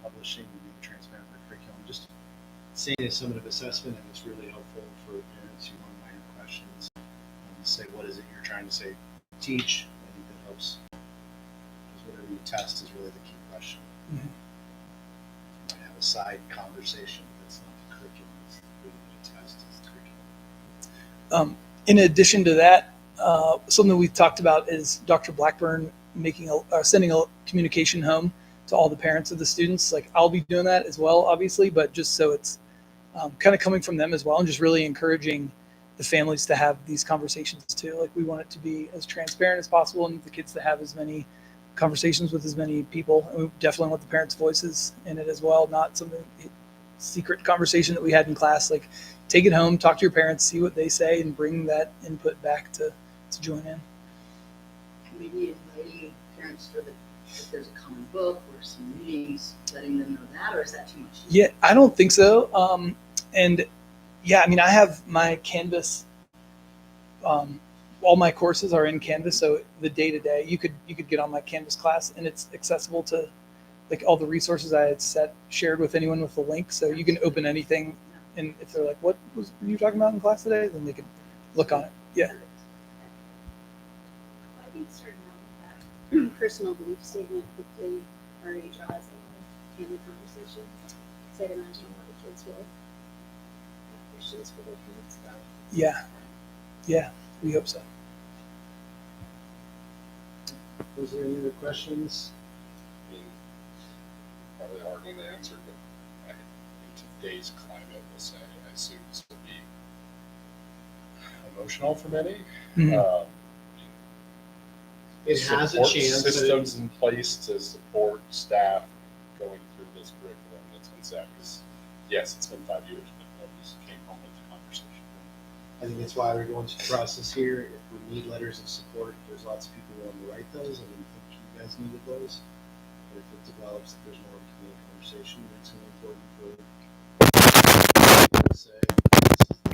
publishing and being transparent with curriculum. Just seeing a summative assessment, and it's really helpful for parents who want to have questions. Say, what is it you're trying to say? Teach. I think that helps. Because whatever you test is really the key question. Mm-hmm. You might have a side conversation. That's not the curriculum. It's really the test is the curriculum. In addition to that, something we've talked about is Dr. Blackburn sending a communication home to all the parents of the students. Like, I'll be doing that as well, obviously, but just so it's kind of coming from them as well, and just really encouraging the families to have these conversations too. Like, we want it to be as transparent as possible, and the kids to have as many conversations with as many people. And we definitely want the parents' voices in it as well, not some secret conversation that we had in class. Like, take it home, talk to your parents, see what they say, and bring that input back to join in. Maybe inviting parents if there's a common book or some readings, letting them know that, or is that too much? Yeah, I don't think so. And yeah, I mean, I have my Canvas. All my courses are in Canvas, so the day-to-day, you could get on my Canvas class, and it's accessible to like all the resources I had shared with anyone with the link. So you can open anything, and if they're like, "What were you talking about in class today?" then they can look on it. Yeah. I think starting out with that personal belief statement that they already draw as a family conversation. So I'd imagine a lot of kids will have questions for their parents about. Yeah, we hope so. Was there any other questions? I mean, probably a hard one to answer, but in today's climate, we'll say, I assume this will be emotional for many. Mm-hmm. It has a chance. Systems in place to support staff going through this curriculum that's been set. Because yes, it's been 5 years, but nobody's came home with the conversation. I think that's why we're going through the process here. If we need letters of support, there's lots of people willing to write those. I didn't think you guys needed those. But if it develops, there's more of a community conversation. It's really important for to say, this is the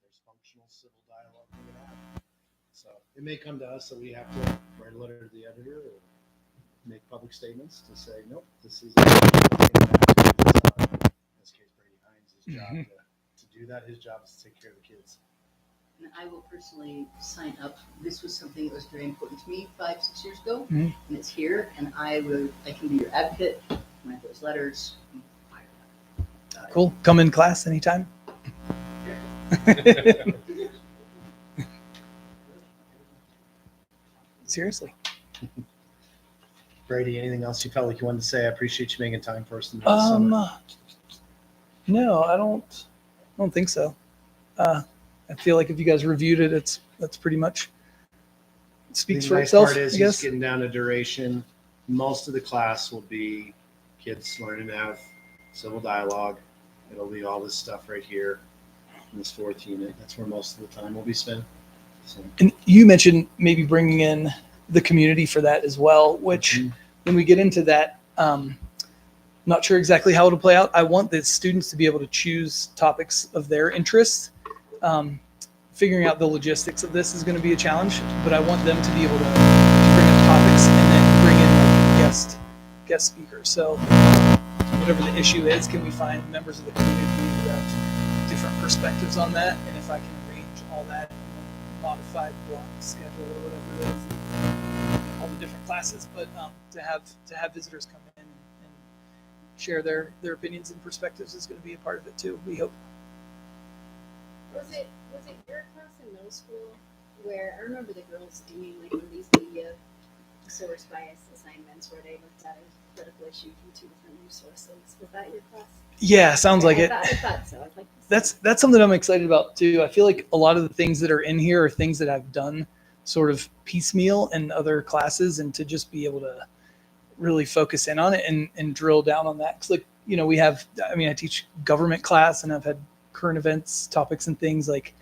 there's functional civil dialogue we can have. So it may come to us that we have to write a letter to the editor or make public statements to say, nope, this is in this case Brady Hines' job to do that. His job is to take care of the kids. And I will personally sign up. This was something that was very important to me 5-6 years ago, Mm-hmm. and it's here. And I can be your advocate. Write those letters. Cool. Come in class anytime. Seriously. Brady, anything else you felt like you wanted to say? I appreciate you making time for us. No, I don't think so. I feel like if you guys reviewed it, that's pretty much speaks for itself. Part is I guess. just getting down to duration. Most of the class will be kids learning to have civil dialogue. It'll be all this stuff right here in this fourth unit. That's where most of the time will be spent. So. And you mentioned maybe bringing in the community for that as well, which when we get into that, not sure exactly how it'll play out. I want the students to be able to choose topics of their interest. Figuring out the logistics of this is going to be a challenge, but I want them to be able to bring up topics and then bring in guest speakers. So whatever the issue is, can we find members of the community who have different perspectives on that? And if I can arrange all that in a modified block schedule or whatever it is, all the different classes, but to have visitors come in and share their opinions and perspectives is going to be a part of it too, we hope. Was it your class in middle school where I remember the girls doing like one of these media source bias assignments where they looked at a political issue from 2 different news sources? Was that your class? Yeah, sounds like it. I thought so. I'd like That's something I'm excited about too. I feel like a lot of the things that are in here are things that I've done sort of piecemeal in other classes, and to just be able to really focus in on it and drill down on that. 'Cause like, I teach government class and I've had current events topics and things like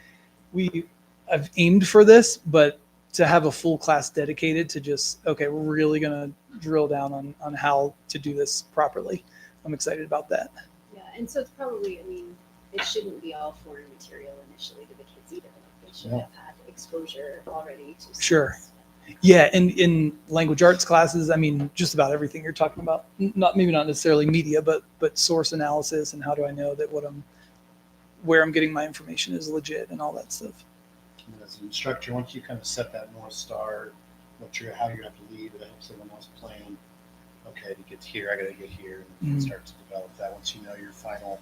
I've aimed for this, but to have a full class dedicated to just, okay, we're really going to drill down on how to do this properly. I'm excited about that. Yeah, and so it's probably, it shouldn't be all foreign material initially to the kids either. Like they should have had exposure already to Sure. students. Yeah, and in language arts classes, I mean, just about everything you're talking about. Not maybe not necessarily media, but source analysis and how do I know that where I'm getting my information is legit and all that stuff. And as an instructor, once you kind of set that North Star, how you're going to have to lead, it helps everyone else plan. Okay, to get here, I got to get here, and Mhm. start to develop that once you know your final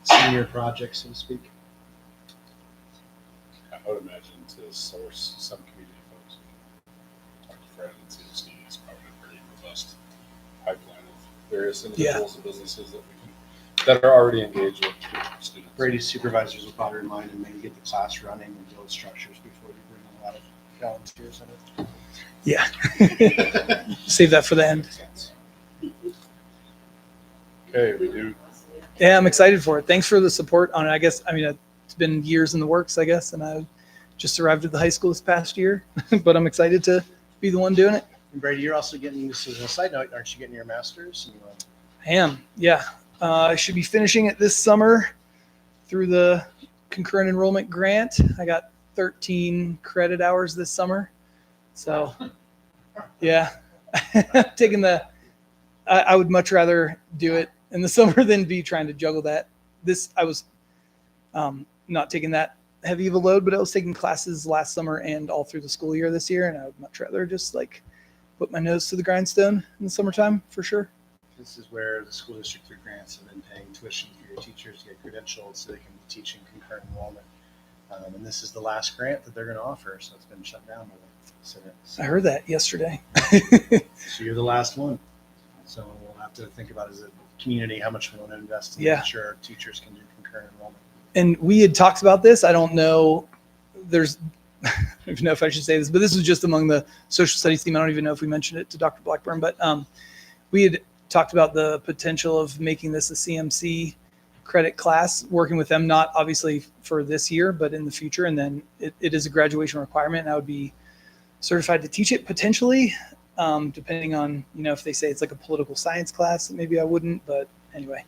senior project, so to speak. I would imagine to source some community folks, talk to friends, and students, probably a pretty robust pipeline of various individuals and businesses that are already engaged with students. Brady's supervisors will probably remind him maybe get the class running and build structures before you bring a lot of volunteers in it. Yeah. Save that for the end. Makes sense. Okay, we do. Yeah, I'm excited for it. Thanks for the support on it. I guess, I mean, it's been years in the works, I guess, and I just arrived at the high school this past year, but I'm excited to be the one doing it. And Brady, you're also getting, this is a side note, aren't you getting your master's? I am, yeah. I should be finishing it this summer through the concurrent enrollment grant. I got 13 credit hours this summer. So, yeah, taking I would much rather do it in the summer than be trying to juggle that. I was not taking that heavy of a load, but I was taking classes last summer and all through the school year this year. And I would much rather just like put my nose to the grindstone in the summertime for sure. This is where the school district through grants have been paying tuition for your teachers to get credentialed so they can be teaching concurrent enrollment. And this is the last grant that they're going to offer, so it's been shut down. So I heard that yesterday. you're the last one. So we'll have to think about as a community how much we want to invest in Yeah. making sure our teachers can do concurrent enrollment. And we had talked about this. I don't know. I don't even know if I should say this, but this was just among the social studies team. I don't even know if we mentioned it to Dr. Blackburn, but we had talked about the potential of making this a CMC credit class, working with them, not obviously for this year, but in the future. And then it is a graduation requirement, and I would be certified to teach it potentially, depending on, if they say it's like a political science class, maybe I wouldn't, but anyway,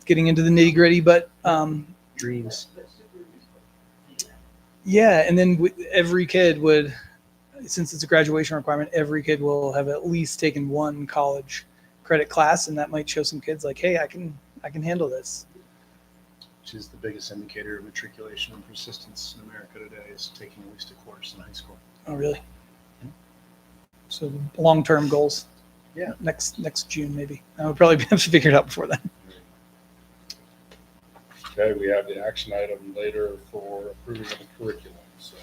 getting into the nitty gritty, but Dreams. yeah. And then every kid would, since it's a graduation requirement, every kid will have at least taken one college credit class, and that might show some kids like, hey, I can handle this. Which is the biggest indicator of matriculation and persistence in America today, is taking at least a course in high school. Oh, really? So long-term goals. Yeah. Next June, maybe. I would probably have to figure it out before then. Okay, we have the action item later for approving of the curriculum. So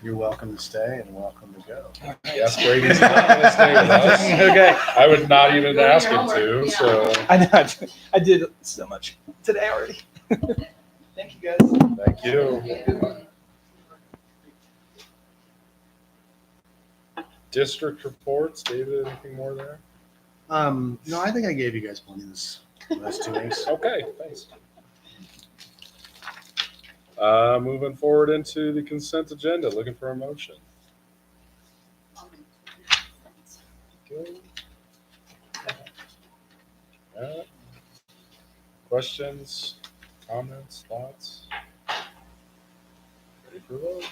You're welcome to stay and welcome to go. yes, Brady's not going to stay with us. Okay. I would not even Go to ask your him to. homework, yeah. So I know. I did so much today already. Thank you, guys. thank you. District reports, David. Anything more there? No, I think I gave you guys plenty this last 2 weeks. Okay, thanks. Moving forward into the consent agenda, looking for a motion. Good. Questions, comments, thoughts? Ready for a vote?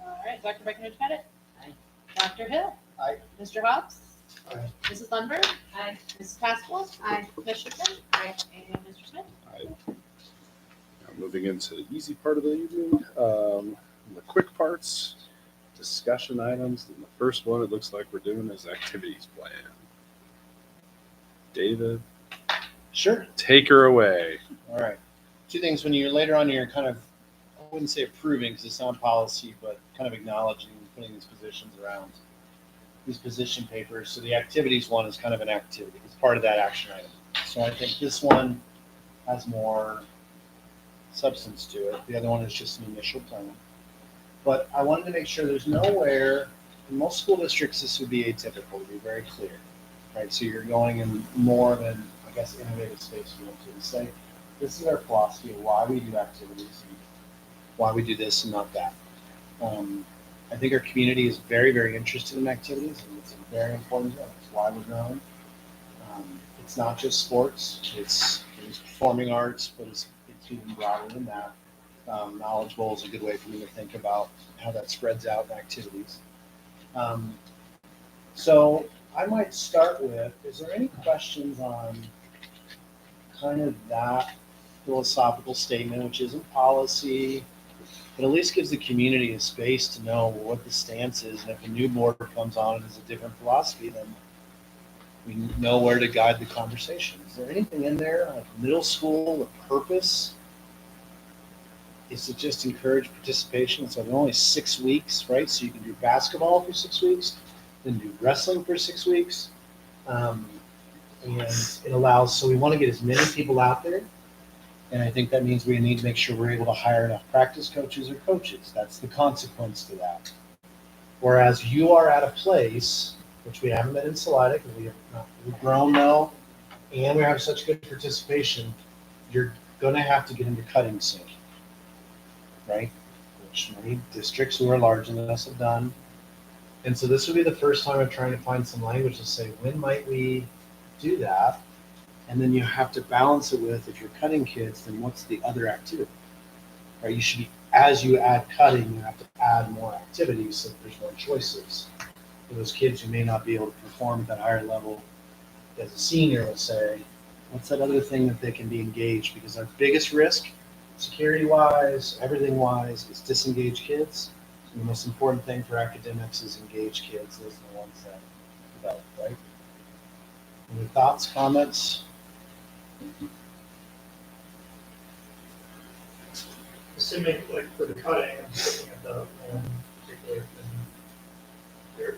All right, Dr. Breckenridge-Pettit. Aye. Dr. Hill. Aye. Mr. Hobbs. Aye. Mrs. Lundberg. Aye. Mrs. Pascal. Aye. Ms. Schiffman. Aye. And Mr. Smith. Aye. Now moving into the easy part of the evening, the quick parts, discussion items. And the first one it looks like we're doing is activities plan. David, Sure. take her away. All right. Two things. When you're later on, you're kind of, I wouldn't say approving because it's not policy, but kind of acknowledging and putting these positions around these position papers. So the activities one is kind of an activity. It's part of that action item. So I think this one has more substance to it. The other one is just an initial plan. But I wanted to make sure there's nowhere, in most school districts, this would be atypical, to be very clear, right? So you're going in more than, I guess, innovative space you want to say, this is our philosophy of why we do activities and why we do this and not that. I think our community is very, very interested in activities, and it's very important to us. It's why we're growing. It's not just sports, it's performing arts, but it's even broader than that. It's knowledgeable is a good way for me to think about how that spreads out in activities. So I might start with, is there any questions on kind of that philosophical statement, which isn't policy, but at least gives the community a space to know what the stance is, and if a new board comes on and has a different philosophy, then we know where to guide the conversation. Is there anything in there, like middle school, the purpose? Is to just encourage participation? So they're only 6 weeks, right? So you can do basketball for 6 weeks, then do wrestling for 6 weeks. And it allows, so we want to get as many people out there. And I think that means we need to make sure we're able to hire enough practice coaches or coaches. That's the consequence to that. Whereas you are at a place, which we haven't been in Salida, because we've grown now, and we have such good participation, you're going to have to get into cutting soon, right? Which many districts who are larger than us have done. And so this would be the first time I'm trying to find some language to say, when might we do that? And then you have to balance it with, if you're cutting kids, then what's the other activity? Right? You should be, as you add cutting, you have to add more activities so that there's more choices. For those kids who may not be able to perform at that higher level, as a senior, let's say, what's that other thing that they can be engaged? Because our biggest risk, security-wise, everything-wise, is disengaged kids. And the most important thing for academics is engaged kids. Those are the ones that develop, right? Any thoughts, comments? Assuming, like, for the cutting, I'm looking at the one particular thing. They're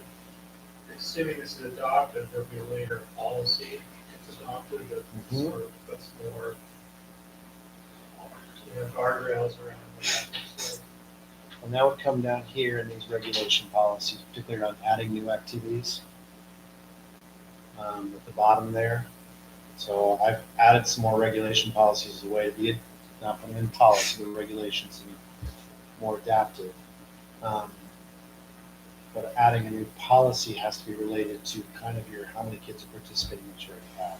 assuming this is adopted, there'll be a later policy that's adopted that's sort of, that's more, guardrails around what happens. And that would come down here in these regulation policies, particularly around adding new activities. At the bottom there. So I've added some more regulation policies as a way to be, not putting in policy, but regulations to be more adaptive. But adding a new policy has to be related to kind of your, how many kids are participating that you already have.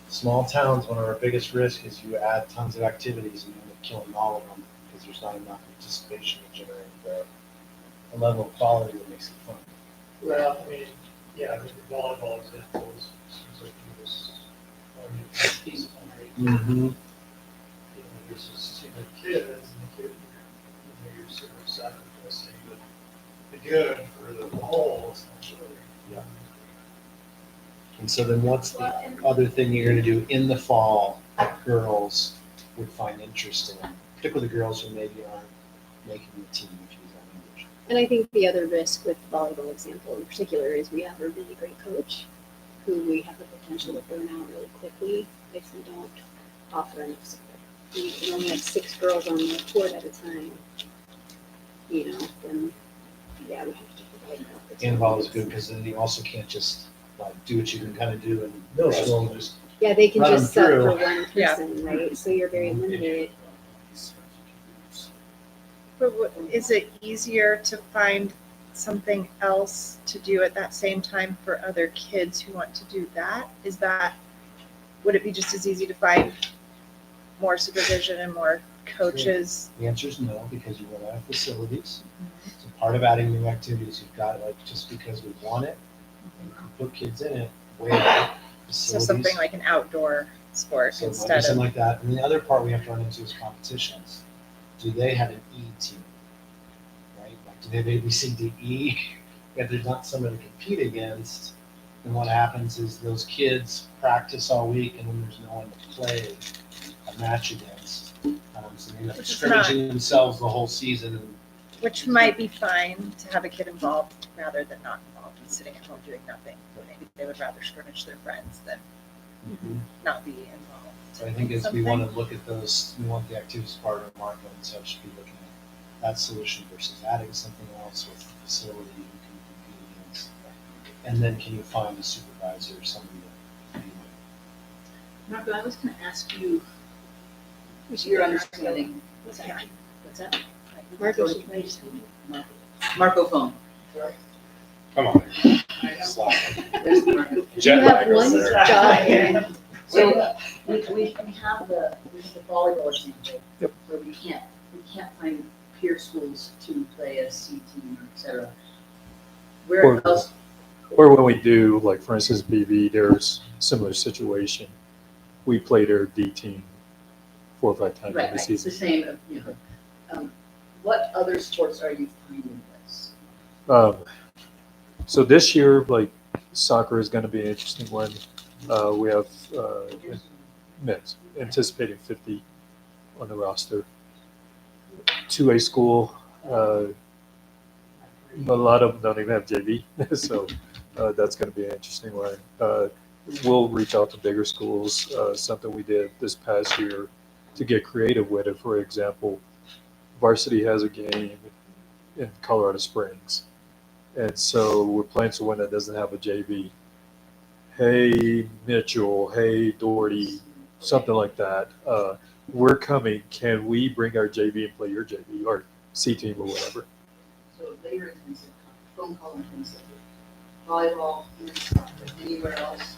Small towns, one of our biggest risks is you add tons of activities and you end up killing all of them because there's not enough participation to generate the level of quality that makes it fun. Well, I mean, yeah, I mean, the volleyball example seems like it was peaceful, right? Mm-hmm. You know, there's just too many kids, and the kid, you're sort of sacrificing the good for the whole, essentially. Yeah. And so then what's the other thing you're going to do in the fall that girls would find interesting, particularly the girls who maybe aren't making the team, if you use that language? And I think the other risk with the volleyball example in particular is we have a really great coach who we have the potential to burn out really quickly if we don't offer enough support. We can only have 6 girls on the court at a time, then yeah, we have to provide more. And volleyball is good because then you also can't just like do what you can kind of do in middle school and just Yeah, they can run just them sub through. for one person, right? So you're very limited. But is it easier to find something else to do at that same time for other kids who want to do that? Would it be just as easy to find more supervision and more coaches? The answer is no, because you run out of facilities. So part of adding new activities, you've got, like, just because we want it, and you can put kids in it, where So facilities. something like an outdoor sport So it might be instead something of, like that. And the other part we have to run into is competitions. Do they have an E team? Right? Like, do they have A, B, C, D, E? If there's not someone to compete against, then what happens is those kids practice all week and then there's no one to play a match against. So they end up Which is scrimmaging themselves the whole season. And which might be fine to have a kid involved rather than not involved and sitting at home doing nothing. Maybe they would rather scrimmage their friends than not be involved. So I think as we want to look at those, we want the activities part of Marco and such to be looking at that solution versus adding something else with the facility you can compete against. And then can you find a supervisor or somebody to be with? Marco, I was gonna ask you, your understanding. What's that? What's that? Marco, Marco phone. Come on. I know. Slap. There's Marco. you Jet have lag over one there. job here. So We have the volleyball example. Yep. Where we can't find peer schools to play a C team, et cetera. Where Or- else? Or when we do, like for instance, BV, there's similar situation. We play their D team 4 or 5 times Right, in the right, it's the season. same, what other sports are you finding this? So this year, like soccer is going to be an interesting one. We have men's anticipating 50 on the roster. 2A school, a lot of them don't even have JV, so that's going to be an interesting one. We'll reach out to bigger schools, something we did this past year to get creative with it. For example, varsity has a game in Colorado Springs, and so we're playing someone that doesn't have a JV. Hey, Mitchell, hey, Doherty, something like that. We're coming. Can we bring our JV and play your JV or C team or whatever? So labor intensive, phone call intensive, volleyball, anywhere else?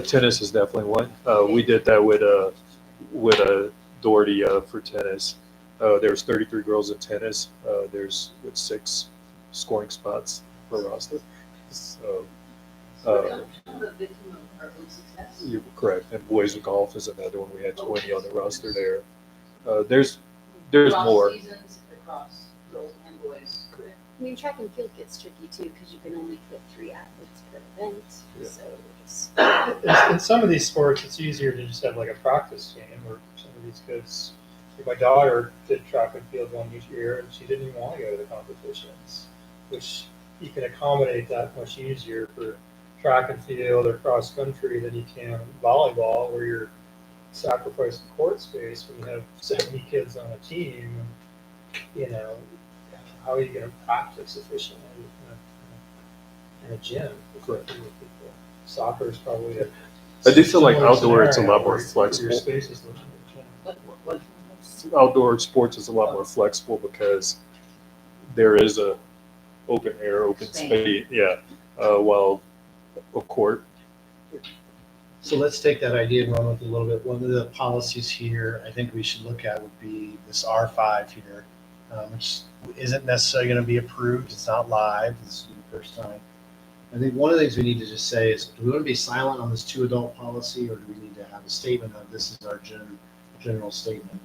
Tennis is definitely one. We did that with a Doherty for tennis. There's 33 girls in tennis. There's 6 scoring spots per roster. So We're kind of a victim of our own success. you're correct. And boys and golf is another one. We had 20 on the roster there. There's Across more. seasons, across girls and boys. I mean, track and field gets tricky too because you can only put 3 athletes per event. Yeah. So it's, In some of these sports, it's easier to just have like a practice game where some of these kids, like my daughter did track and field one each year and she didn't even want to go to the competitions, which you can accommodate that much easier for track and field or cross country than you can volleyball where you're sacrificing court space when you have 70 kids on a team. And, how are you going to practice efficiently in a gym? Correct. With people? Soccer is probably a I do feel like similar outdoor it's a lot scenario more where flexible. Your space is limited. What? Outdoor sports is a lot more flexible because there is a open air, open space. Yeah. While a court. So let's take that idea and run with it a little bit. One of the policies here I think we should look at would be this R5 here, which isn't necessarily going to be approved. It's not live. This is the first time. I think one of the things we need to just say is, do we want to be silent on this 2 adult policy, or do we need to have a statement of this is our general statement?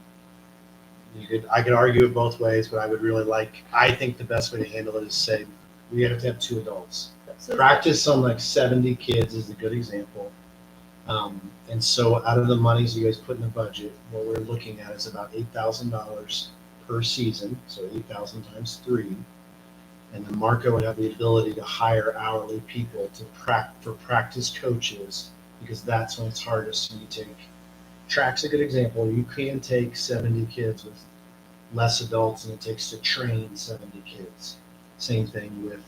I could argue it both ways, but I think the best way to handle it is say we have to have 2 adults. So Practice on like 70 kids is a good example. And so out of the monies you guys put in the budget, what we're looking at is about $8,000 per season. So 8,000 times 3. And then Marco would have the ability to hire hourly people for practice coaches, because that's when it's hardest. And you take track's a good example. You can take 70 kids with less adults than it takes to train 70 kids. Same thing with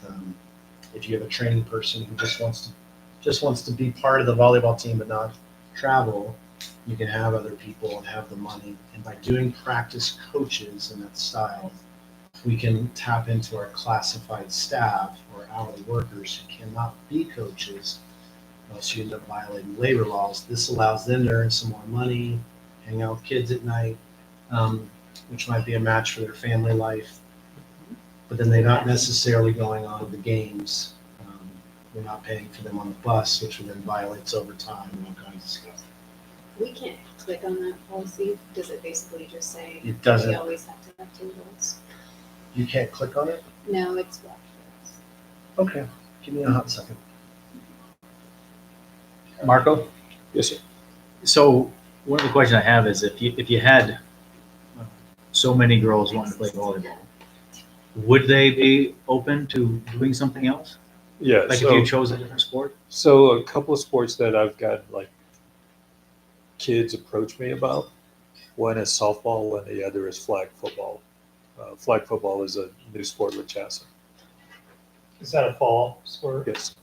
if you have a training person who just wants to be part of the volleyball team but not travel, you can have other people and have the money. And by doing practice coaches in that style, we can tap into our classified staff or hourly workers who cannot be coaches, else you end up violating labor laws. This allows them to earn some more money, hang out with kids at night, which might be a match for their family life. But then they're not necessarily going on to the games. We're not paying for them on the bus, which then violates overtime and all kinds of stuff. we can't click on that policy. Does it basically just say It doesn't. we always have to have 2 adults? You can't click on it? No, it's blocked for us. Okay, give me a hot second. Marco, Yes, sir. so one of the questions I have is if you had so many girls wanting to play volleyball, would they be open to doing something else? Yeah. Like so, if you chose a different sport? So a couple of sports that I've got like kids approach me about. One is softball, and the other is flag football. Flag football is a new sport with Chassa. Is that a fall sport? Yes,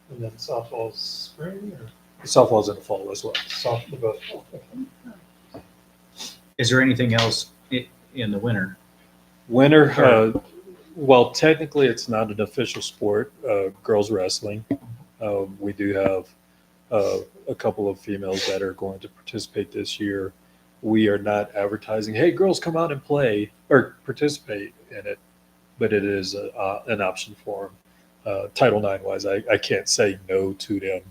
And then softball's spring or softball's in the fall as well. softball both? Is there anything else in the winter? Winter, well, technically it's not an official sport. Girls wrestling. We do have a couple of females that are going to participate this year. We are not advertising, hey, girls, come out and play or participate in it, but it is an option for them. Title IX wise, I can't say no to them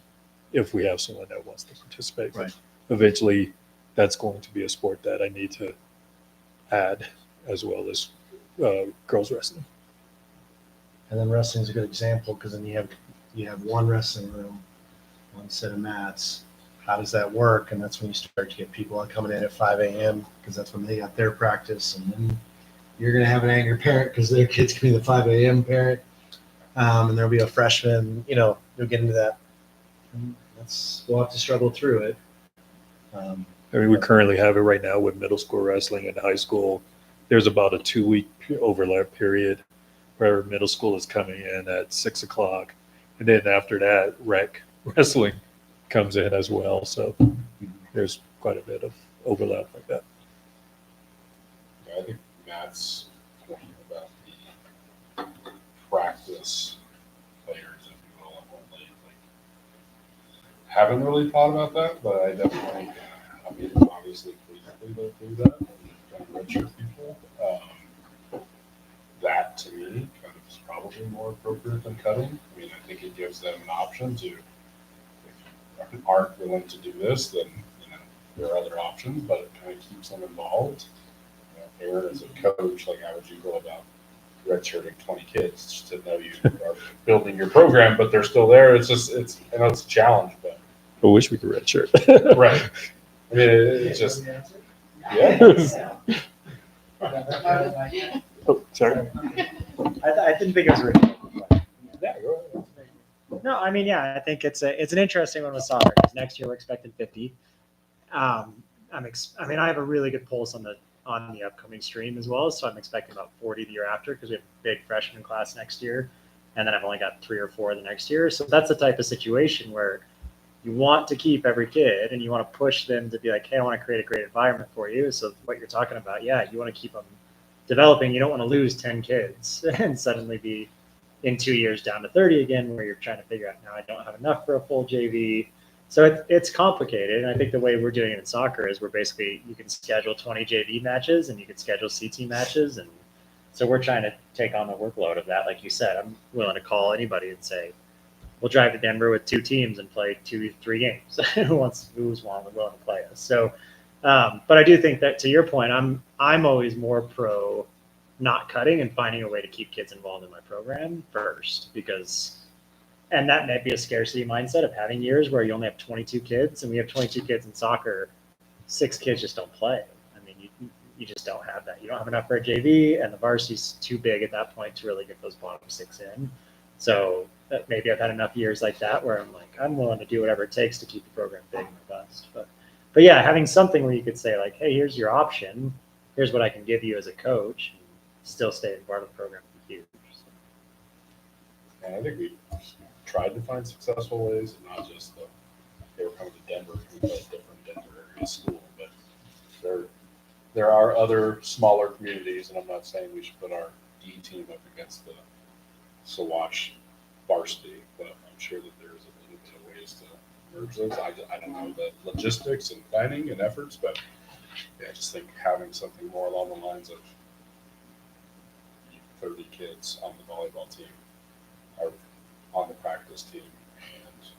if we have someone that wants to participate. Right. Eventually, that's going to be a sport that I need to add as well as girls wrestling. And then wrestling's a good example because then you have one wrestling room, one set of mats. How does that work? And that's when you start to get people coming in at 5 a.m. because that's when they got their practice. And then you're going to have an angry parent because their kid's going to be the 5 a.m. parent. And there'll be a freshman, you'll get into that. And we'll have to struggle through it. I mean, we currently have it right now with middle school wrestling and high school. There's about a 2-week overlap period where middle school is coming in at 6 o'clock. And then after that, rec wrestling comes in as well. So there's quite a bit of overlap like that. Yeah, I think Matt's point about the practice players, if you will, only, haven't really thought about that, but I definitely, obviously, politically go through that and kind of redshirt people. That to me kind of is probably more appropriate than cutting. I mean, I think it gives them an option to, if you aren't willing to do this, then there are other options, but it kind of keeps them involved. Aaron, as a coach, how would you go about redshirting 20 kids just to know you are building your program, but they're still there? It's I know it's a challenge, but I wish we could redshirt. right. I mean, it's just yeah. Oh, sorry. I didn't think it was a really Yeah, go ahead. No, I mean, yeah, I think it's an interesting one with soccer because next year we're expecting 50. I have a really good pulse on the upcoming stream as well, so I'm expecting about 40 the year after because we have a big freshman class next year, and then I've only got 3 or 4 the next year. So that's the type of situation where you want to keep every kid and you want to push them to be like, hey, I want to create a great environment for you. So what you're talking about, yeah, you want to keep them developing. You don't want to lose 10 kids and suddenly be in 2 years down to 30 again, where you're trying to figure out, now I don't have enough for a full JV. So it's complicated. And I think the way we're doing it in soccer is we're basically, you can schedule 20 JV matches and you can schedule CT matches. And so we're trying to take on the workload of that. Like you said, I'm willing to call anybody and say, we'll drive to Denver with 2 teams and play 2-3 games. Who's willing to play us? So, but I do think that, to your point, I'm always more pro not cutting and finding a way to keep kids involved in my program first, and that might be a scarcity mindset of having years where you only have 22 kids, and we have 22 kids in soccer. 6 kids just don't play. I mean, you just don't have that. You don't have enough for a JV, and the varsity's too big at that point to really get those bottom 6 in. So maybe I've had enough years like that where I'm like, I'm willing to do whatever it takes to keep the program big and robust. But yeah, having something where you could say like, hey, here's your option. Here's what I can give you as a coach. And still stay part of the program would be huge. And I think we tried to find successful ways, and not just they were coming to Denver to play a different Denver area school, but there are other smaller communities, and I'm not saying we should put our D team up against the Sawash varsity, but I'm sure that there's a little bit of ways to merge those. I don't know the logistics and planning and efforts, but yeah, I just think having something more along the lines of 30 kids on the volleyball team or on the practice team. And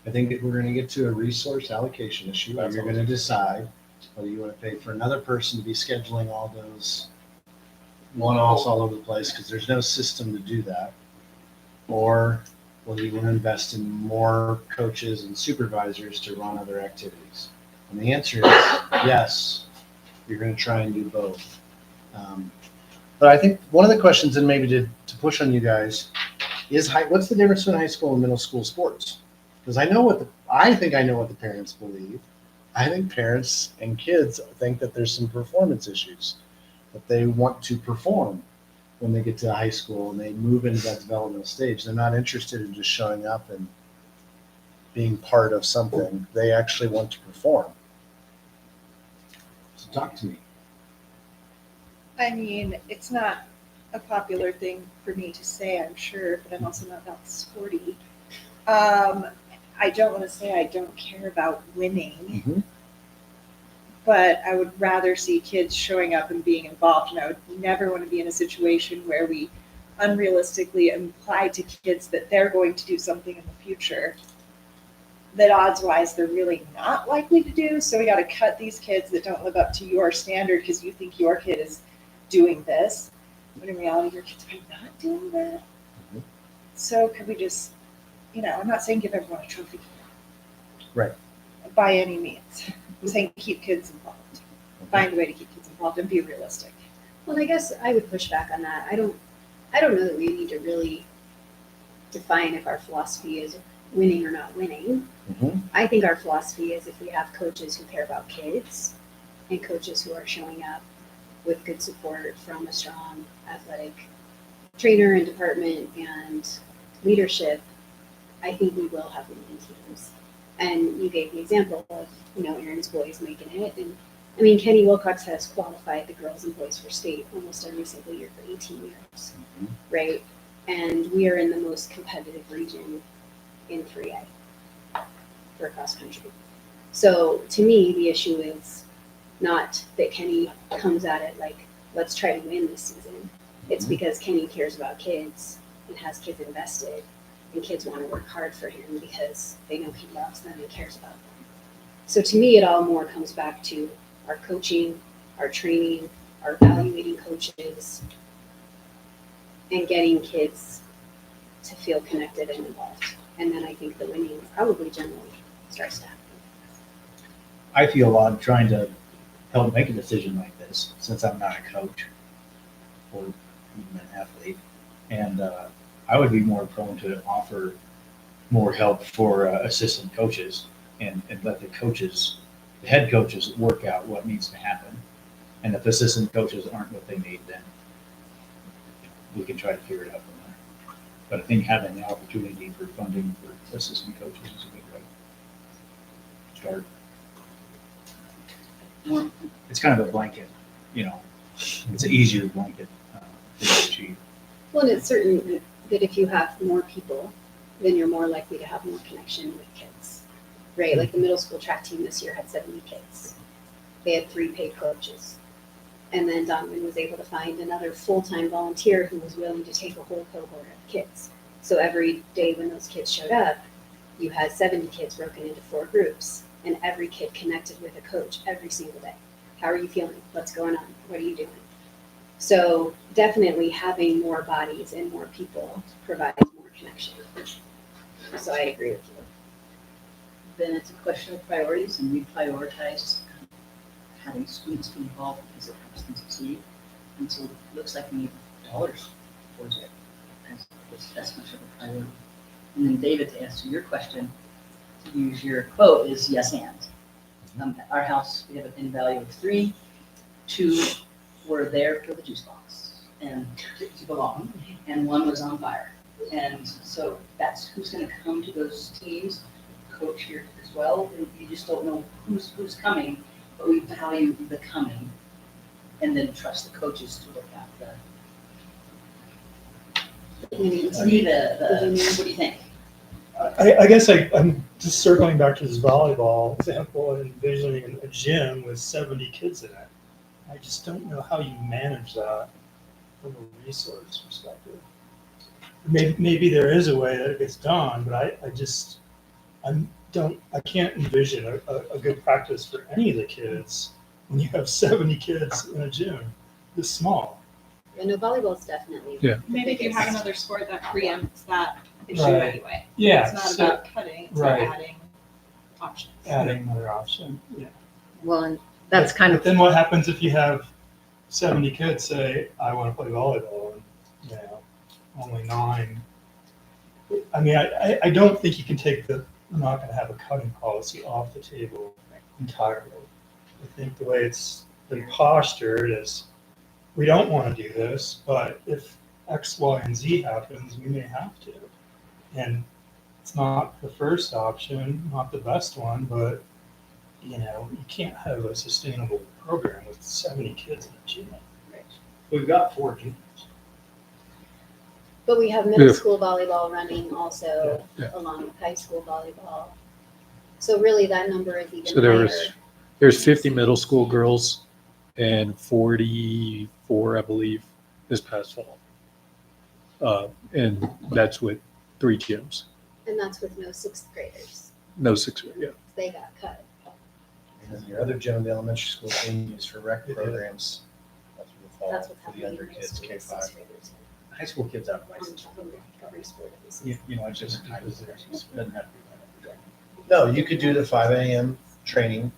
I think that we're going to get to a resource allocation issue where you're going to decide whether you want to pay for another person to be scheduling all those one-offs all over the place because there's no system to do that, or whether you want to invest in more coaches and supervisors to run other activities. And the answer is yes, you're going to try and do both. But I think one of the questions, and maybe to push on you guys, is what's the difference between high school and middle school sports? Because I think I know what the parents believe. I think parents and kids think that there's some performance issues, that they want to perform when they get to high school and they move into that developmental stage. They're not interested in just showing up and being part of something. They actually want to perform. So talk to me. I mean, it's not a popular thing for me to say, I'm sure, but I'm also not that sporty. I don't want to say I don't care about winning, Mhm. but I would rather see kids showing up and being involved. And I would never want to be in a situation where we unrealistically imply to kids that they're going to do something in the future that odds wise they're really not likely to do. So we got to cut these kids that don't live up to your standard because you think your kid is doing this. But in reality, your kid's probably not doing that. Mhm. So could we just, I'm not saying give everyone a trophy. Right. By any means. I'm saying keep kids involved. Find a way to keep kids involved and be realistic. Well, I guess I would push back on that. I don't know that we need to really define if our philosophy is winning or not winning. Mhm. I think our philosophy is if we have coaches who care about kids and coaches who are showing up with good support from a strong athletic trainer and department and leadership, I think we will have winning teams. And you gave the example of, Aaron's boys making it. And I mean, Kenny Wilcox has qualified the girls and boys for state almost every single year for 18 years, Mhm. right? And we are in the most competitive region in 3A for cross country. So to me, the issue is not that Kenny comes at it like, let's try to win this season. It's because Kenny cares about kids and has kids invested, and kids want to work hard for him because they know he loves them and cares about them. So to me, it all more comes back to our coaching, our training, our evaluating coaches, and getting kids to feel connected and involved. And then I think the winning probably generally starts to happen. I feel I'm trying to help make a decision like this since I'm not a coach or even an athlete. And I would be more prone to offer more help for assistant coaches and let the coaches, the head coaches, work out what needs to happen. And if assistant coaches aren't what they need, then we can try to figure it out from there. But I think having the opportunity for funding for assistant coaches is a good way to start. It's kind of a blanket, it's an easier blanket to achieve. Well, and it's certain that if you have more people, then you're more likely to have more connection with kids, right? Like the middle school track team this year had 70 kids. They had 3 paid coaches. And then Donovan was able to find another full-time volunteer who was willing to take a whole cohort of kids. So every day when those kids showed up, you had 70 kids broken into 4 groups, and every kid connected with a coach every single day. How are you feeling? What's going on? What are you doing? So definitely having more bodies and more people provides more connection. So I agree with you. Then it's a question of priorities, and we prioritize having students be involved because it helps them succeed. And so it looks like we need dollars towards it. That's much of a priority. And then David, to answer your question, to use your quote, is yes and. Our house, we have an in value of 3. 2 were there for the juice box and to belong, and 1 was on fire. And so that's who's going to come to those teams. Coach here as well. And you just don't know who's coming, but we value the coming, and then trust the coaches to look at what do you think? I guess I'm just circling back to this volleyball example and envisioning a gym with 70 kids in it. I just don't know how you manage that from a resource perspective. Maybe there is a way that it gets done, but I can't envision a good practice for any of the kids when you have 70 kids in a gym this small. And no, volleyball is definitely. Yeah. Maybe if you have another sport that preempts that issue Right. anyway. Yeah. It's not so about cutting, it's right. about adding options. adding another option. Yeah. Well, and that's kind But of, then what happens if you have 70 kids say, I want to play volleyball, and only 9? I mean, I don't think you can take we're not going to have a cutting policy off the table entirely. I think the way it's been postured is we don't want to do this, but if X, Y, and Z happens, we may have to. And it's not the first option, not the best one, but you can't have a sustainable program with 70 kids in a gym. We've got 4 gyms. But we have middle Yeah. school volleyball running also Yeah. along with high school volleyball. So really that number is even So higher. there's 50 middle school girls and 44, I believe, this past fall. And that's with 3 gyms. And that's with no sixth graders. No 6, yeah. They got cut. And then your other gym, the elementary school team used for rec programs. That's for the fall, That's what's for the happening younger in high kids, school with K5. sixth graders. High school kids out of my, On top of every sport of this. you know, it's just kind of, doesn't have to be like that. No, you could do the 5 a.m. training.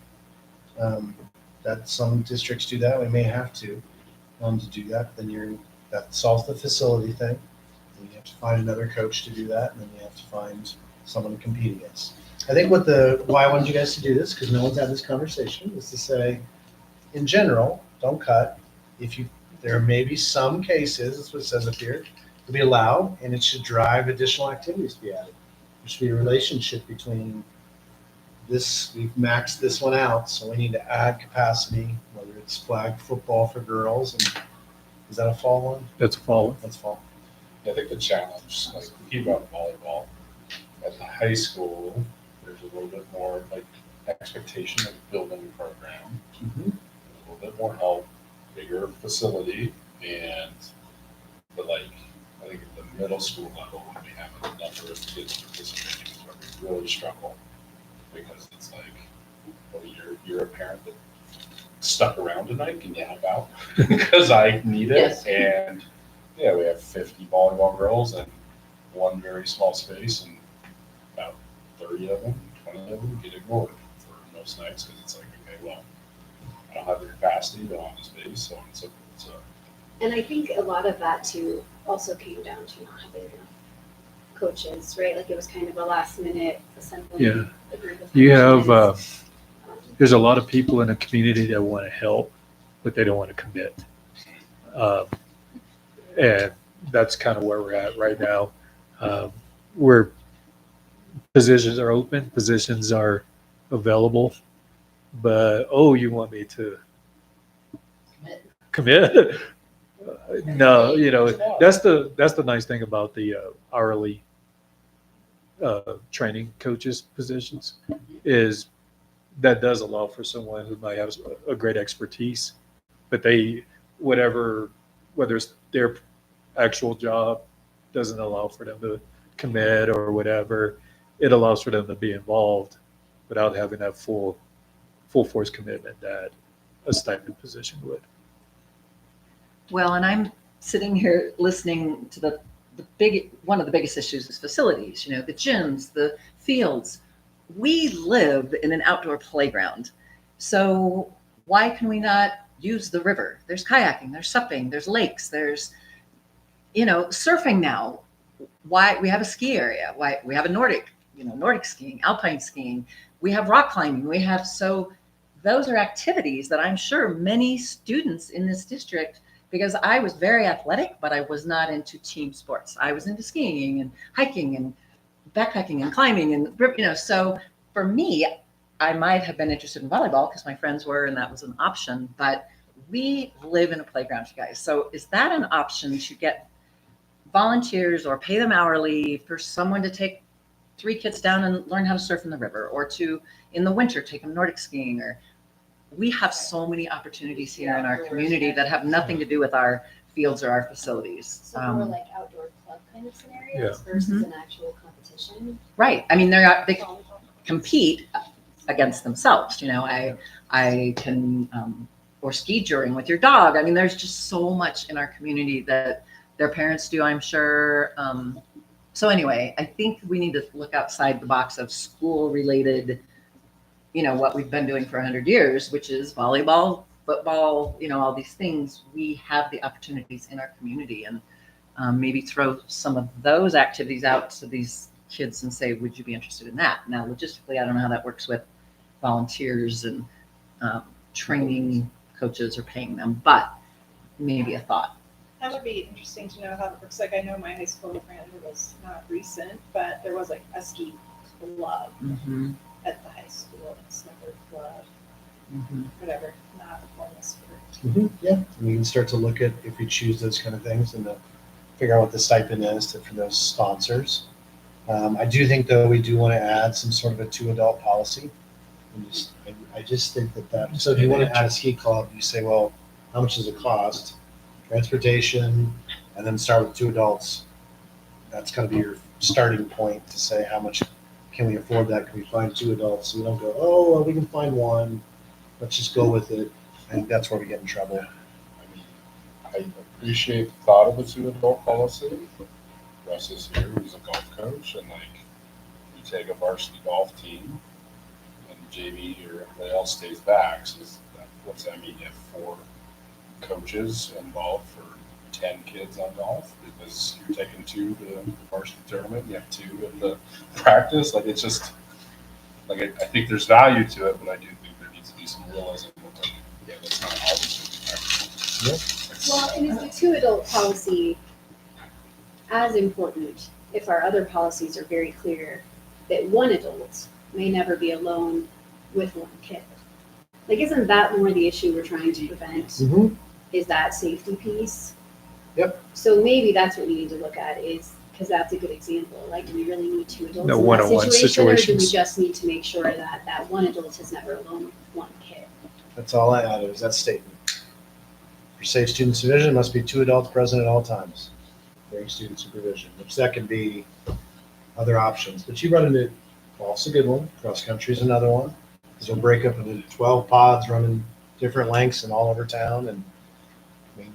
That some districts do that. We may have to do that. Then that solves the facility thing. And you have to find another coach to do that, and then you have to find someone to compete against. I think why I wanted you guys to do this, because no one's had this conversation, is to say, in general, don't cut. There may be some cases, that's what it says up here, to be allowed, and it should drive additional activities to be added. There should be a relationship between this, we've maxed this one out, so we need to add capacity, whether it's flag football for girls, and is that a fall one? That's a fall. That's fall. I think the challenge, like we keep about volleyball, at the high school, there's a little bit more like expectation of building a program, a little bit more help, bigger facility, but like I think at the middle school level, when we have a number of kids participating, is where we really struggle, because it's like, well, you're a parent that stuck around tonight, can you help out? Because I need it. Yes. And yeah, we have 50 volleyball girls in one very small space, and about 30 of them, 20 of them get ignored for most nights, because it's like, okay, well, I don't have the capacity, don't have the space, so on and so forth. So And I think a lot of that too also came down to not having enough coaches, right? Like it was kind of a last minute assembly. Yeah. A group of You have, coaches. there's a lot of people in the community that want to help, but they don't want to commit. And that's kind of where we're at right now. Where positions are open, positions are available, but, you want me to commit? No, that's the nice thing about the hourly training coaches positions, is that does allow for someone who might have a great expertise, but whether it's their actual job doesn't allow for them to commit or whatever, it allows for them to be involved without having that full force commitment that a stipend position would. Well, and I'm sitting here listening to the one of the biggest issues is facilities, the gyms, the fields. We live in an outdoor playground. So why can we not use the river? There's kayaking, there's supping, there's lakes, there's, surfing now. Why we have a ski area, why we have a Nordic skiing, alpine skiing, we have rock climbing, so those are activities that I'm sure many students in this district, because I was very athletic, but I was not into team sports. I was into skiing and hiking and backpacking and climbing and, so for me, I might have been interested in volleyball because my friends were, and that was an option, but we live in a playground, you guys. So is that an option to get volunteers or pay them hourly for someone to take 3 kids down and learn how to surf in the river, or to, in the winter, take them Nordic skiing? Or we have so many opportunities here in our community that have nothing to do with our fields or our facilities. So more like outdoor club kind of scenarios Yeah. versus an actual competition. Right. I mean, they compete against themselves. I can, or ski touring with your dog. I mean, there's just so much in our community that their parents do, I'm sure. So anyway, I think we need to look outside the box of school related, what we've been doing for 100 years, which is volleyball, football, all these things. We have the opportunities in our community, and maybe throw some of those activities out to these kids and say, would you be interested in that? Now, logistically, I don't know how that works with volunteers and training coaches or paying them, but maybe a thought. That would be interesting to know how it works. Like, I know my high school friend, it was not recent, but there was like a ski club Mm-hmm. at the high school, a snooker club, Mm-hmm. whatever, not a formal sport. Yeah, and we can start to look at, if we choose those kind of things, and figure out what the stipend is for those sponsors. I do think though we do want to add some sort of a 2 adult policy. I just think that so if you want to add a ski club, you say, well, how much does it cost? Transportation, and then start with 2 adults. That's got to be your starting point to say how much can we afford that? Can we find 2 adults? So we don't go, oh, well, we can find one. Let's just go with it. I think that's where we get in trouble. I mean, I appreciate the thought of a 2 adult policy. Russ is here, he's a golf coach, and like, you take a varsity golf team, and JV or everybody else stays back, so what's that mean? You have 4 coaches involved for 10 kids on golf, because you're taking 2 to the varsity tournament, you have 2 at the practice, like, it's just, like, I think there's value to it, but I do think there needs to be some realism, like, yeah, that's not always. Well, and is the 2 adult policy as important if our other policies are very clear that 1 adult may never be alone with 1 kid? Like, isn't that more the issue we're trying to prevent? Mm-hmm. Is that safety piece? Yep. So maybe that's what we need to look at is, because that's a good example. Like, do we really need 2 adults No in that one-on-one situation, or do we situations. just need to make sure that that 1 adult is never alone with 1 kid? That's all I added was that statement. For safe student supervision, must be 2 adults present at all times during student supervision, which that can be other options. But you run into golf's a good one. Cross country is another one. Because we'll break up into 12 pods running different lengths and all over town. And I mean,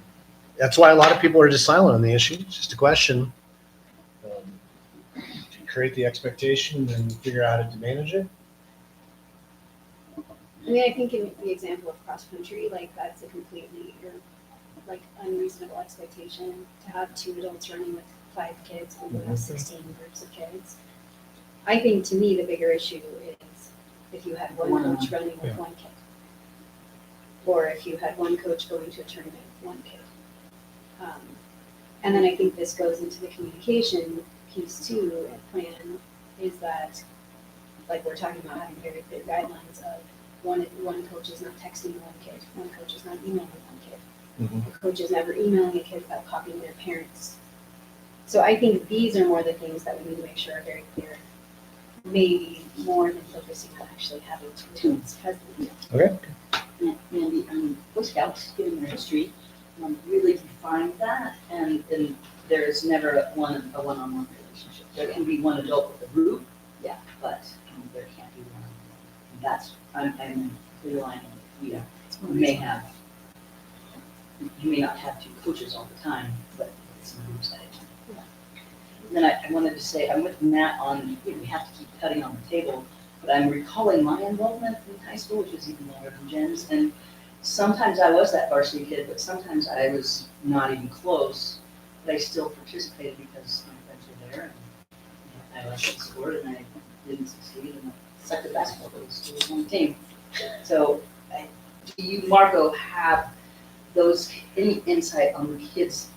that's why a lot of people are just silent on the issue. It's just a question. To create the expectation and figure out how to manage it. I mean, I think in the example of cross country, like that's a completely like unreasonable expectation to have 2 adults running with 5 kids when you have 16 groups of kids. I think to me the bigger issue is if you had 1 coach running with 1 kid, or if you had 1 coach going to a tournament with 1 kid. And then I think this goes into the communication piece too. And plan is that, like we're talking about having very clear guidelines of one coach is not texting 1 kid, 1 coach is not emailing 1 kid. Mm-hmm. A coach is never emailing a kid without copying their parents. So I think these are more the things that we need to make sure are very clear. Maybe more than focusing on actually having 2 adults present. Okay. Mandy, Boy Scouts, given their history, really defined that, and there's never a one-on-one relationship. There can be 1 adult with a group, yeah, but there can't be one. That's, I'm clear line. You may not have 2 coaches all the time, but it's a group setting. And then I wanted to say, I'm with Matt on, we have to keep cutting on the table, but I'm recalling my involvement in high school, which is even longer than Jen's, and sometimes I was that varsity kid, but sometimes I was not even close, but I still participated because my friends were there, and I liked the sport, and I didn't succeed, and I sucked at basketball, but it was on the team. So, do you, Marco, have any insight on the kids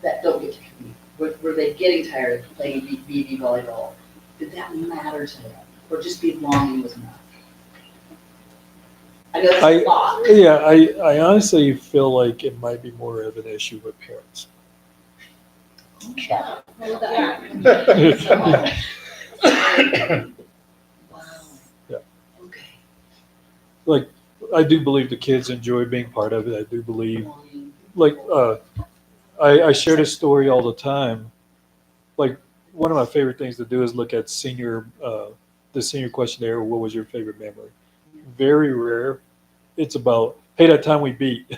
that don't get to compete? Were they getting tired of playing BB volleyball? Did that matter to them? Or just belonging was enough? I know that's a lot. Yeah, I honestly feel like it might be more of an issue with parents. Yeah. Wow. Yeah. Okay. Like, I do believe the kids enjoy being part of it. I do believe, like, I share this story all the time. Like, one of my favorite things to do is look at the senior questionnaire. What was your favorite memory? Very rare. It's about, hey, that time we beat.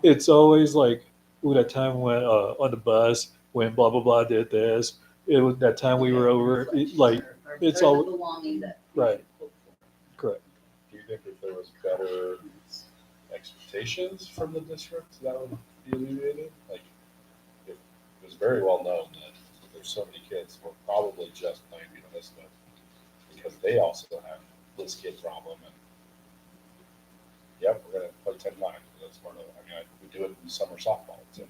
It's always like, ooh, that time when on the bus when blah blah blah did this. It was that time we were over. It's all belonging that. right. Correct. Do you think if there was better expectations from the district, that would be alleviated? Like, it was very well known that there's so many kids who are probably just playing Vita Vista because they also have this kid problem. And yep, we're gonna play 10-9. That's part of it. I mean, we do it in summer softball too.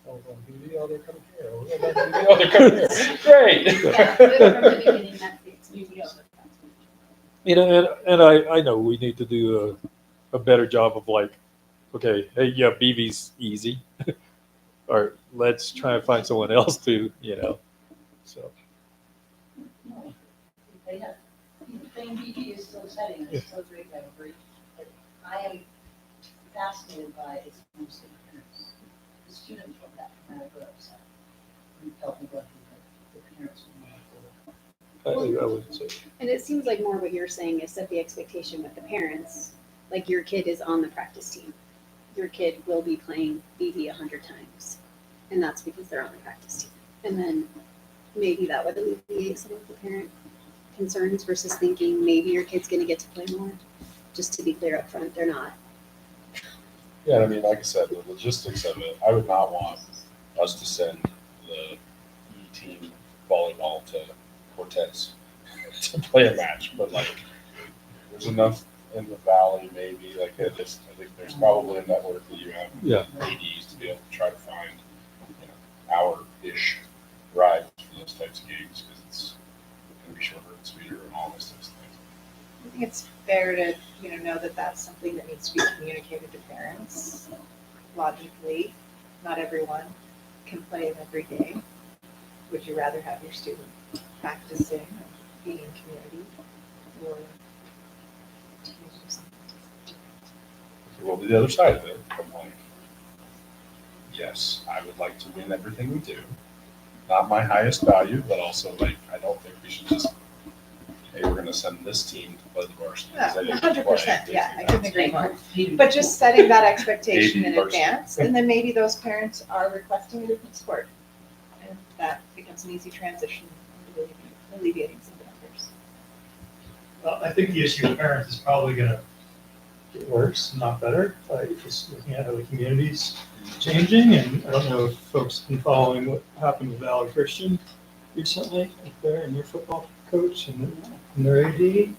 Oh, we're going to BD, oh, they're coming here. Oh, we're going to BD, oh, they're coming here. Great. Yeah, from the beginning, that's the excuse. You know, and I know we need to do a better job of like, okay, hey, yeah, BV's easy. or let's try and find someone else to, so. No, they have, playing BB is still exciting, it's still a great rivalry. But I am fascinated by its mostly parents. The students from that kind of upset. We felt neglected, but the parents were not. I would say. And it seems like more what you're saying is set the expectation with the parents. Like your kid is on the practice team. Your kid will be playing BB 100 times. And that's because they're on the practice team. And then maybe that would alleviate some of the parent concerns versus thinking maybe your kid's going to get to play more. Just to be clear up front, they're not. Yeah, I mean, like I said, the logistics of it, I would not want us to send the E-team volleyball to Cortez to play a match, but like, there's enough in the valley, maybe, like, I think there's probably a network that you have Yeah. ADs to be able to try to find, hour-ish rides for those types of games, because it can be shorter and sweeter and all those types of things. I think it's fair to, know that that's something that needs to be communicated to parents. Logically, not everyone can play it every day. Would you rather have your student practicing and being in community, or to do something different? Well, the other side of it, I'm like, yes, I would like to win everything we do. Not my highest value, but also like, I don't think we should just, hey, we're gonna send this team to play the varsity. Yeah, 100%, yeah, I couldn't agree more. But But just setting that expectation in 80%. advance, and then maybe those parents are requesting a different sport. And that becomes an easy transition into alleviating some of the numbers. Well, I think the issue with parents is probably gonna get worse, not better, by just looking at how the community's changing, and I don't know if folks have been following what happened with Valley Christian recently up there, and their football coach and their AD.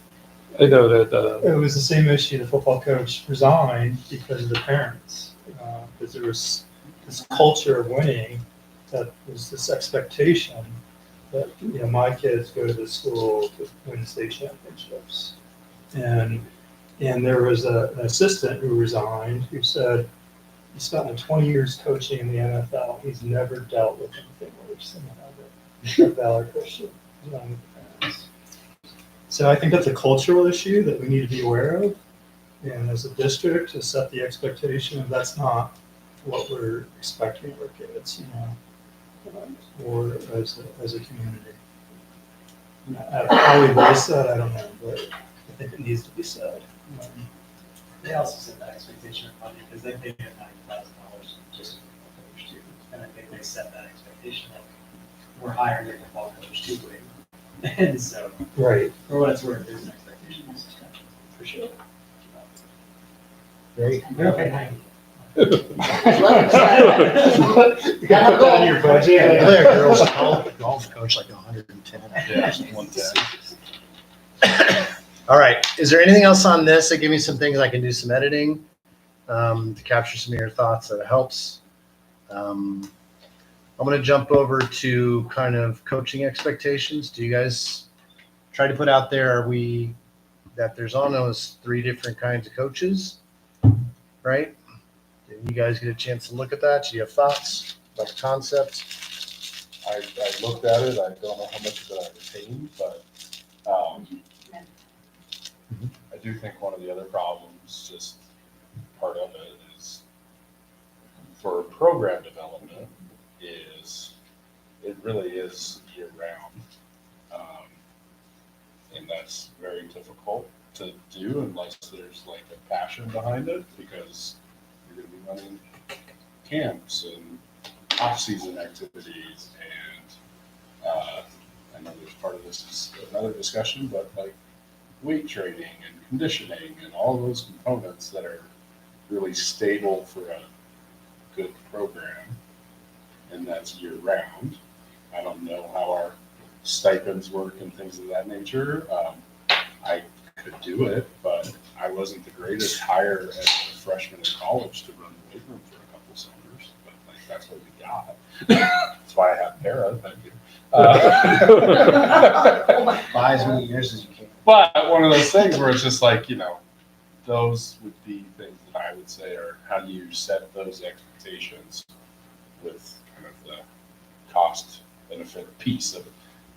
I know that, It was the same issue, the football coach resigned because of the parents, because there was this culture of winning, that was this expectation that, my kids go to the school to win state championships. And there was an assistant who resigned who said, he spent like 20 years coaching in the NFL. He's never dealt with anything worse than that at Valor Christian, along with the parents. So I think that's a cultural issue that we need to be aware of. And as a district, to set the expectation of that's not what we're expecting of our kids, or as a community. How we voice that, I don't know, but I think it needs to be said. They also set that expectation of money because they pay $90,000 just for coach too. And I think they set that expectation like we're hiring a football coach to win. And so, Right. for what it's worth, there's an expectation of discussion. For sure. Great. Okay. I love it. You got that in your budget. I think our girls golf coach like 110. Yeah, 110. All right. Is there anything else on this that give me some things I can do some editing to capture some of your thoughts that helps? I'm going to jump over to kind of coaching expectations. Do you guys try to put out there, that there's almost 3 different kinds of coaches, right? Did you guys get a chance to look at that? Do you have thoughts about the concepts? I looked at it, I don't know how much of it I retained, but I do think one of the other problems, just part of it, is for program development, it really is year round. And that's very difficult to do unless there's like a passion behind it, because you're going to be running camps and off-season activities, and I know there's part of this is another discussion, but like weight training and conditioning and all those components that are really stable for a good program, and that's year round. I don't know how our stipends work and things of that nature. I could do it, but I wasn't the greatest hire as a freshman in college to run the weight room for a couple summers, but like that's what we got. That's why I have para, thank you. Buy as many years as you can. But one of those things where it's just like, those would be things that I would say are how do you set those expectations with kind of the cost benefit piece of it.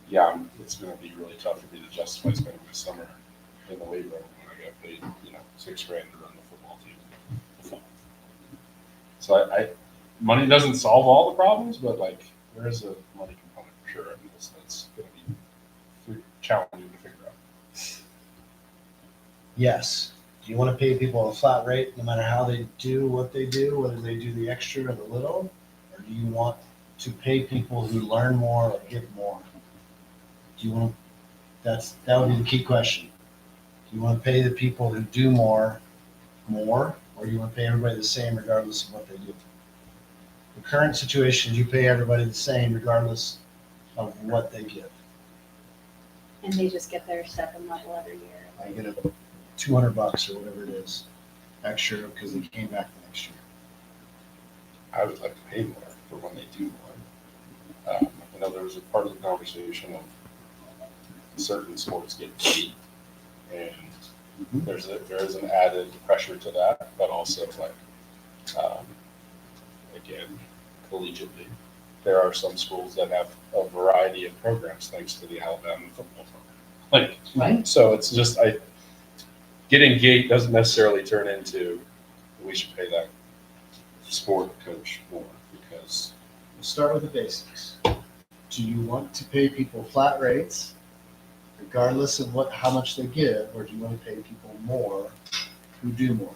Yeah, it's going to be really tough for me to justify spending my summer in the weight room when I got paid, $6,000 to run the football team. So I money doesn't solve all the problems, but like there is a money component for sure. I mean, that's going to be challenging to figure out. Yes. Do you want to pay people a flat rate no matter how they do what they do, whether they do the extra or the little? Or do you want to pay people who learn more or give more? Do you want that would be the key question. Do you want to pay the people who do more, or do you want to pay everybody the same regardless of what they do? The current situation is you pay everybody the same regardless of what they give. And they just get their step and level every year. I get a $200 or whatever it is extra because they came back the next year. I would like to pay more for when they do more. I know there was a part of the conversation of certain sports get paid, and there is an added pressure to that, but also again, collegiately, there are some schools that have a variety of programs thanks to the Alabama football program. Right. So it's just getting gate doesn't necessarily turn into we should pay that sport coach more because. Let's start with the basics. Do you want to pay people flat rates regardless of how much they give, or do you want to pay people more who do more?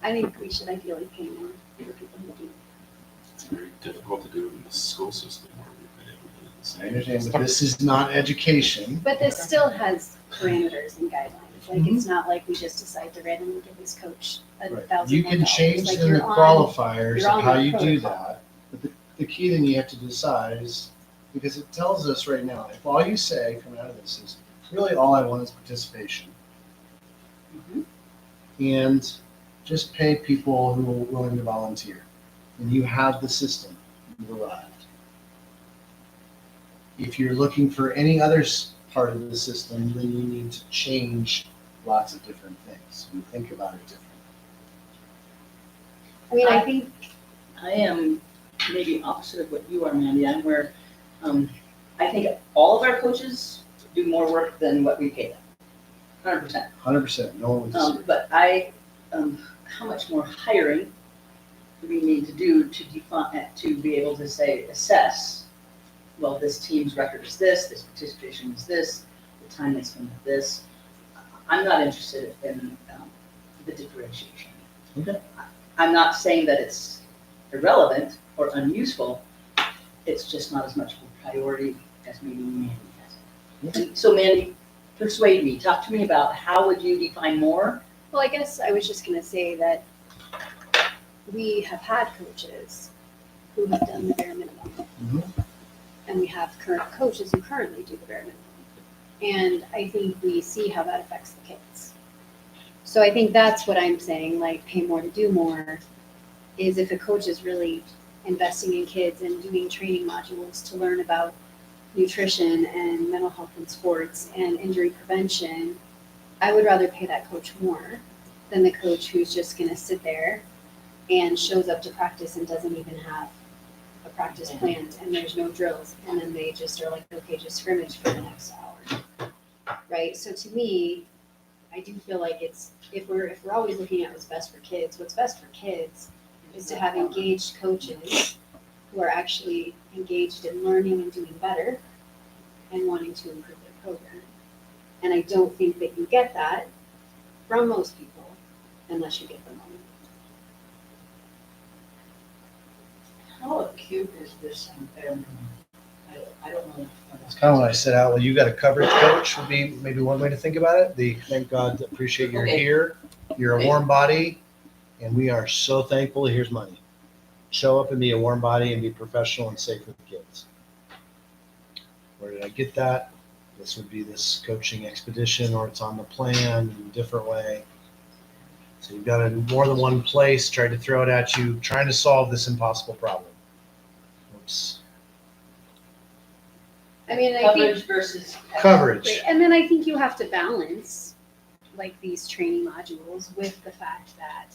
I think we should ideally pay more for people who do. It's very difficult to do in the school system where we pay everybody the same. I understand, but this is not education. But this still has parameters and guidelines. Like, it's not like we just decide to randomly give this coach Right. $1,000. You can change Like, the you're on- qualifiers you're of on how the you do protocol. that. But the key thing you have to decide is, because it tells us right now, if all you say coming out of this is, really all I want is participation. And just pay people who are willing to volunteer. And you have the system. You've arrived. If you're looking for any other part of the system, then you need to change lots of different things and think about it differently. I mean, I think I am maybe opposite of what you are, Mandy. I'm where, I think all of our coaches do more work than what we pay them. 100%. 100%. No one would disagree. But how much more hiring do we need to do to define, to be able to say, assess, well, this team's record is this participation is this, the time they spend with this. I'm not interested in the differentiation. Okay. I'm not saying that it's irrelevant or unuseful. It's just not as much of a priority as maybe Mandy has. And so Mandy, persuade me, talk to me about how would you define more? Well, I guess I was just going to say that we have had coaches who have done the bare minimum. And we have current coaches who currently do the bare minimum. And I think we see how that affects the kids. So I think that's what I'm saying, like pay more to do more, is if a coach is really investing in kids and doing training modules to learn about nutrition and mental health in sports and injury prevention, I would rather pay that coach more than the coach who's just going to sit there and shows up to practice and doesn't even have a practice plan and there's no drills. And then they just are like, okay, just scrimmage for the next hour. Right? So to me, I do feel like if we're always looking at what's best for kids is to have engaged coaches who are actually engaged in learning and doing better and wanting to improve their program. And I don't think that you get that from most people unless you get the money. How acute is this bare minimum? I don't know. That's kind of what I set out. Well, you got a coverage coach would be maybe one way to think about it. Thank God, appreciate you're Okay. here. You're a warm body, and we are so thankful. Here's money. Show up and be a warm body and be professional and safe with the kids. Where did I get that? This would be this coaching expedition, or it's on the plan in a different way. So you've got it in more than one place, tried to throw it at you, trying to solve this impossible problem. Oops. I mean, I think Coverage versus. Coverage. and then I think you have to balance like these training modules with the fact that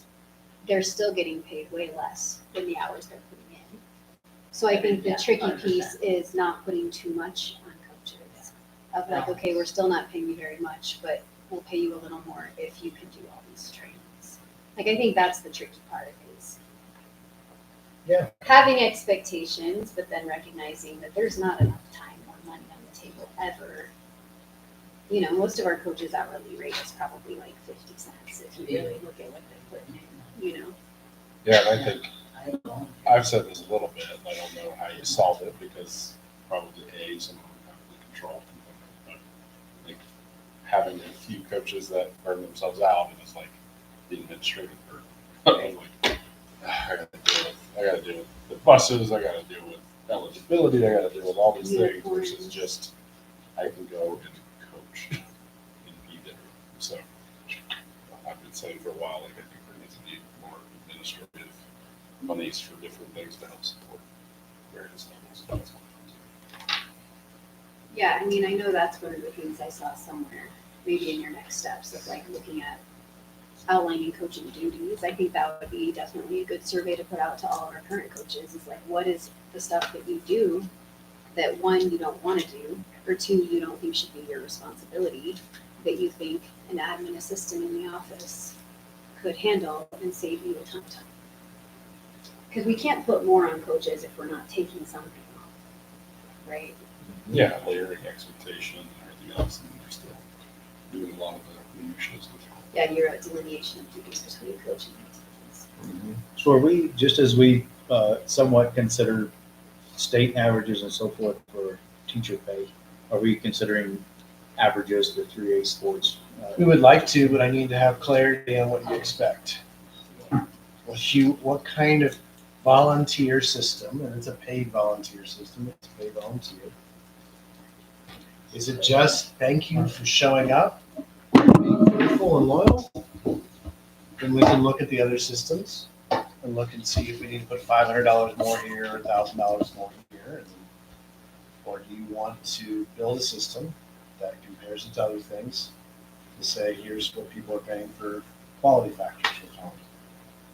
they're still getting paid way less than the hours they're putting in. So I think the tricky piece is not putting too much on coaches. Of like, okay, we're still not paying you very much, but we'll pay you a little more if you can do all these trainings. Like, I think that's the tricky part is Yeah. having expectations, but then recognizing that there's not enough time or money on the table ever. You know, most of our coaches' hourly rate is probably like 50 cents if you really look at what they're putting in, you know? Yeah, and I think I've said this a little bit. I don't know how you solve it because probably someone would have the control component. But I think having a few coaches that burn themselves out and it's like the administrative burden. Like, I gotta deal with the buses. I gotta deal with eligibility. I gotta deal with all these things versus just I can go and coach and be there. So I've been saying for a while, like I think there needs to be more administrative monies for different things to help support various levels. That's what I'm saying. Yeah, I mean, I know that's one of the things I saw somewhere, maybe in your next steps of like looking at outlining coaching duties. I think that would be definitely a good survey to put out to all of our current coaches is like, what is the stuff that you do that one, you don't want to do, or two, you don't think should be your responsibility that you think an admin assistant in the office could handle and save you a ton of time. Because we can't put more on coaches if we're not taking something off, right? Yeah, layering expectation and everything else, and you're still doing a lot of the minutia stuff. Yeah, you're a delineation of duties between coaching activities. So are we, just as we somewhat consider state averages and so forth for teacher pay, are we considering averages for 3A sports? We would like to, but I need to have clarity on what you expect. What kind of volunteer system, and it's a paid volunteer system, it's a paid volunteer. Is it just thank you for showing up, being faithful and loyal? Then we can look at the other systems and look and see if we need to put $500 more here or $1,000 more here. Or do you want to build a system that compares it to other things to say, here's what people are paying for quality factors for talent?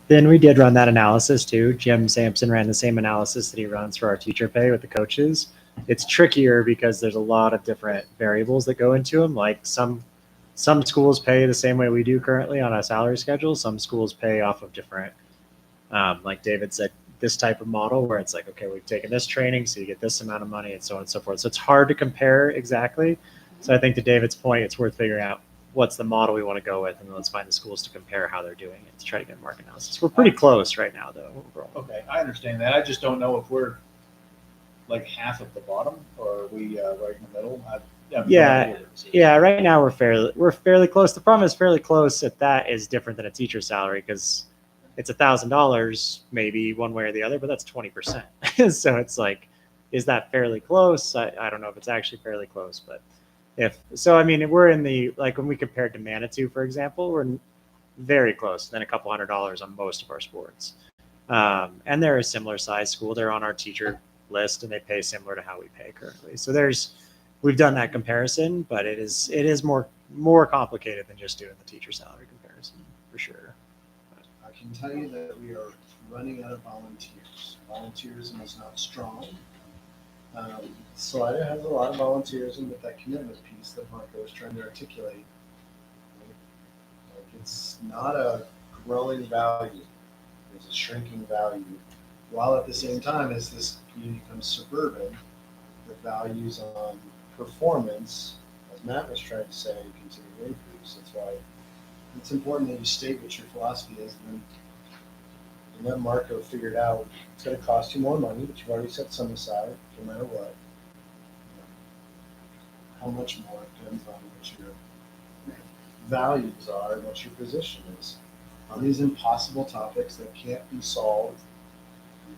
Then we did run that analysis too. Jim Sampson ran the same analysis that he runs for our teacher pay with the coaches. It's trickier because there's a lot of different variables that go into them. Like some schools pay the same way we do currently on a salary schedule. Some schools pay off of different, like David said, this type of model where it's like, okay, we've taken this training, so you get this amount of money and so on and so forth. So it's hard to compare exactly. So I think to David's point, it's worth figuring out what's the model we want to go with, and then let's find the schools to compare how they're doing it to try to get market analysis. We're pretty close right now, though. Overall. Okay, I understand that. I just don't know if we're like half at the bottom or are we right in the middle. Yeah. Right now we're fairly close. The problem is fairly close at that is different than a teacher salary because it's $1,000 maybe one way or the other, but that's 20%. So it's like, is that fairly close? I don't know if it's actually fairly close, but I mean, we're in the, like when we compared to Manitou, for example, we're very close, then a couple $100 on most of our sports. And they're a similar size school. They're on our teacher list and they pay similar to how we pay currently. So we've done that comparison, but it is more complicated than just doing the teacher salary comparison for sure. I can tell you that we are running out of volunteers. Volunteerism is not strong. Salida has a lot of volunteerism, but that commitment piece that Marco was trying to articulate, like it's not a growing value, it's a shrinking value. While at the same time, as this community becomes suburban, the values on performance, as Matt was trying to say, continue to increase. That's why it's important that you state what your philosophy is, and let Marco figure it out. It's going to cost you more money, but you've already set some aside, no matter what. How much more depends on what your values are and what your position is on these impossible topics that can't be solved.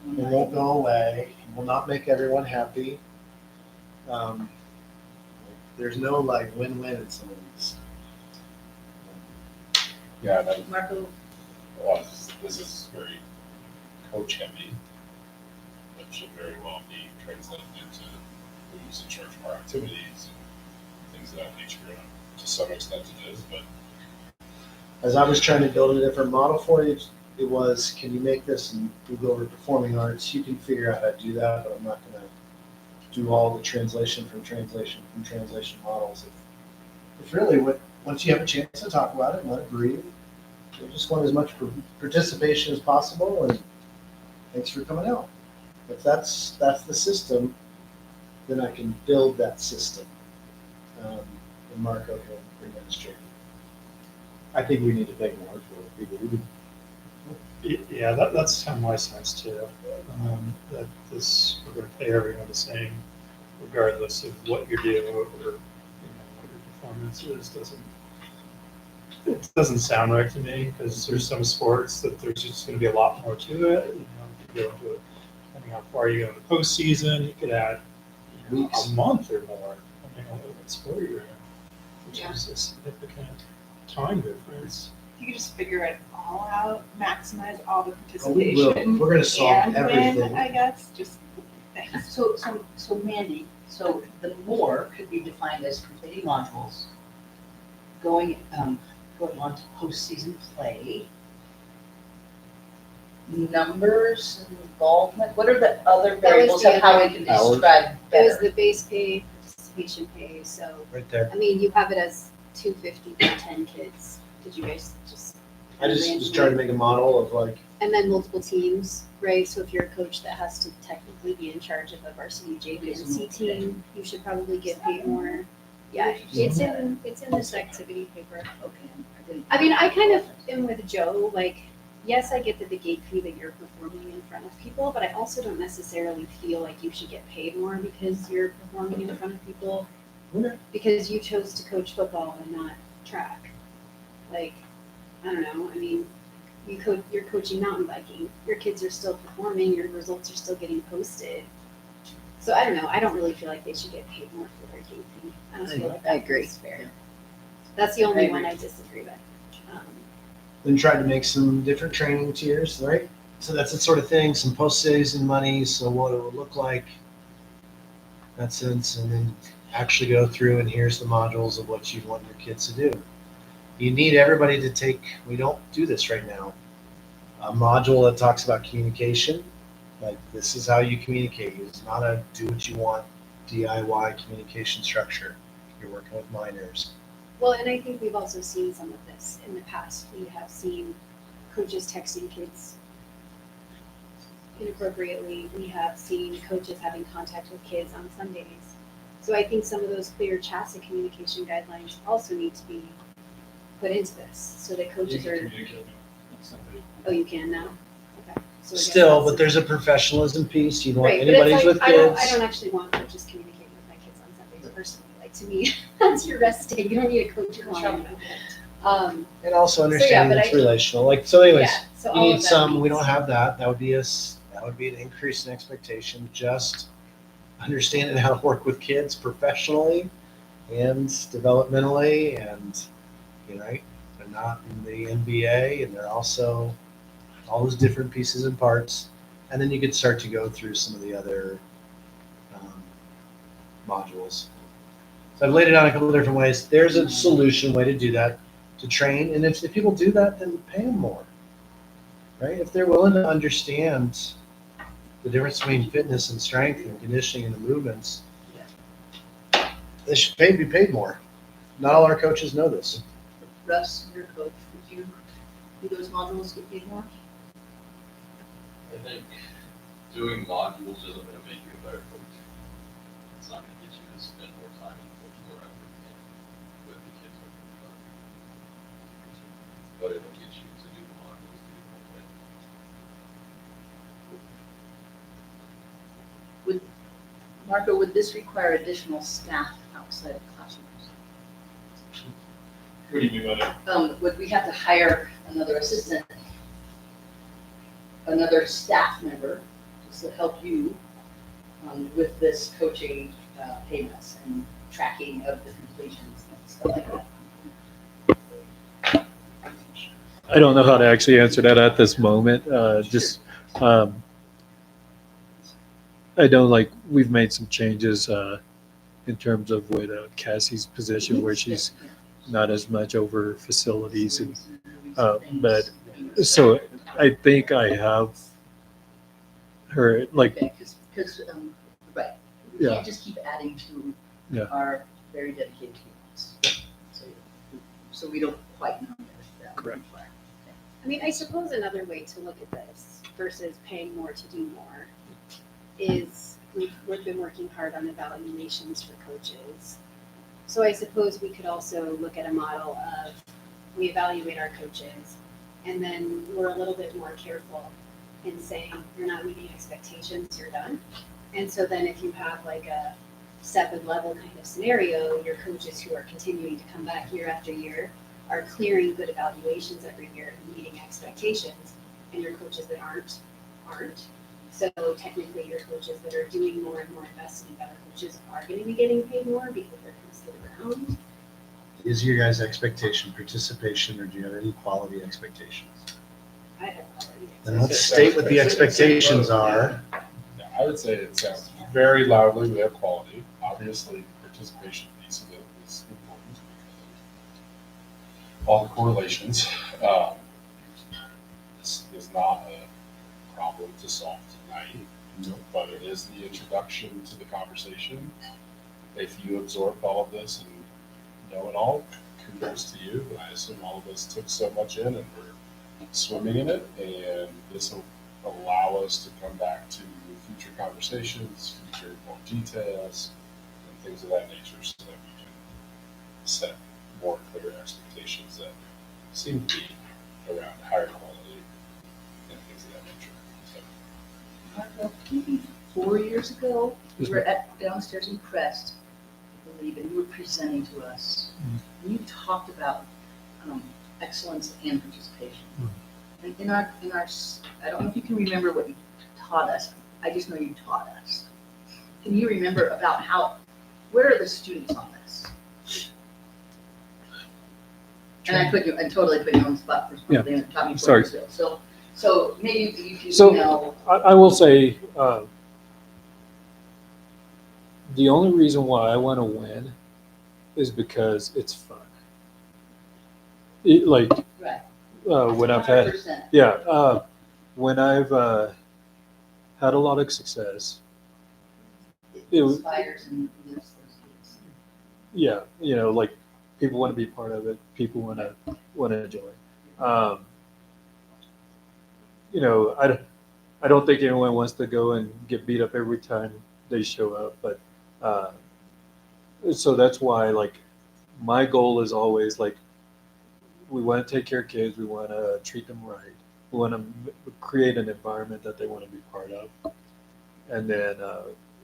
They won't go away. Will not make everyone happy. There's no like win-win in some of these. Yeah, Marco, this is very coach heavy, but should very well be translated into who's in charge of our activities and things of that nature. To some extent it is, but as I was trying to build a different model for you, it was, can you make this, and we go over performing arts, you can figure out how to do that, but I'm not gonna do all the translation from translation models. If really, once you have a chance to talk about it and let it breathe, I just want as much participation as possible, and thanks for coming out. If that's the system, then I can build that system. And Marco can demonstrate. I think we need to pay more for people who do. Yeah, that's kind of my sense too. That this, we're going to pay everyone the same, regardless of what you do or what your performance is. It doesn't sound right to me, because there's some sports that there's just going to be a lot more to it. You go into it, depending how far you go in the postseason, you could add a month or more, depending on what sport you're in, which is a significant time difference. You can just figure it all out, maximize all the Oh, we will. participation. We're gonna solve and everything. win, I guess, just thanks. So Mandy, so the more could be defined as completing modules, going on to postseason play, numbers, involvement, what are the other variables the of how we other- can describe It was better? the base pay, participation pay, so, Right there. I mean, you have it as 250 for 10 kids. Did you guys just? I just was trying to make a model of like, And then multiple teams, right? So if you're a coach that has to technically be in charge of a varsity JV and C team, you should probably get paid more. Yeah, it's in this activity paper. Okay. I mean, I kind of am with Joe, like, yes, I get the gate fee that you're performing in front of people, but I also don't necessarily feel like you should get paid more because you're performing in front of people. Okay. Because you chose to coach football and not track. Like, I don't know, I mean, you're coaching mountain biking, your kids are still performing, your results are still getting posted. So I don't know, I don't really feel like they should get paid more for their gate fee. I don't feel like I that agree. is fair. That's the only I one agree. I disagree with. then tried to make some different training tiers, right? So that's the sort of thing, some post-season money, so what it would look like, that sense, and then actually go through and here's the modules of what you want your kids to do. You need everybody to take, we don't do this right now, a module that talks about communication, like this is how you communicate. It's not a do what you want DIY communication structure. You're working with minors. Well, and I think we've also seen some of this in the past. We have seen coaches texting kids inappropriately. We have seen coaches having contact with kids on Sundays. So I think some of those clear CHASA communication guidelines also need to be put into this, so that coaches are. Oh, you can now? Okay. So I guess Still, that's- but there's a professionalism piece. You don't want Right, but it's anybody's like, with I don't kids. actually want coaches communicating with my kids on Sundays personally. Like, to me, that's your rest day. You don't need a coach client. And also So, understanding but it's I- relational. Like, so anyways, Yeah, so you all need of that some, we needs- don't have that. That would be an increase in expectation. Just understanding how to work with kids professionally and developmentally, and they're not in the NBA, and they're also all those different pieces and parts. And then you could start to go through some of the other modules. So I've laid it out a couple of different ways. There's a solution way to do that, to train. And if people do that, then pay them more, right? If they're willing to understand the difference between fitness and strength and conditioning and the movements, they should be paid more. Not all our coaches know this. Russ, your coach, would you do those modules get paid more? I think doing modules isn't gonna make you a better coach. It's not gonna get you to spend more time and put more effort in with the kids. But it'll get you to do the modules, do the whole thing. Marco, would this require additional staff outside of classrooms? What do you mean by that? Would we have to hire another assistant, another staff member to help you with this coaching payments and tracking of the completions and stuff like that? I don't know how to actually answer that at this moment. I know, like, we've made some changes in terms of with Cassie's position, where she's not as much over facilities, and but so I think I have her, like, Okay, because, right, we Yeah. can't just keep adding to Yeah. our very dedicated humans. So we don't quite know that. Correct. I mean, I suppose another way to look at this versus paying more to do more is we've been working hard on evaluations for coaches. So I suppose we could also look at a model of we evaluate our coaches and then we're a little bit more careful in saying you're not meeting expectations, you're done. And so then if you have like a 7 level kind of scenario, your coaches who are continuing to come back year after year are clearing good evaluations every year and meeting expectations, and your coaches that aren't. So technically your coaches that are doing more and more investing in better coaches are going to be getting paid more because they're going to stay around. Is your guys' expectation participation, or do you have any quality expectations? I have already. Then let's state what the expectations are. Yeah, I would say it sounds very loudly, we have quality. Obviously, the participation piece of it is important. All the correlations. This is not a problem to solve tonight, but it is the introduction to the conversation. If you absorbed all of this and know it all, kudos to you. I assume all of us took so much in and we're swimming in it, and this will allow us to come back to future conversations, future more details, and things of that nature, so that we can set more clear expectations that seem to be around higher quality and things of that nature. So, I don't know, maybe 4 years ago, we were downstairs in Crest, I believe, and you were presenting to us. And you talked about excellence and participation. And in our, I don't know if you can remember what you taught us. I just know you taught us. Can you remember about where are the students on this? And I totally put you on the spot for something that taught me. Sorry. So maybe you can, So I will say, the only reason why I want to win is because it's fun. right. When I've had, 100%. when I've had a lot of success, It inspires and lifts those kids. yeah, like people want to be part of it. People want to join. I don't think anyone wants to go and get beat up every time they show up, but so that's why, like, my goal is always like, we want to take care of kids. We want to treat them right. We want to create an environment that they want to be part of. And then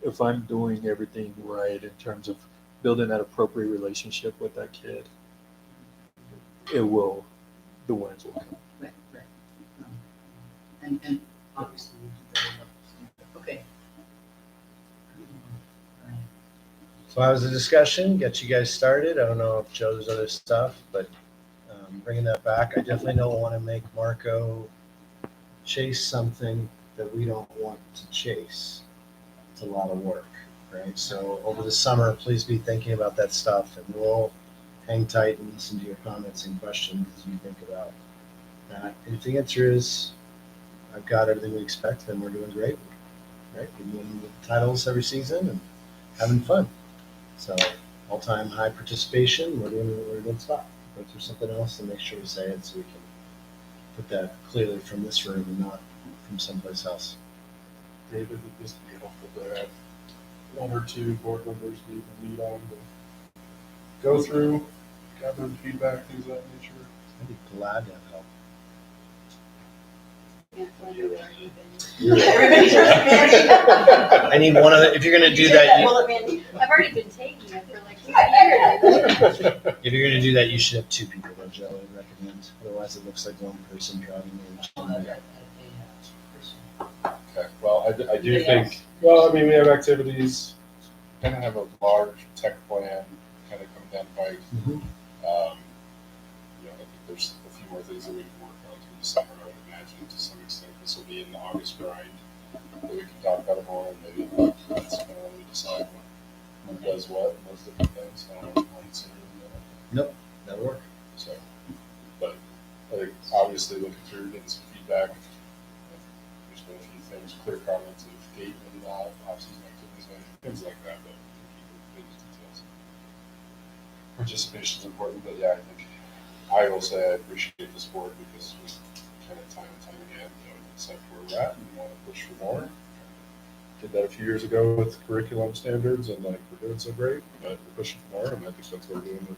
if I'm doing everything right in terms of building that appropriate relationship with that kid, the wins will come. Right. And obviously, okay. So how was the discussion? Get you guys started. I don't know if Joe, there's other stuff, but bringing that back, I definitely don't want to make Marco chase something that we don't want to chase. It's a lot of work, right? So over the summer, please be thinking about that stuff, and we'll hang tight and listen to your comments and questions as you think about that. If the answer is, I've got everything we expect, then we're doing great, right? We're winning the titles every season and having fun. So all-time high participation, we're in a good spot. Go through something else and make sure we say it so we can put that clearly from this room and not from someplace else. David, would this be helpful to have 1 or 2 board members to even lead on to go through, gather feedback, things of that nature? I'd be glad to have help. Yeah, well, you've already Everybody's I need one of the, if you're going to do that, I've already been taking it for like 2 years. if you're going to do that, you should have 2 people, though, Joe, I'd recommend. Otherwise, it looks like one person driving the Okay, well, I do think, well, I mean, we have activities, kind of have a large tech plan, kind of come down the pike. I think there's a few more things that we can work on through the summer, I would imagine, to some extent. This will be in the August grind, that we can talk about it more, and maybe that's kind of when we decide who does what, and those different things. I don't know if you want to say anything. Nope, that'll work. So, but I think obviously looking through, getting some feedback involve, off-season activities, things like that, but keep it details. Participation is important, but yeah, I think I will say I appreciate the sport because we kind of time and time again, accept where we're at and want to push for more. Did that a few years ago with curriculum standards, and like we're doing so great, but we're pushing for more, and I think that's what we're doing with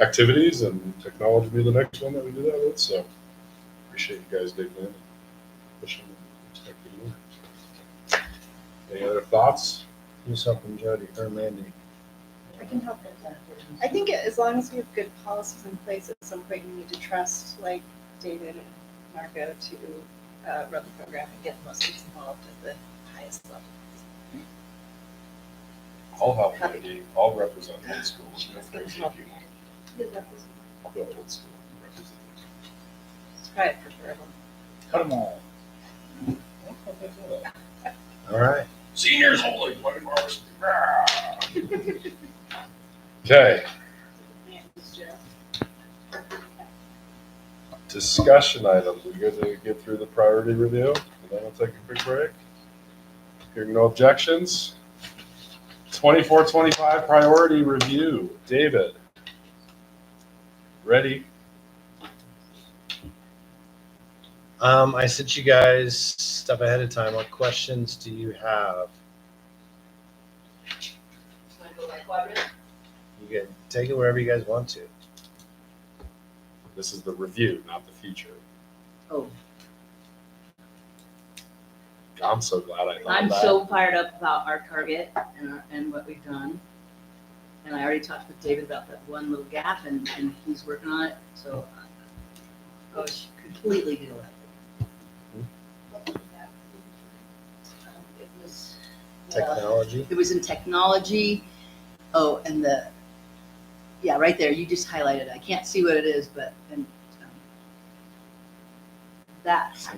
activities, and technology will be the next one that we do that with. So appreciate you guys digging in and pushing and expecting more. Any other thoughts? Who's helping Jody or Mandy? I can help with that. I think as long as we have good policies in place, at some point we need to trust like David and Margot to run the program and get the most kids involved at the highest level. I'll help Mandy. I'll represent old school. Feel free if you want. I'll go old school and represent. It's probably preferable. Cut them all. All right. Seniors only. Play varsity. Okay. Discussion items. We good to get through the priority review, and then we'll take a quick break. Hearing no objections. 24-25 priority review. David. Ready? I sent you guys stuff ahead of time. What questions do you have? You can take it wherever you guys want to. This is the review, not the future. Oh, I'm so glad I thought I'm that. so fired up about our target and what we've done. And I already talked with David about that one little gap, and he's working on it, so I was completely deal with it. It was Technology. It was in technology. Oh, and yeah, right there, you just highlighted it. I can't see what it is, but, that's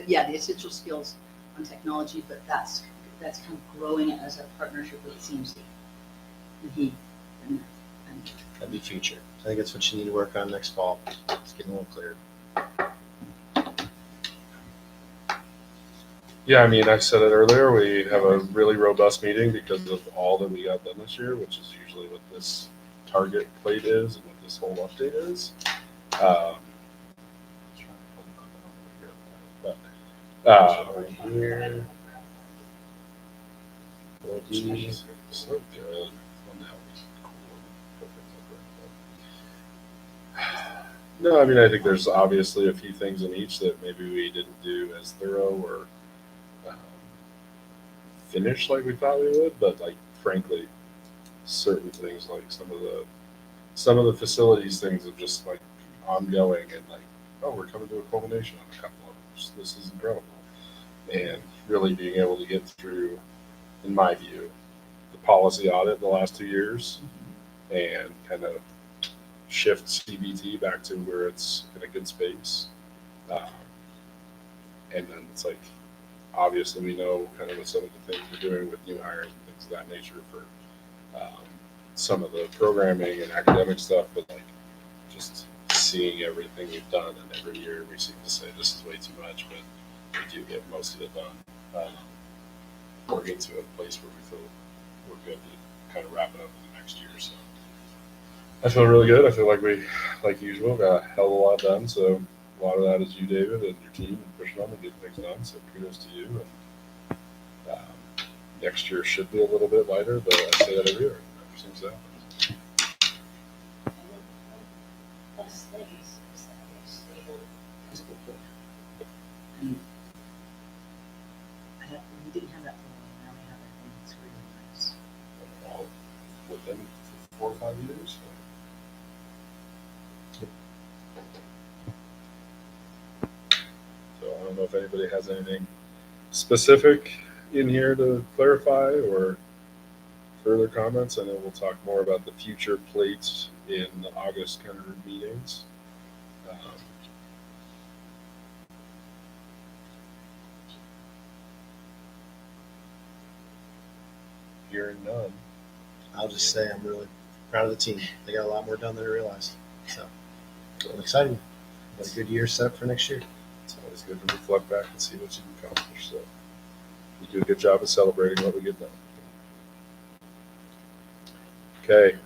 yeah, the essential skills on technology, but that's kind of growing it as a partnership with CMC. And That'd be future. I think that's what you need to work on next fall. It's getting a little clearer. Yeah, I mean, I said it earlier, we have a really robust meeting because of all that we got done this year, which is usually what this target plate is and what this whole update is. Here. Geez, so good. No, I mean, I think there's obviously a few things in each that maybe we didn't do as thorough or finish like we thought we would, but like frankly, certain things like some of the facilities things are just like ongoing and like, oh, we're coming to a culmination on a couple of them. This is incredible, and really being able to get through, in my view, the policy audit the last 2 years and kind of shift CBT back to where it's in a good space. And then it's like, obviously we know kind of what some of the things we're doing with new hires and things of that nature for some of the programming and academic stuff, but like just seeing everything we've done, and every year we seem to say this is way too much, but we do get most of it done. We're getting to a place where we feel we're good to kind of wrap it up in the next year. So I feel really good. I feel like we, like usual, got a hell of a lot done. So a lot of that is you, David, and your team, and pushing on and getting things done. So kudos to you. And next year should be a little bit lighter, but I say that every year. It never seems to happen. best thing is that we have stable physical program. And we didn't have that for a while. Now we have it, and it's really nice. All within 4 or 5 years. So I don't know if anybody has anything specific in here to clarify or further comments. I know we'll talk more about the future plates in the August kind of meetings. Hearing none. I'll just say I'm really proud of the team. They got a lot more done than I realized. So I'm excited. Got a good year set up for next year. It's always good to reflect back and see what you can accomplish. So We do a good job of celebrating what we get done. Okay,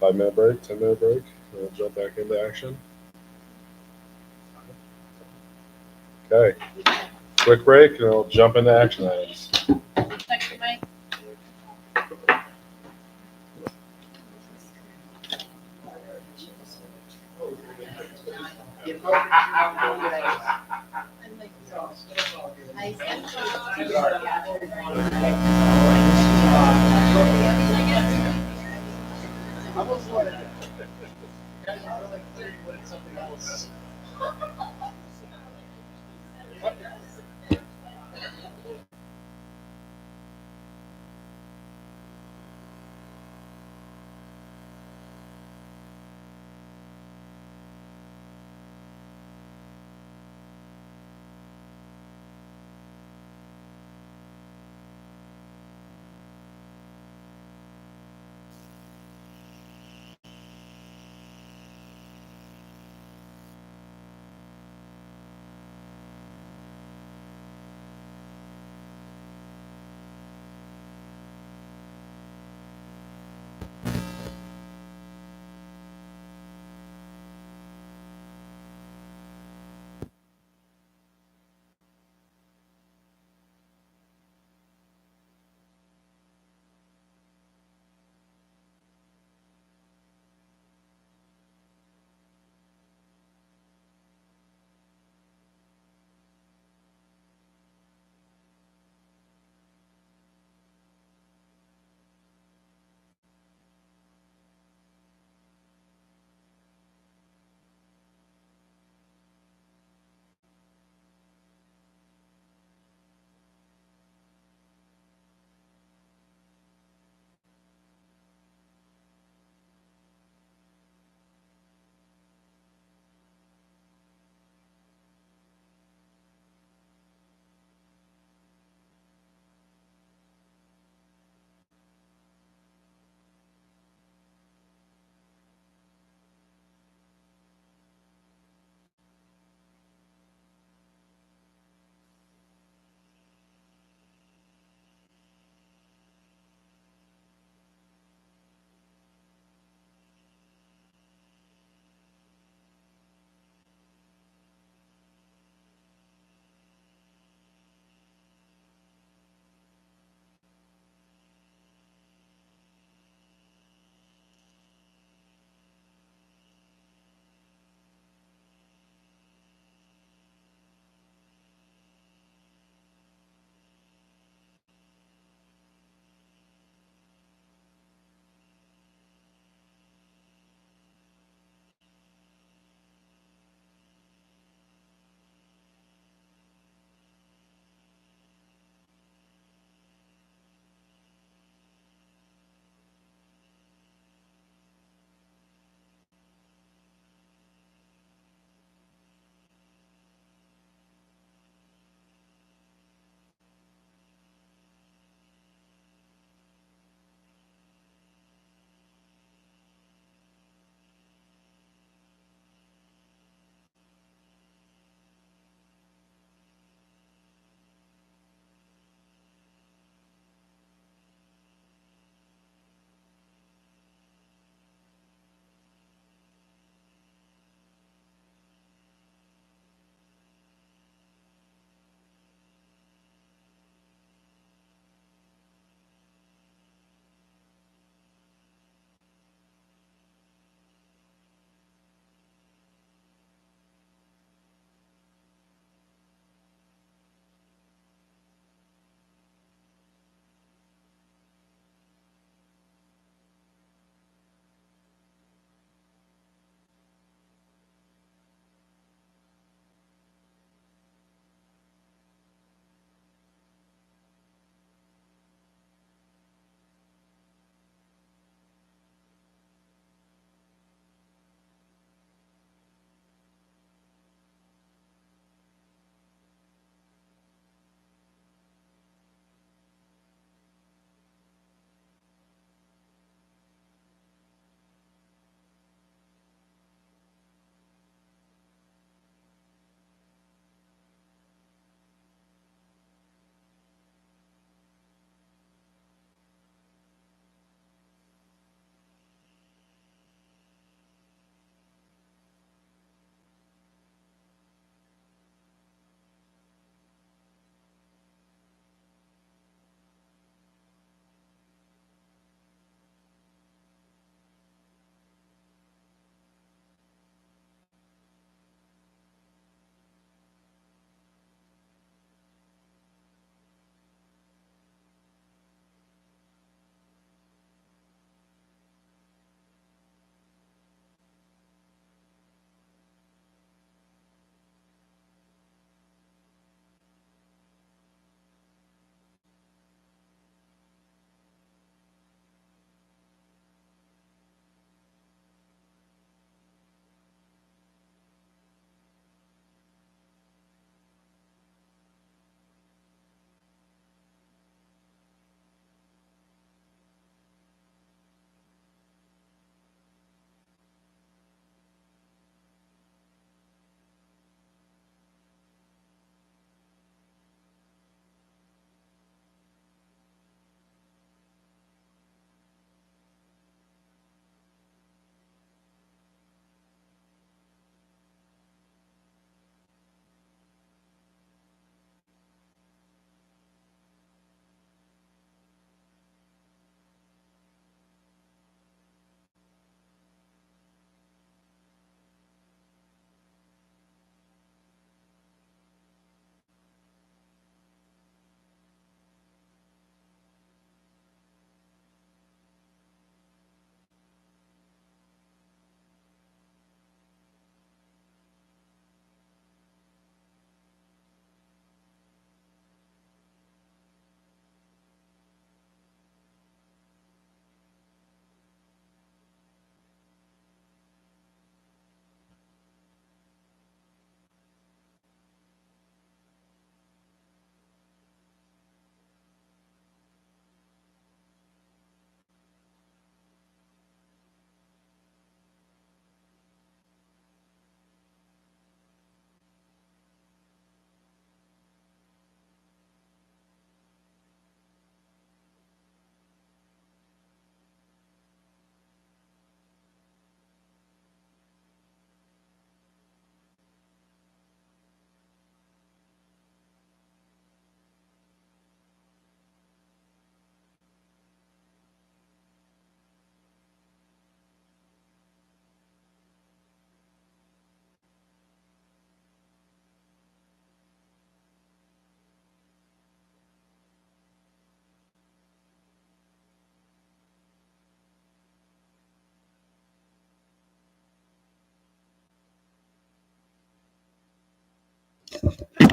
5-minute break, 10-minute break. We'll jump back into action. Okay, quick break, and we'll jump into action items. Thank you, Mike.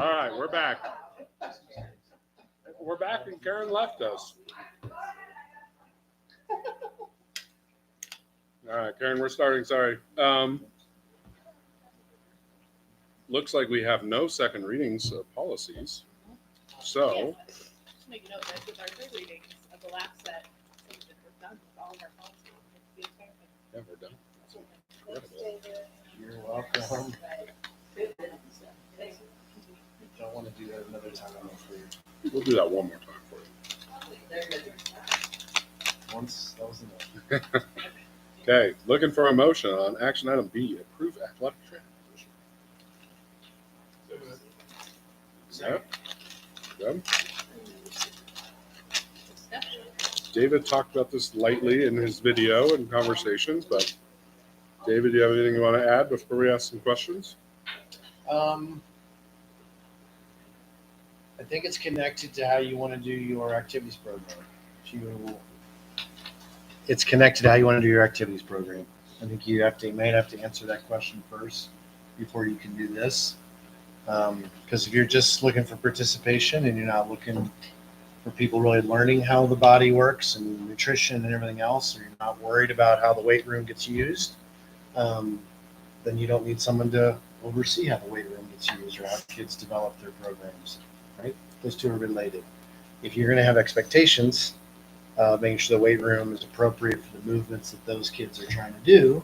All right, we're back. We're back and Karen left us. All right, Karen, we're starting. Sorry. Looks like we have no second readings of policies. So, Just make a note that with our third readings of the last set, we're done with all of our policies. yeah, we're done. That's incredible. You're welcome. Don't want to do that another time. I'm clear. We'll do that one more time for you. Once that was enough. Okay, looking for a motion on action item B, approve athletic training position. Yep. Good. David talked about this lightly in his video and conversations, but David, do you have anything you want to add before we ask some questions? I think it's connected to how you want to do your activities program. It's connected to how you want to do your activities program. I think you may have to answer that question first before you can do this. Because if you're just looking for participation and you're not looking for people really learning how the body works and nutrition and everything else, or you're not worried about how the weight room gets used, then you don't need someone to oversee how the weight room gets used or how kids develop their programs, right? Those two are related. If you're going to have expectations, making sure the weight room is appropriate for the movements that those kids are trying to do,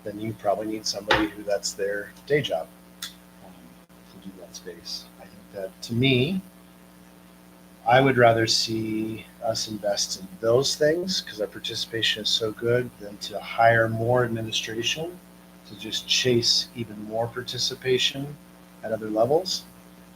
then you probably need somebody who that's their day job to do that space. I think that, to me, I would rather see us invest in those things because our participation is so good than to hire more administration to just chase even more participation at other levels.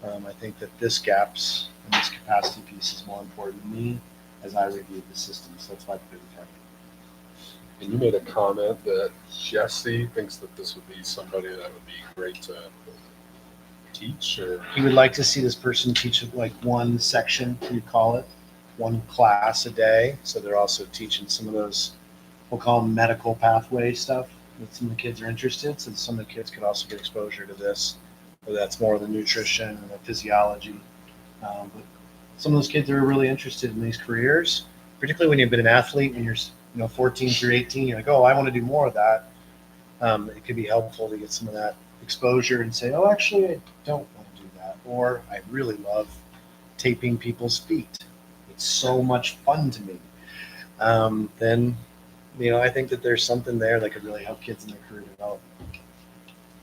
I think that this gaps and this capacity piece is more important to me as I review the system. So that's why I put it in front of And you made a comment that Jesse thinks that this would be somebody that would be great to teach, or He would like to see this person teach like one section, we call it, one class a day. So they're also teaching some of those, we'll call them medical pathway stuff that some of the kids are interested. So some of the kids could also get exposure to this, whether that's more of the nutrition and the physiology. But some of those kids are really interested in these careers, particularly when you've been an athlete and you're 14 through 18, you're like, oh, I want to do more of that. It could be helpful to get some of that exposure and say, oh, actually, I don't want to do that. Or I really love taping people's feet. It's so much fun to me. Then, I think that there's something there that could really help kids in their career development.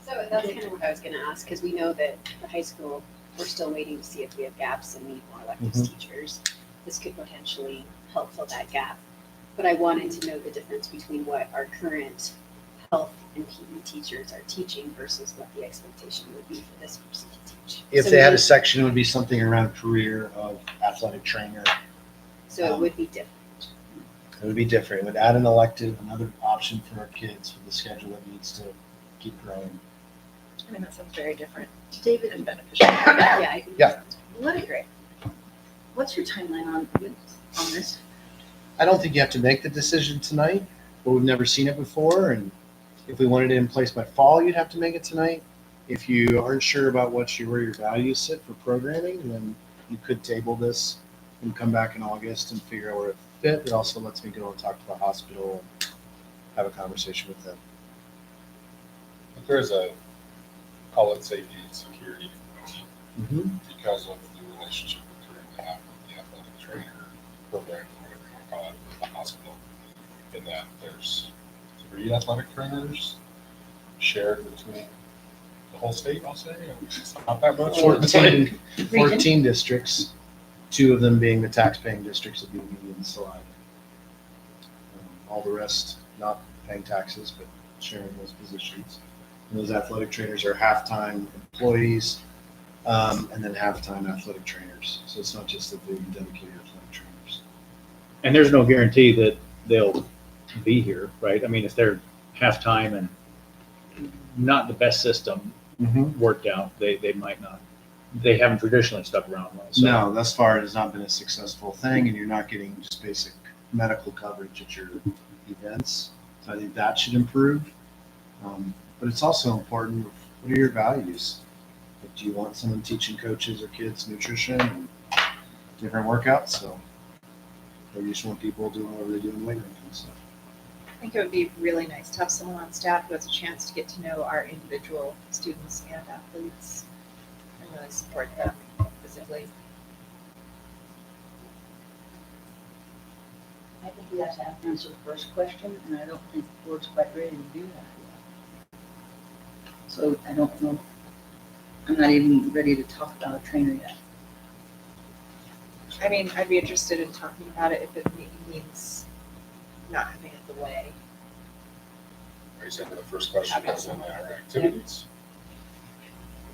So that's kind of what I was going to ask, because we know that the high school, we're still waiting to see if we have gaps and need more electives teachers. This could potentially help fill that gap. But I wanted to know the difference between what our current health and PE teachers are teaching versus what the expectation would be for this person to teach. If So they had maybe- a section, it would be something around career of athletic trainer. So it would be different. It would be different. It would add an elective, another option for our kids for the schedule that needs to keep growing. I mean, that sounds very different David, and beneficial. yeah, I think Yeah. that sounds what a great. What's your timeline on this? I don't think you have to make the decision tonight, but we've never seen it before. And if we wanted it in place by fall, you'd have to make it tonight. If you aren't sure about where your values sit for programming, then you could table this and come back in August and figure out where it fit. It also lets me go and talk to the hospital and have a conversation with them. if there's a, call it safety and security component because of the relationship we currently have with the athletic trainer program, or whatever you want to call it, with the hospital, in that there's 3 athletic trainers shared between the whole state, I'll say. It's not that much. 14 districts, 2 of them being the tax-paying districts of BB and Salida. All the rest not paying taxes, but sharing those positions. And those athletic trainers are half-time employees, and then half-time athletic trainers. So it's not just that they're dedicated athletic trainers. And there's no guarantee that they'll be here, right? I mean, if they're half-time and not the best system worked out, they might not. They haven't traditionally stuck around well. So. No, thus far it has not been a successful thing, and you're not getting just basic medical coverage at your events. So I think that should improve. But it's also important, what are your values? But do you want someone teaching coaches or kids nutrition and different workouts? So, or you just want people doing whatever they do in the weight room and stuff. I think it would be really nice to have someone on staff who has a chance to get to know our individual students and athletes and really support them physically. I think we have to answer the first question, and I don't think the board's quite ready to do that yet. So I don't know, I'm not even ready to talk about a trainer yet. I mean, I'd be interested in talking about it if it means not having it the way. Are you saying the first question is in our activities?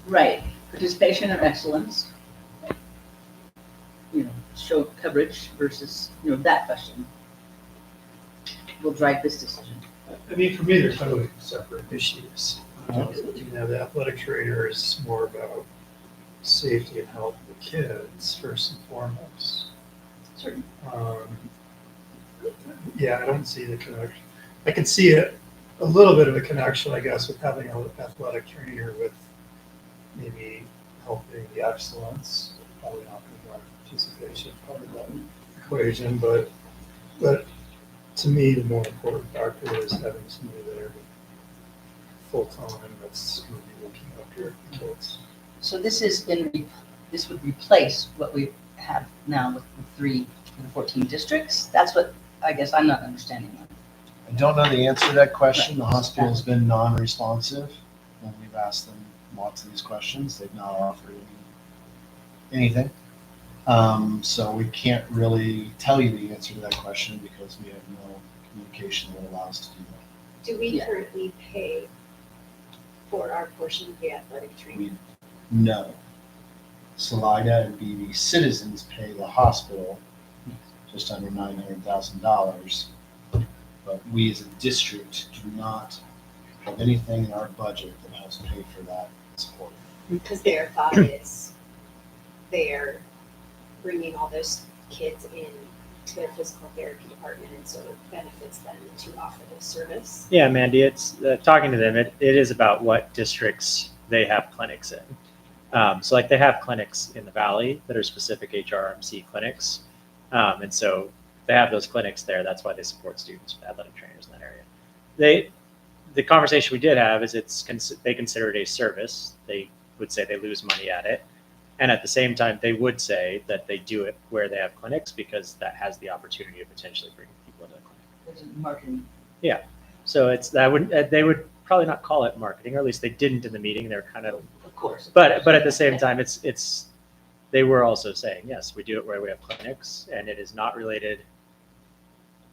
Right, participation and excellence. You know, show coverage versus, that question will drive this decision. I mean, for me, they're totally separate issues. The athletic trainer is more about safety and health of the kids first and foremost. Certainly. Yeah, I don't see the connection. I can see a little bit of a connection, I guess, with having an athletic trainer with maybe helping the excellence. Probably not going to want participation part of that equation, but to me, the more important factor is having somebody there full time that's going to be looking after the kids. So this would replace what we have now with the 3 and 14 districts? That's what, I guess, I'm not understanding. I don't know the answer to that question. The hospital has been non-responsive when we've asked them lots of these questions. They've not offered anything. So we can't really tell you the answer to that question because we have no communication that allows us to do that. Do we Yeah. currently pay for our portion of the athletic training? No. Salida and BV citizens pay the hospital just under $900,000. But we as a district do not have anything in our budget that helps pay for that support. Because their thought is they're bringing all those kids in to their physical therapy department, and so it benefits them to offer this service. Yeah, Mandy, it's talking to them. It is about what districts they have clinics in. So like they have clinics in the Valley that are specific HRMC clinics. And so they have those clinics there. That's why they support students with athletic trainers in that area. The conversation we did have is they consider it a service. They would say they lose money at it. And at the same time, they would say that they do it where they have clinics because that has the opportunity of potentially bringing people into the clinic. There's a marketing. Yeah. So they would probably not call it marketing, or at least they didn't in the meeting. They were kind of, Of course. but at the same time, it's they were also saying, yes, we do it where we have clinics, and it is not related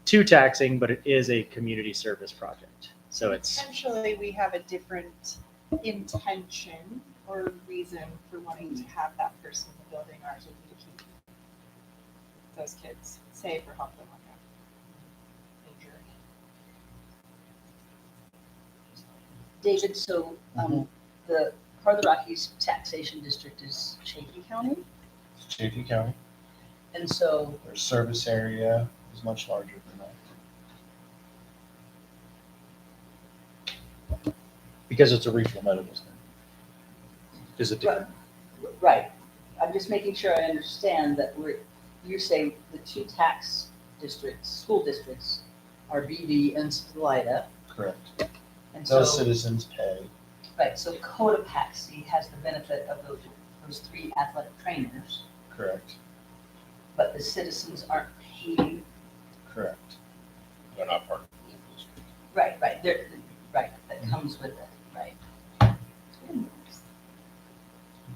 to taxing, but it is a community service project. So it's Potentially, we have a different intention or reason for wanting to have that person in the building. Ours would be to keep those kids safe or help them when they're injured. David, so the part of the Rockies taxation district is Chaffey County, It's Chaffey County. and so Their service area is much larger than that. Because it's a regional medical center. Is it different? right. I'm just making sure I understand that you're saying the 2 tax districts, school districts, are BV and Salida, Correct. and Those so citizens pay. right. So Cotopaxi has the benefit of those 3 athletic trainers, Correct. but the citizens aren't paid. Correct. They're not part of the district. Right. That comes with it. Right. Same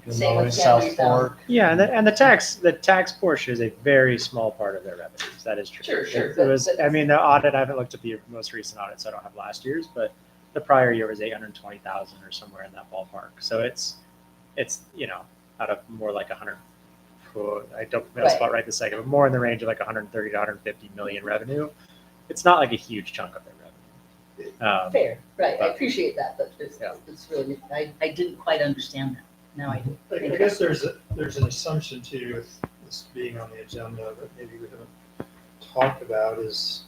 with Illinois, South San Luis Fork. yeah, and the tax portion is a very small part of their revenues. That is true. Sure. It was. I mean, the audit. I haven't looked at the most recent audit, so I don't have last year's, but the prior year was 820,000 or somewhere in that ballpark. So it's out of more like 100. I don't know the spot right this second, but more in the range of like 130 to 150 million revenue. It's not like a huge chunk of their revenue. Fair, right, I but- appreciate that, but it's really, I didn't quite understand that, now I do. I guess there's an assumption too, with this being on the agenda that maybe we haven't talked about is,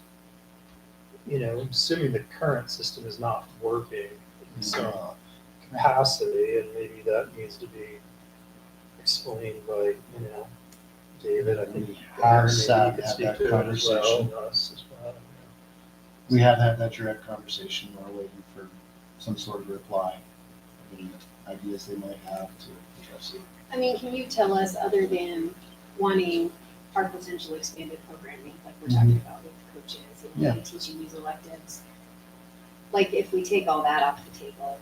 assuming the current system is not working, so capacity, and maybe that needs to be explained by, David. I think he has maybe you could had speak that to it as well, conversation. and us as well. We have had that direct conversation. We're waiting for some sort of reply. Any ideas they might have to address it. I mean, can you tell us, other than wanting our potential expanded programming, like we're talking about with coaches and Yeah. maybe teaching these electives? Like, if we take all that off the table,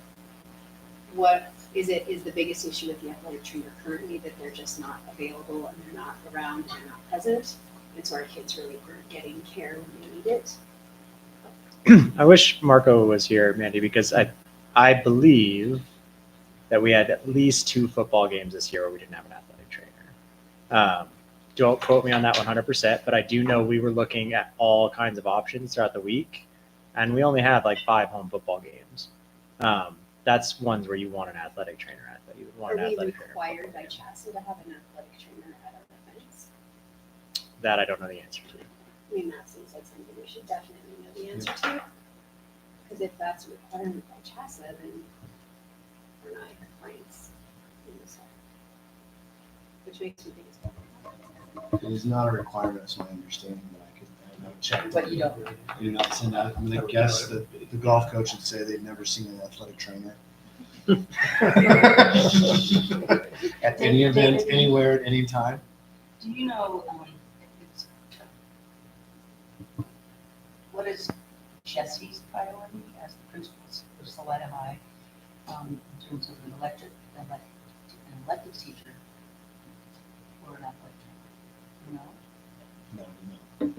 what is the biggest issue with the athletic trainer currently, that they're just not available and they're not around and they're not present? And so our kids really aren't getting care when they need it? I wish Marco was here, Mandy, because I believe that we had at least 2 football games this year where we didn't have an athletic trainer. Don't quote me on that 100%, but I do know we were looking at all kinds of options throughout the week, and we only had like 5 home football games. That's ones where you want an athletic trainer at. That you would want Are an we athletic trainer. required by CHASA to have an athletic trainer at our events? That I don't know the answer to. I mean, that seems like something we should definitely know the answer to. Because if that's a requirement by CHASA, then we're not in compliance in this way. Which makes me think it's better. It is not a requirement, that's my understanding, but I haven't checked. But you don't. I do not send out, I'm gonna guess that the golf coach would say they've never seen an athletic trainer. At any event, anywhere, at any time. Do you know, what is Jesse's priority as the principal for Salida High, in terms of an elected teacher or an athletic trainer? No? No, I'd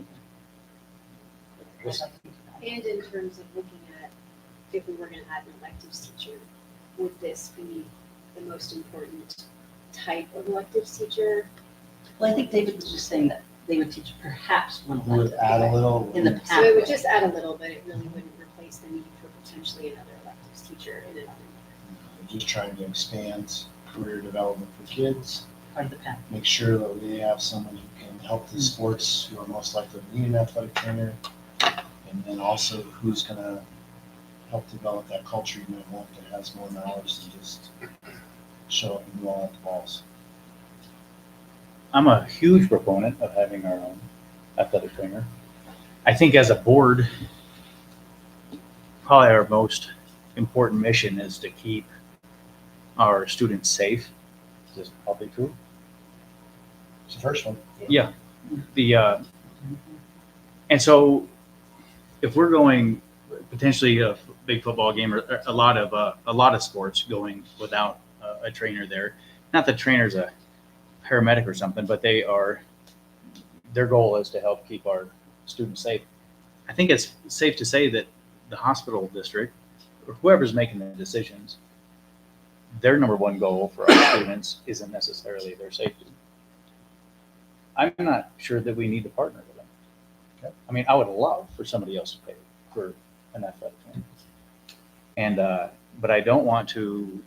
like to think about it. And in terms of looking at, if we were gonna add an electives teacher, would this be the most important type of electives teacher? Well, I think David was just saying that they would teach perhaps one we would elective. add a little. In the So it pathway. would just add a little, but it really wouldn't replace the need for potentially another electives teacher in another. Just trying to expand career development for kids. Part of the path. Make sure that we have someone who can help the sports who are most likely to need an athletic trainer. And then also who's gonna help develop that culture you might want that has more knowledge than just show up and roll out the balls. I'm a huge proponent of having our own athletic trainer. I think as a board, probably our most important mission is to keep our students safe. Is this probably true? It's the first one. Yeah. And so if we're going potentially a big football game or a lot of sports going without a trainer there, not that trainer's a paramedic or something, but their goal is to help keep our students safe. I think it's safe to say that the hospital district or whoever's making the decisions, their number one goal for our students isn't necessarily their safety. I'm not sure that we need to partner with them. Okay. I mean, I would love for somebody else to pay for an athletic trainer. And, but I don't want to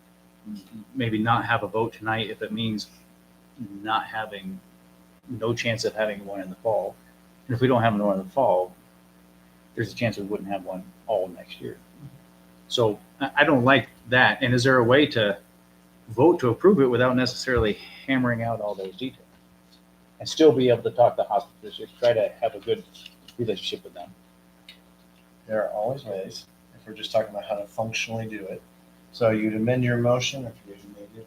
maybe not have a vote tonight if it means no chance of having one in the fall. And if we don't have one in the fall, there's a chance we wouldn't have one all next year. So I don't like that. And is there a way to vote to approve it without necessarily hammering out all those details? And still be able to talk to the hospital district, try to have a good relationship with them. There are always ways, if we're just talking about how to functionally do it. So you'd amend your motion, if you made it.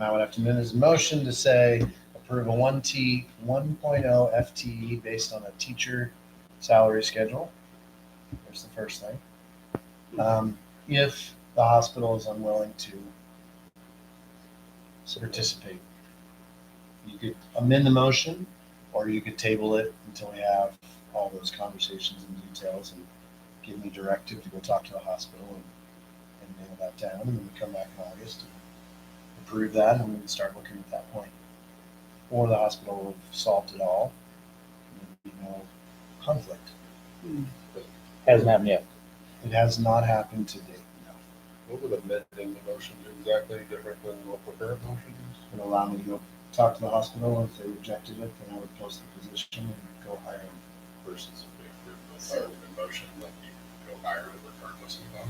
I would have to amend his motion to say, approve a 1.0 FTE based on a teacher salary schedule. There's the first thing. If the hospital is unwilling to participate, you could amend the motion, or you could table it until we have all those conversations and details and give me directive to go talk to the hospital and nail that down. And then we come back in August and approve that, and we can start looking at that point. Or the hospital will have solved it all. And there'd be no conflict. Hasn't happened yet. It has not happened to date. What would amending the motion do exactly different than what the current motion is? It would allow me to go talk to the hospital. If they rejected it, then I would post the position and go hire them. Versus if we approve the motion, like you go hire it regardless of them.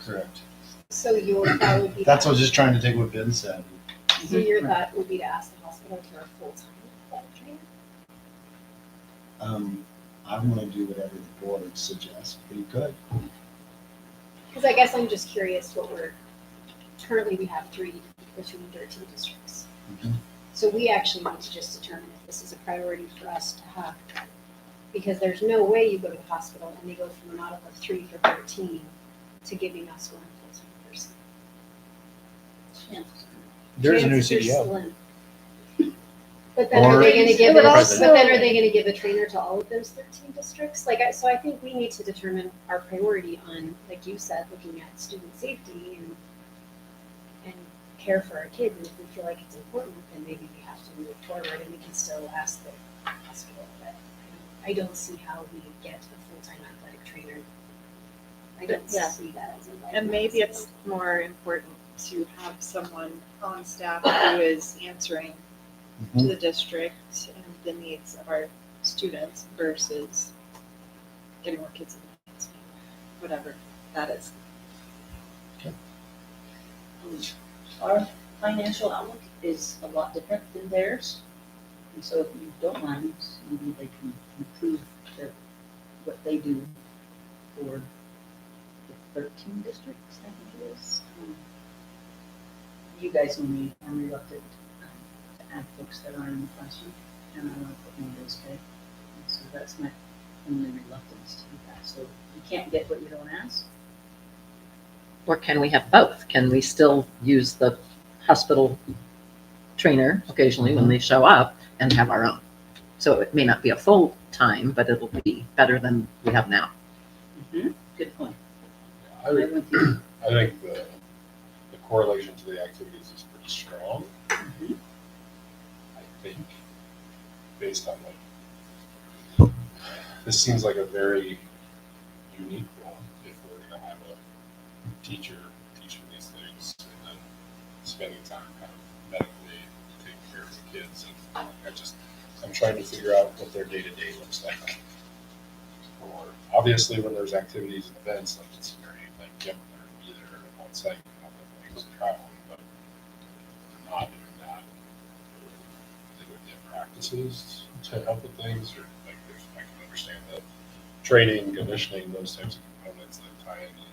Correct. So your thought would be. That's what I was just trying to take what Ben said. So your thought would be to ask the hospital for a full-time athletic trainer? I want to do whatever the board suggests, but you could. Because I guess I'm just curious currently we have 3 between 13 districts. Mhm. So we actually need to just determine if this is a priority for us to have. Because there's no way you go to the hospital and they go from a model of 3 for 13 to giving us 1 full-time person. There's a new Chances are CDO. slim. But then are Or- they gonna It give would it, but also- then are they gonna give a trainer to all of those 13 districts? So I think we need to determine our priority on, like you said, looking at student safety and care for our kids. And if we feel like it's important, then maybe we have to move forward and we can still ask the hospital. But I don't see how we get a full-time athletic trainer. I don't Yeah. see that as a viable And maybe it's possibility. more important to have someone on staff who is answering Mm-hmm. to the district and the needs of our students versus getting more kids in the dance, whatever that is. Our financial outlook is a lot different than theirs. And so if you don't mind, maybe they can improve what they do for the 13 districts, I think it is. You guys know me, I'm reluctant to add folks that aren't in the classroom, and I want to put more of those pay. And so that's my only reluctance to do that. So you can't get what you don't ask. Or can we have both? Can we still use the hospital trainer occasionally when they show up and have our own? So it may not be a full time, but it'll be better than we have now. Good point. I think the correlation to the activities is pretty strong. I think, based on this seems like a very unique one if we're going to have a teacher teaching these things and then spending time kind of medically taking care of the kids. And I'm trying to figure out what their day-to-day looks like. Or obviously when there's activities and events, like it's very yep, they're going to be there on site, not that things are traveling, but not doing that. They would get practices to help with things, or like I can understand the training, conditioning, those types of components that tie into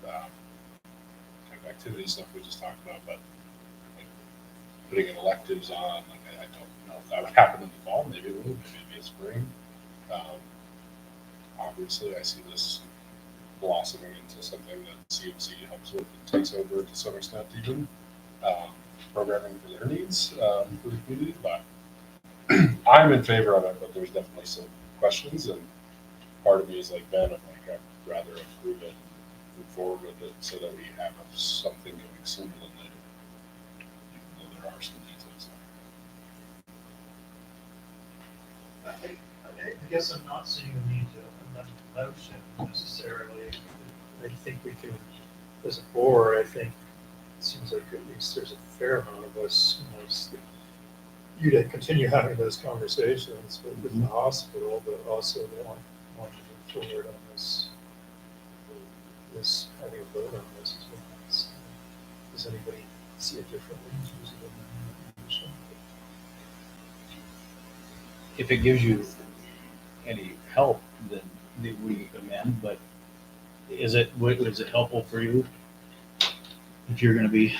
kind of activity stuff we just talked about, but like putting in electives on, like I don't know if that would happen in the fall, maybe it would, maybe in spring. Obviously I see this blossoming into something that CMC helps with and takes over to some extent even programming for their needs for the community, but I'm in favor of it, but there's definitely some questions, and part of me is like Ben, I'd rather approve it, move forward with it, so that we have something going sooner than later, even though there are some details. I guess I'm not seeing the need to amend the motion necessarily. I think we can, as a board, I think it seems like at least there's a fair amount of us, you to continue having those conversations with the hospital, but also they want to move forward on this, having a vote on this as well. So, does anybody see it differently in terms of amending the motion? If it gives you any help, then we amend, but is it helpful for you if you're gonna be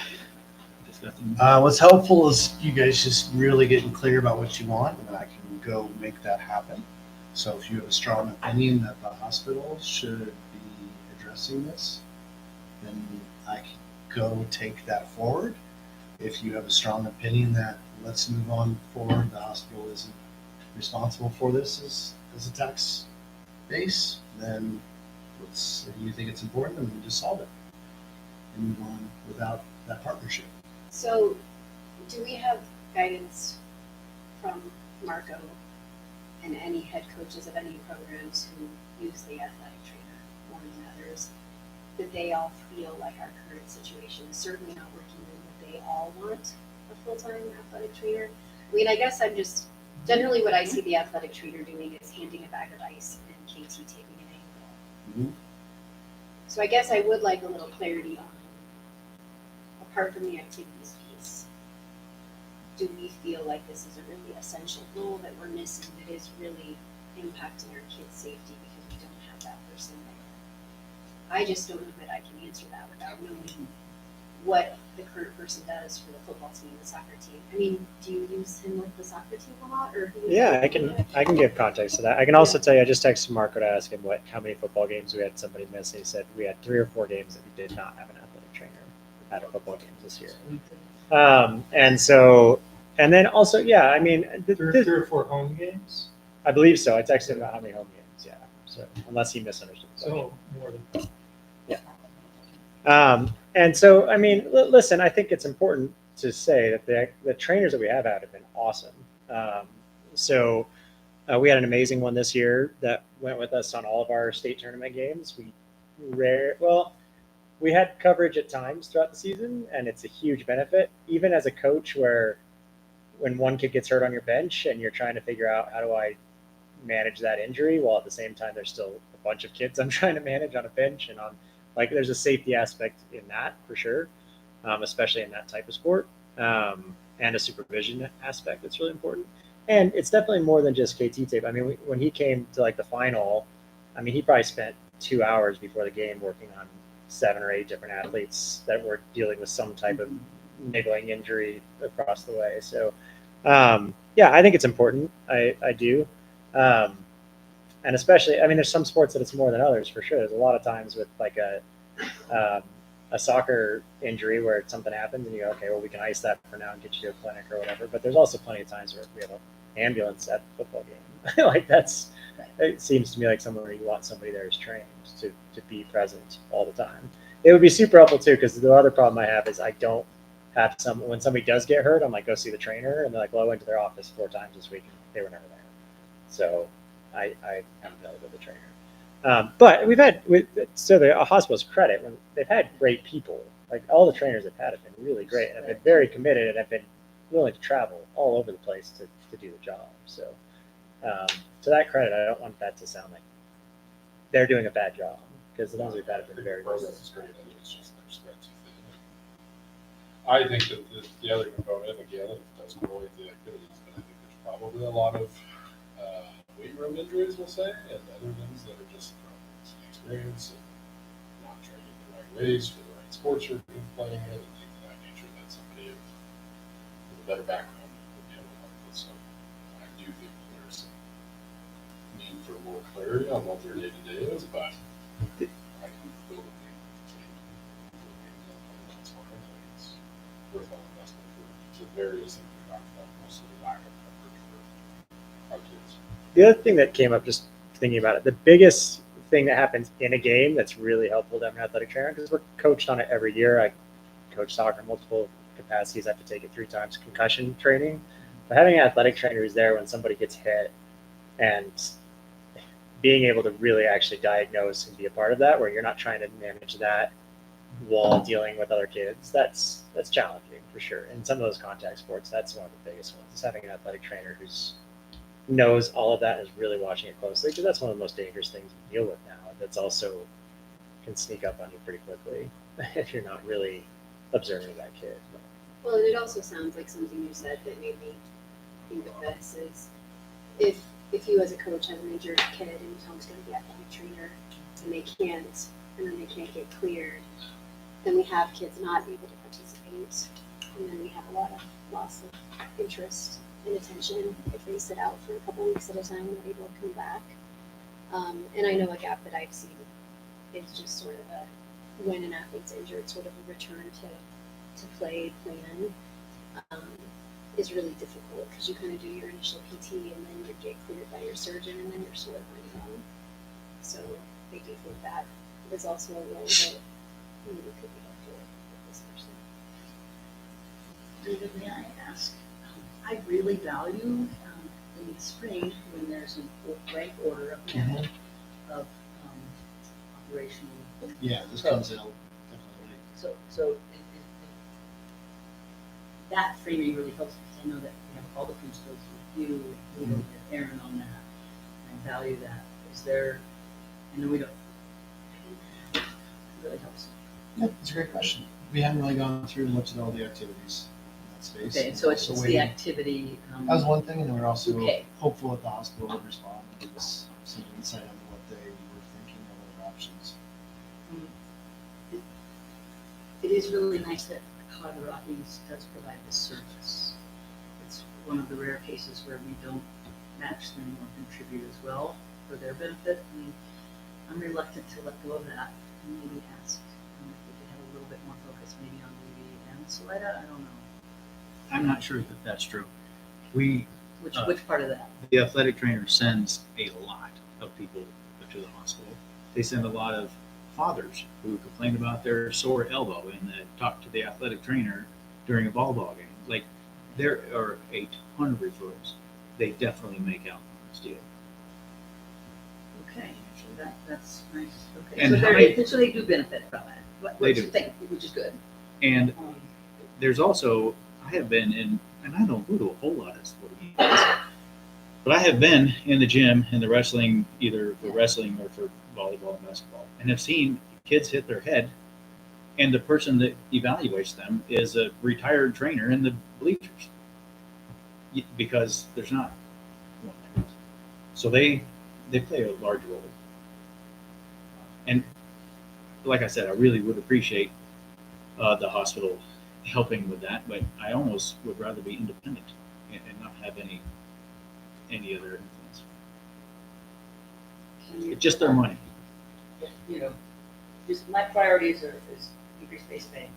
discussing? What's helpful is you guys just really getting clear about what you want, and I can go make that happen. So if you have a strong opinion that the hospital should be addressing this, then I can go take that forward. If you have a strong opinion that let's move on forward, the hospital isn't responsible for this as a tax base, then if you think it's important, then we just solve it and move on without that partnership. So, do we have guidance from Marco and any head coaches of any programs who use the athletic trainer more than others, that they all feel like our current situation is certainly not working and that they all want a full-time athletic trainer? I mean, I guess I'm just, generally what I see the athletic trainer doing is handing a bag of ice and KT taking an angle. So I guess I would like a little clarity on, apart from the activities piece, do we feel like this is a really essential role that we're missing that is really impacting our kids' safety because we don't have that person there? I just don't know that I can answer that without knowing what the current person does for the football team, the soccer team. I mean, do you use him with the soccer team a lot, or who is Yeah, it? I can give context to that. I can also tell you, I just texted Marco to ask him how many football games we had somebody miss. And he said we had 3 or 4 games that we did not have an athletic trainer at our football games this year. And then also, yeah, I mean, 3 or 4 home games. I believe so. I texted him about how many home games. Yeah. So unless he misunderstood. So more than. And so, I mean, listen, I think it's important to say that the trainers that we have had have been awesome. We had an amazing one this year that went with us on all of our state tournament games. We had coverage at times throughout the season, and it's a huge benefit, even as a coach, where when one kid gets hurt on your bench and you're trying to figure out how do I manage that injury, while at the same time there's still a bunch of kids I'm trying to manage on a bench and on. Like, there's a safety aspect in that for sure, especially in that type of sport, and a supervision aspect that's really important. And it's definitely more than just KT tape. I mean, when he came to like the final, I mean, he probably spent 2 hours before the game working on 7 or 8 different athletes that were dealing with some type of niggling injury across the way. So, yeah, I think it's important. I do. And especially, I mean, there's some sports that it's more than others for sure. There's a lot of times with like a soccer injury where something happens and you go, okay, well, we can ice that for now and get you to a clinic or whatever. But there's also plenty of times where we have an ambulance at the football game. Like it seems to me like somewhere you want somebody there who's trained to be present all the time. It would be super helpful too, because the other problem I have is I don't have when somebody does get hurt, I'm like, go see the trainer. And they're like, well, I went to their office 4 times this week and they were never there. So I haven't dealt with the trainer. But we've had, so the hospital's credit, when they've had great people, like all the trainers they've had have been really great and have been very committed and have been willing to travel all over the place to do the job. So to that credit, I don't want that to sound like they're doing a bad job, because the ones we've had have been very good. I think that the other component, again, it does correlate the activities, but I think there's probably a lot of weight room injuries, we'll say, and other things that are just from experience and not training the right ways for the right sports you're playing in, and things of that nature that somebody with a better background would be able to help with. So I do think that there's some need for more clarity on what their day-to-day is, but I can feel that that's fine. I think it's worthwhile investment for the various things we talked about, mostly lack of coverage for our kids. The other thing that came up, just thinking about it, the biggest thing that happens in a game that's really helpful to have an athletic trainer, because we're coached on it every year. I coach soccer in multiple capacities. I have to take it 3 times, concussion training. But having an athletic trainer who's there when somebody gets hit and being able to really actually diagnose and be a part of that, where you're not trying to manage that while dealing with other kids, that's challenging for sure. In some of those contact sports, that's one of the biggest ones, is having an athletic trainer who's knows all of that and is really watching it closely, because that's one of the most dangerous things you deal with now. That's also can sneak up on you pretty quickly if you're not really observing that kid. Well, and it also sounds like something you said that made me think of this is if you as a coach have an injured kid and you tell them to go to the athletic trainer and they can't, and then they can't get cleared, then we have kids not able to participate, and then we have a lot of loss of interest and attention if they sit out for a couple weeks at a time and not able to come back. And I know a gap that I've seen is just sort of when an athlete's injured, sort of a return to play plan is really difficult, because you kind of do your initial PT and then you get cleared by your surgeon and then you're sort of on your own. So I do think that is also a role that maybe could be helpful with this person. David, may I ask? I really value in the spring when there's a rank order of operational. Yeah, this comes in definitely. So that framing really helps, because I know that we have all the principals with you, with Aaron on that. I value that. Is there? I know we don't. Yeah, that's a great question. We haven't really gone through and looked at all the activities in that space. Okay, so it's Also the waiting- activity. That was one thing, and then we're also Okay. hopeful that the hospital would respond and give us some insight on what they were thinking of other options. It is really nice that Colorado Rockies does provide this service. It's one of the rare cases where we don't match them or contribute as well for their benefit. I mean, I'm reluctant to let go of that and maybe ask if we could have a little bit more focus maybe on Levy and Salida. I don't know. I'm not sure that that's true. We, Which part of that? the athletic trainer sends a lot of people to the hospital. They send a lot of fathers who complain about their sore elbow and talk to the athletic trainer during a ball game. Like, there are a ton of referrals. They definitely make out on this deal. Okay, so that's nice. Okay, And so, how many- so they do benefit from it, They which do. which is good. And Um, there's also, I have been in, and I don't go to a whole lot of sport games, but I have been in the gym in the wrestling, either for wrestling or for volleyball and basketball, and have seen kids hit their head, and the person that evaluates them is a retired trainer in the bleachers because there's not one there. So they play a large role. And like I said, I really would appreciate the hospital helping with that, but I almost would rather be independent and not have any other influence. It's just their money. You know, just my priorities is increased base pay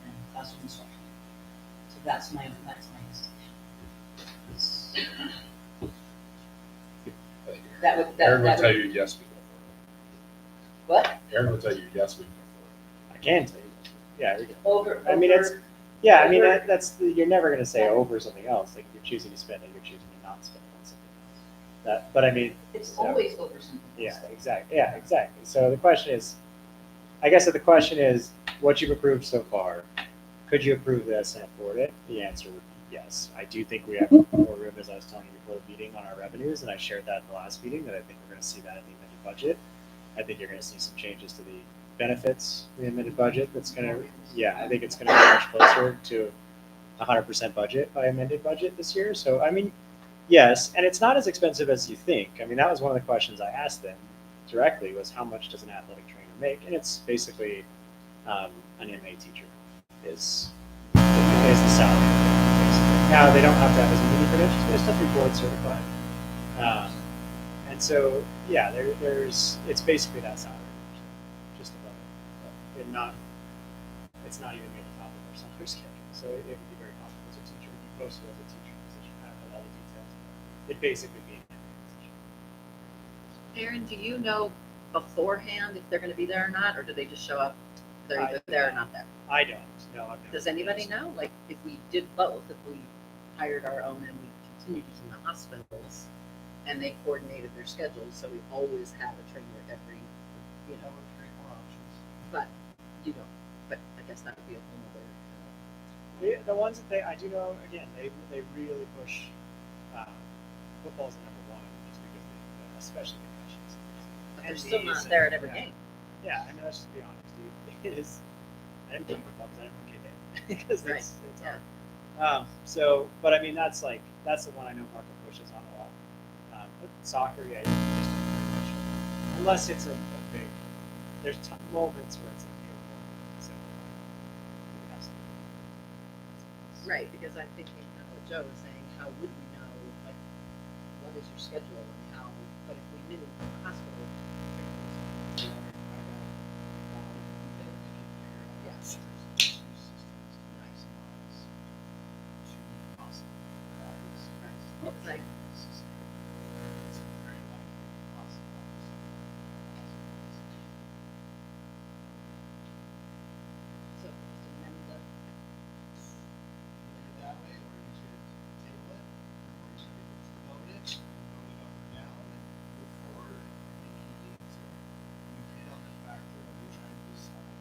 and classroom instruction. So that's my that would Aaron would that tell would, you yes, we go what? for it. Aaron would tell you yes, we go I can tell you. Yeah, we can. Over. I mean, it's, yeah, I mean, you're never gonna say over something else. Like, you're choosing to spend it, you're choosing to not spend it on something else. That, but I mean. It's so- always over something. Yeah, exactly. Yeah, exactly. So the question is, I guess that the question is, what you've approved so far, could you approve this and afford it? The answer would be yes. I do think we have more room, as I was telling you before the meeting, on our revenues, and I shared that in the last meeting, that I think we're gonna see that in the amended budget. I think you're gonna see some changes to the benefits, in the amended budget, that's gonna, yeah, I think it's gonna be much closer to 100% budget by amended budget this year. So, I mean, yes, and it's not as expensive as you think. I mean, that was one of the questions I asked them directly, was how much does an athletic trainer make? And it's basically an MA teacher is the salary. Basically. Now, they don't have to have as many credentials, but they still have to be board certified. And so, yeah, it's basically that salary, just above it. And it's not even made top of our salary schedule. So it would be very comfortable as a teacher. You posted as a teacher position, have all the details. It'd basically be an MA position. Aaron, do you know beforehand if they're gonna be there or not, or do they just show up? They're either there or not there. I don't. No, I've never. Does anybody know? Like, if we did both, if we hired our own and we continued using the hospitals and they coordinated their schedules, so we always have a trainer every, you know, 3 or 4 options. But you don't. But I guess that would be a whole other. The ones that I do know, again, they really push football's the number one, just because especially the concussions. But they're still not there at every game. Yeah, I mean, let's just be honest, dude. It is. I didn't play football because I didn't want to get hit because Right. it's hard. So, but I mean, that's the one I know Marco pushes on a lot. But soccer, yeah, you just push it. Unless it's a big. There's moments where it's a big one, so it has to be. Right, because I'm thinking of what Joe was saying, how would we know, like, what is your schedule and how, but if we knew from the hospital. Yes. It's like, so, amend the that way, or you should table it, or you should vote it, vote it up or down, and move forward. I think you need to, you hit on the factor of you're trying to decide,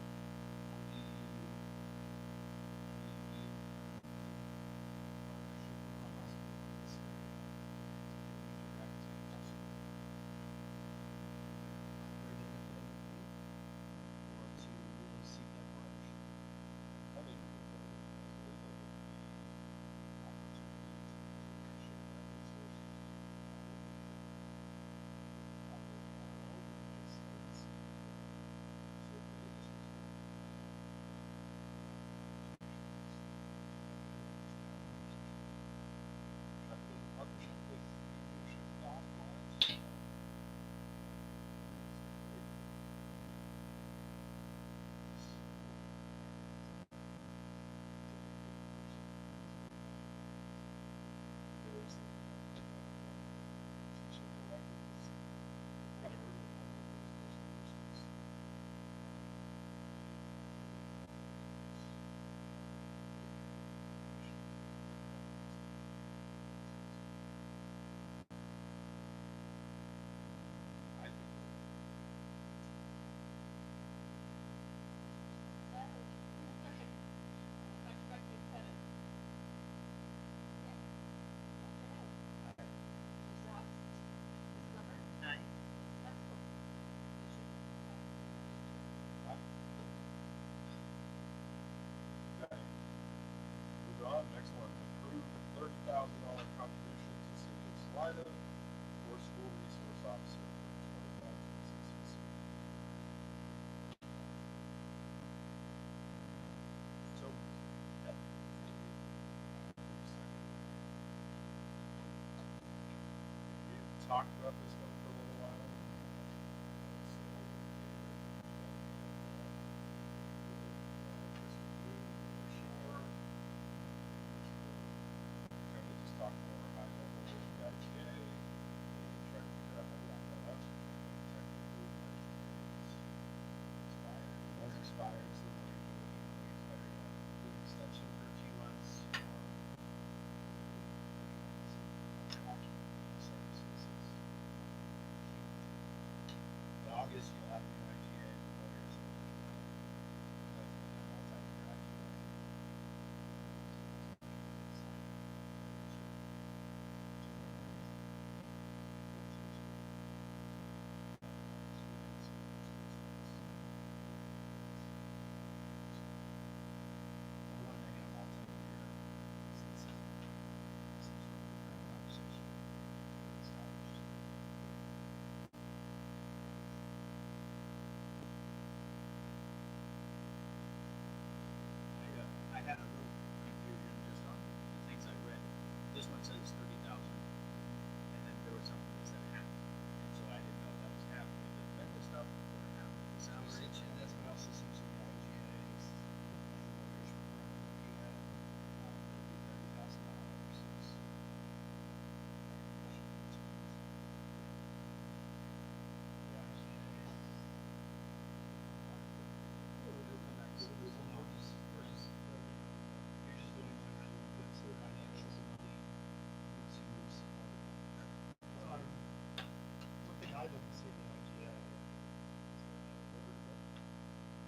provide a for school resource officer for 25 So, yeah. We've talked about this one for a little while. And we'll just talk more high level with the IGA and try to figure out how to wrap that up. Technically, once expires, the more you expire an extension for a few months services. In August, you'll have new IGA lawyers. I had a little confusion just on the things I read. This one says 30,000, and then there was something that said half. And so I didn't know if that was half of the benefit stuff or half of the salary. That's what else essentially the IGA is. Lawyers were looking at it. $30,000 is. You're just doing one how you put some financial money into support. One thing I'd like to see in the IGA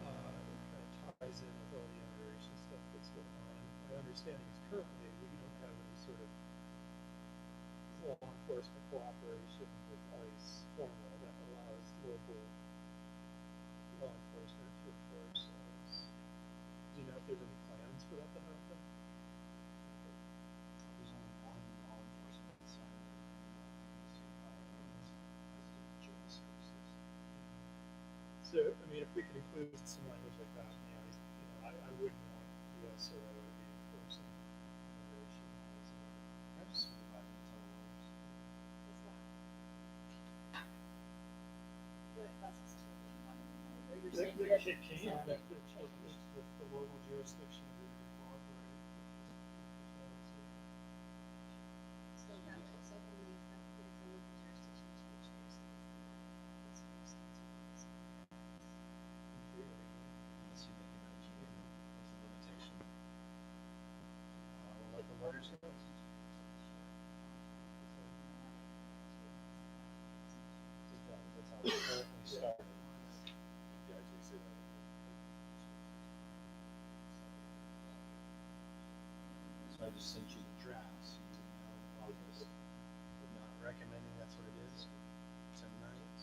kind of ties in with all the immigration stuff that's going on. My understanding is currently we don't have any sort of law enforcement cooperation with ICE formal that allows local law enforcement to enforce ICE. Do you know if there's any plans for that to happen? There's only one law enforcement assignment in jail services. So, I mean, if we could include some language like that, I wouldn't want the SRO to be enforcing immigration. I just supervise until it works. The kid can, if the local jurisdiction agreement cooperate. So that also only if the local jurisdiction changes. Unless you make an IGA, there's a limitation. We'll let the lawyers go. That's how it currently started. Yeah, I can see that. So I just sent you the draft, so you know August. I'm not recommending that's what it is tonight.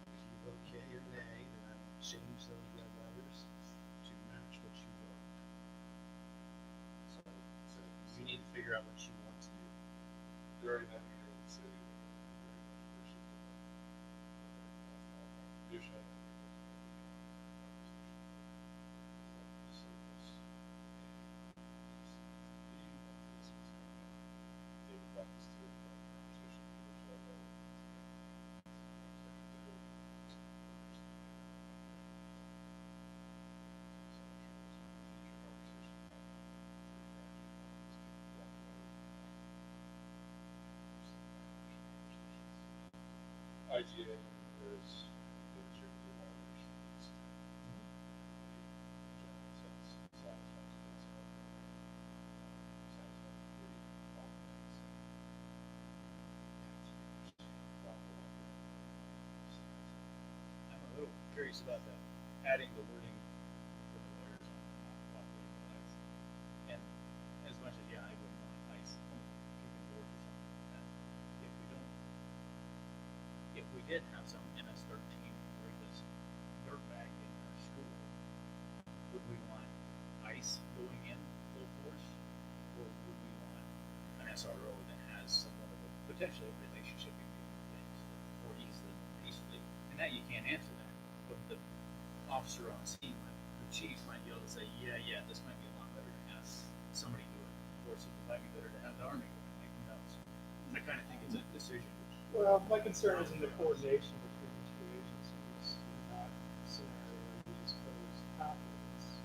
If you vote yea or nay, then I will change those red letters to match what you vote. So you need to figure out what you want to do. They're already not here in the city. Very much appreciate that. You should have. David Buckus too, conversation. IGA is your evaluation. General sense, satisfaction, I'm a little curious about the adding the wording for the lawyers on not cooperating with ICE. And as much as, I wouldn't want ICE kicking doors or something like that. If we did have some MS-13 rapist dirtbag in our school, would we want ICE going in full force? Or would we want an SRO that has somewhat of a potentially a relationship between things or easily, and that you can't answer that. But the officer on scene, like the chief, might be able to say, yeah, this might be a lot better to have somebody do it, or it might be better to have the army do it. Like, who knows? I kind of think it's a decision. Well, my concern is in the coordination between the two agencies in that scenario where you just pose confidence.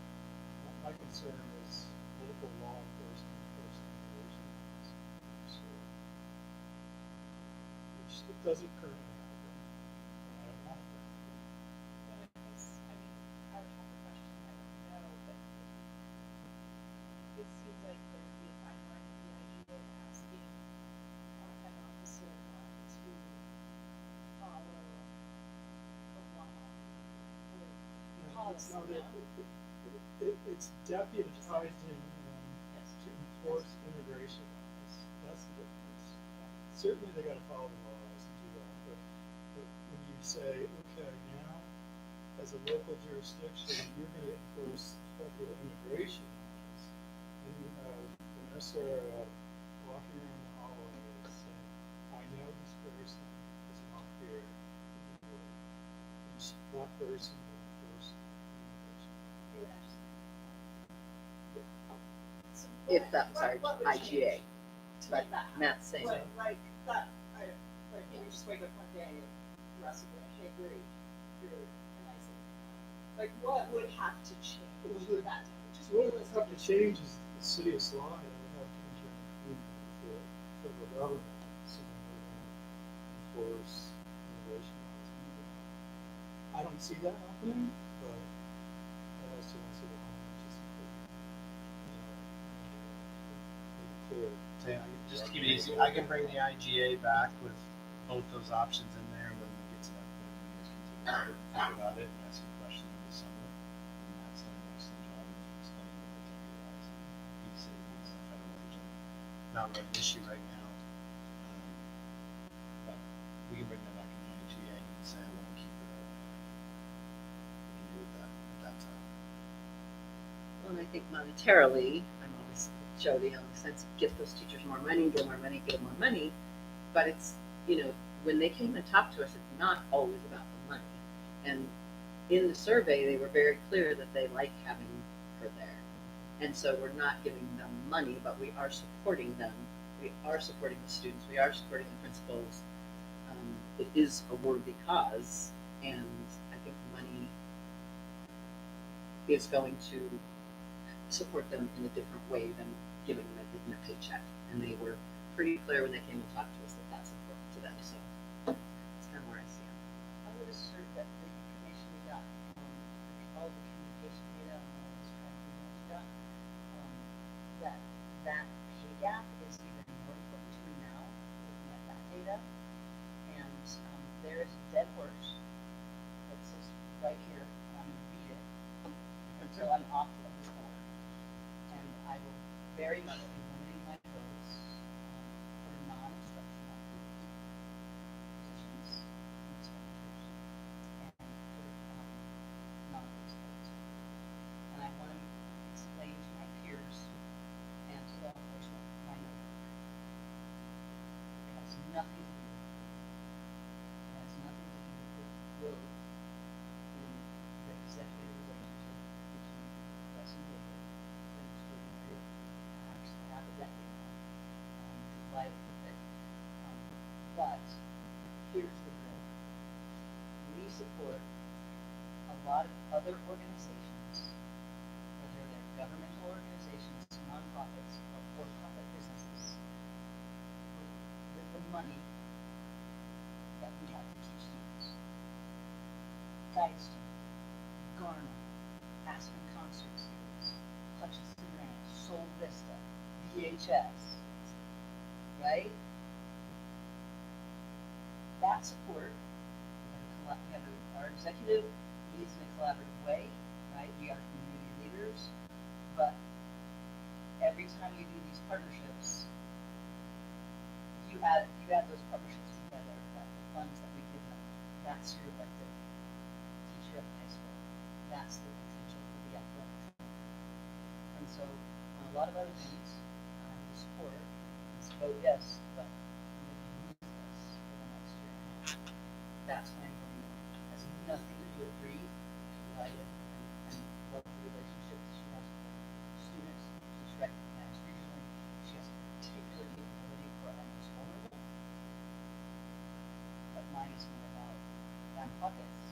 My concern is local law enforcement versus immigration officers, which it doesn't currently happen. And I don't want that. Well, I guess, I mean, I would have a question, I don't know, but it seems like there would be a fine line with the idea of asking an officer not to follow the law or policy. No, it's deputized in to enforce immigration laws. That's the difference. Certainly they gotta follow the laws and do that, but when you say, okay, now, as a local jurisdiction, you're gonna enforce federal immigration laws, and you have Vanessa walking around the hallway saying, I know this person is not here in the world. That person will enforce immigration. If that was our IGA. But Matt's saying, Like that, like you just wake up one day and Russ would be like, hey, great, you're a nice little. Like what would have to change for that? Just What would have to realistically. change is the city of Salida would have to enter an agreement with the federal government, saying we're going to enforce immigration laws. I don't see that happening, but I also don't see that happening, which is clear. So, yeah, just to keep it easy, I can bring the IGA back with both those options in there when we get to that point. You guys can think about it and ask me questions in the summer. And that's done an excellent job of explaining what the WIs and big cities and federal agent. Not really an issue right now. But we can bring that back in the IGA and say, I want to keep it that way. We can do it at that time. well, and I think monetarily, I'm always Jody on the sense of get those teachers more money, give them more money. But it's, when they came and talked to us, it's not always about the money. And in the survey, they were very clear that they like having her there. And so we're not giving them money, but we are supporting them. We are supporting the students. We are supporting the principals. It is a worthy cause, and I think the money is going to support them in a different way than giving them a paycheck. And they were pretty clear when they came and talked to us that that's important to them. So that's kind of where I see it. I would assert that the information we got from all the communication data and all this tracking that we got, that pay gap is even more important to me now, looking at that data. And there is a dead horse that says right here, and I'm gonna beat it until I'm off of this board. And I will very much be limiting my votes for non-instructional positions and expenditures and for non-exposed. And I want to explain to my peers and to law enforcement my number. It has nothing to do with it. It has nothing to do with growth in the executive relationship between Russ and David. Perhaps half a decade now, July of it. But here's the deal. We support a lot of other organizations, whether they're governmental organizations, nonprofits, or for-profit businesses, with the money that we have to teach students. Guidestone, Garner, Aspen Concert Series, Hutchinson Ranch, Sol Vista, VHS, right? That support, our executive leads in a collaborative way, right? We are community leaders, but every time we do these partnerships, you add those partnerships together, that the funds that we give them, that's your elected teacher at the high school. That's the potential for the athletic. And so, on a lot of other things, I support, let's vote yes, but reminds me about Van Puckett's.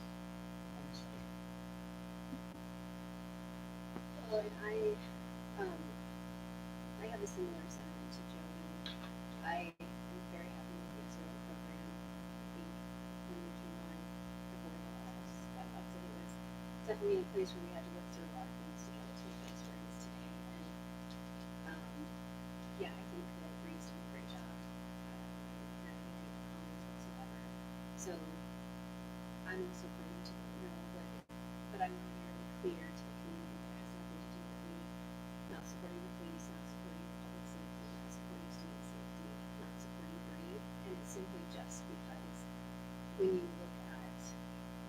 Well, and I have a similar sentiment to Jody. I am very happy with the Israel program. I think when we came on, before we got us, I loved it. It was definitely a place where we had to work through a lot of things to get to the place where it is today. And yeah, I think that Bree's done a great job. Not any negative comments whatsoever. So I'm also planning to but I want to be really clear to the community that it has nothing to do with me not supporting the police, not supporting public safety, not supporting student safety, not supporting Bree. And it's simply just because when you look at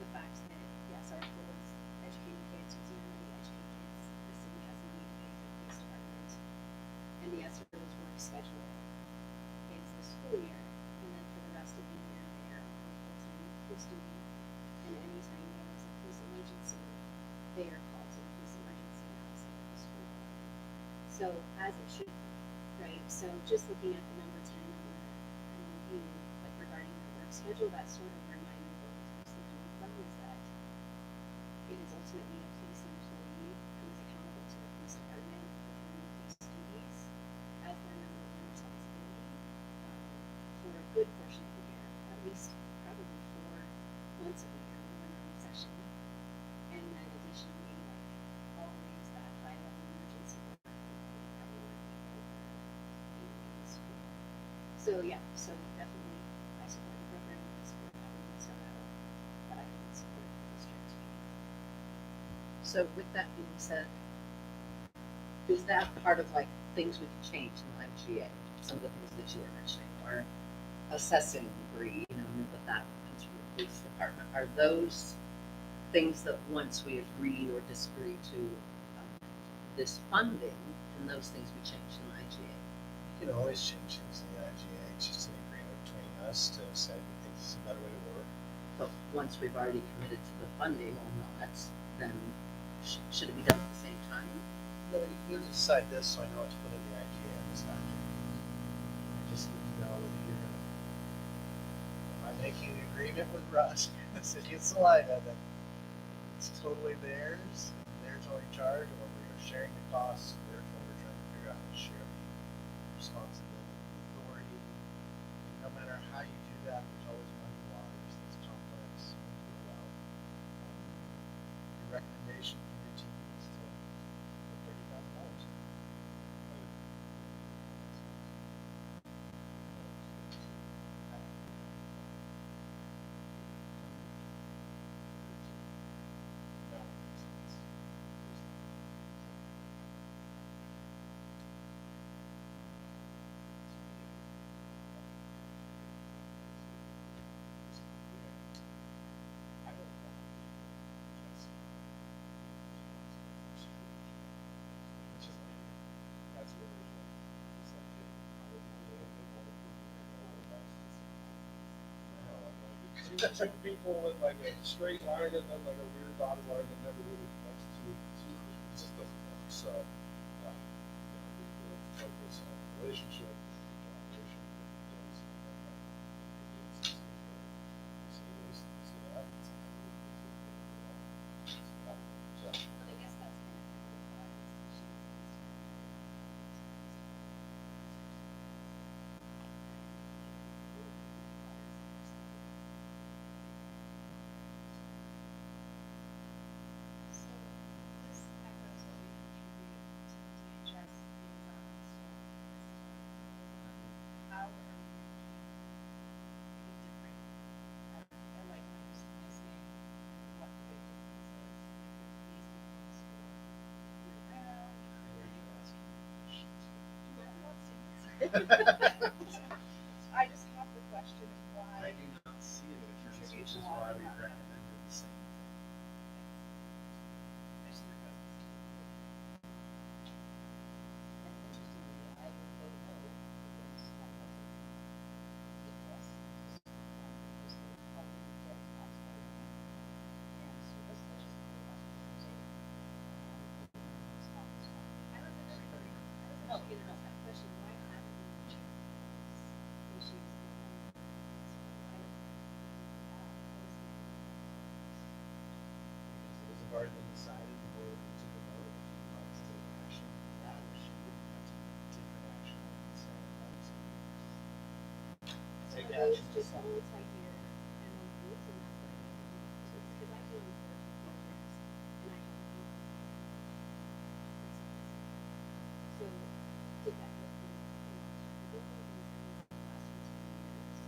the fact that, yes, our goal is educating kids, using our money to educate kids, the city has money to pay for the police department, and the SRO's work schedule is the school year, and then for the rest of the year, they are on full-time police duty, and anytime there is a police emergency, they are called to the police emergency outside of the school. So, as it should be, right? So, just looking at the number 10 on the review, like regarding the work schedule, that's sort of where my vote is mostly coming from, is that it is ultimately a police employee who is accountable to the police department performing police duties as their number one responsibility for a good portion of the year, at least probably 4 months of the year when we're in session. And then additionally, like always that high level emergency work that we probably want to be over in the school. So yeah, so definitely I support the program, I support having the SRO, but I don't support the district. So with that being said, is that part of like things we can change in the IGA? Some of the things that you were mentioning, or assessing Bree, but that comes from the police department. Are those things that once we agree or disagree to this funding, can those things be changed in the IGA? You can always change things in the IGA. It's just an agreement between us to say we think this is a better way to work. But once we've already committed to the funding or not, then should it be done at the same time? No, you decide this, so I know what to put in the IGA and this document. I just need to know whether you're gonna. Am I making an agreement with Russ, the city of Salida, that it's totally theirs, and theirs only charge, or we are sharing the costs, and therefore we're trying to figure out how to share the responsibility, the authority. And no matter how you do that, there's always money waters. That's complex. We'll do it well. Your recommendation from your team is to put $30,000. Two people with like a straight line and then like a weird dotted line that never really connects to it just doesn't work. So, we will focus on the relationship, collaboration, But I guess that's kind of why this issue is So this echoes what we contribute to the DHS liaisons. How are we making a difference? I like when you're saying what the big difference is. These people in school year round. I just have the question of why. I do not see a difference, Contribute which is a lot why of we that. recommended the same thing. I see your presence. And interestingly, I would vote no because that doesn't give us this, because they're probably get taxpayer money. And so this legislative process is saying, stop this one. I was actually No, getting no. asked that question, why haven't we changed these issues? already been decided, the board took a vote, not to take action on that issue, not to take action on the consent, obviously. Take So action. it's just multi-year MOUs and that's what I need to do. Because I've been on the board for 4 years and I haven't been on so did that look good? The last 2 years?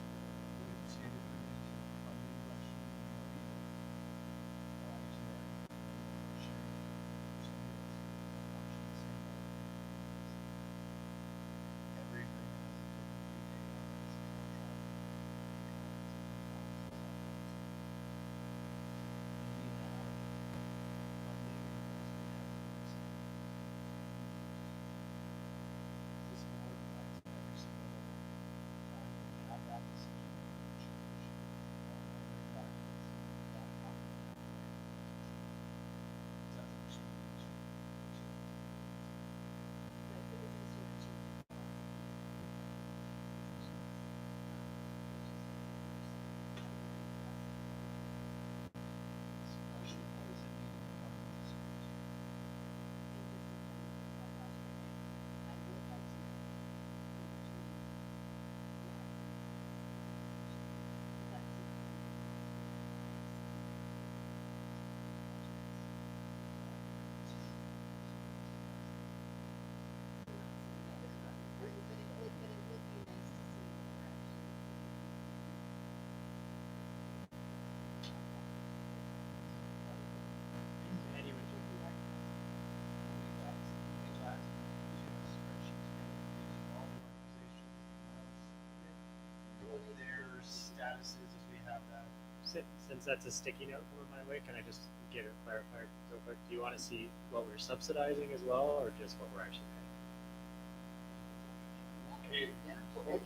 Their statuses as we have that. Since that's a sticky note coming my way, can I just get it clarified real quick? Do you want to see what we're subsidizing as well, or just what we're actually paying?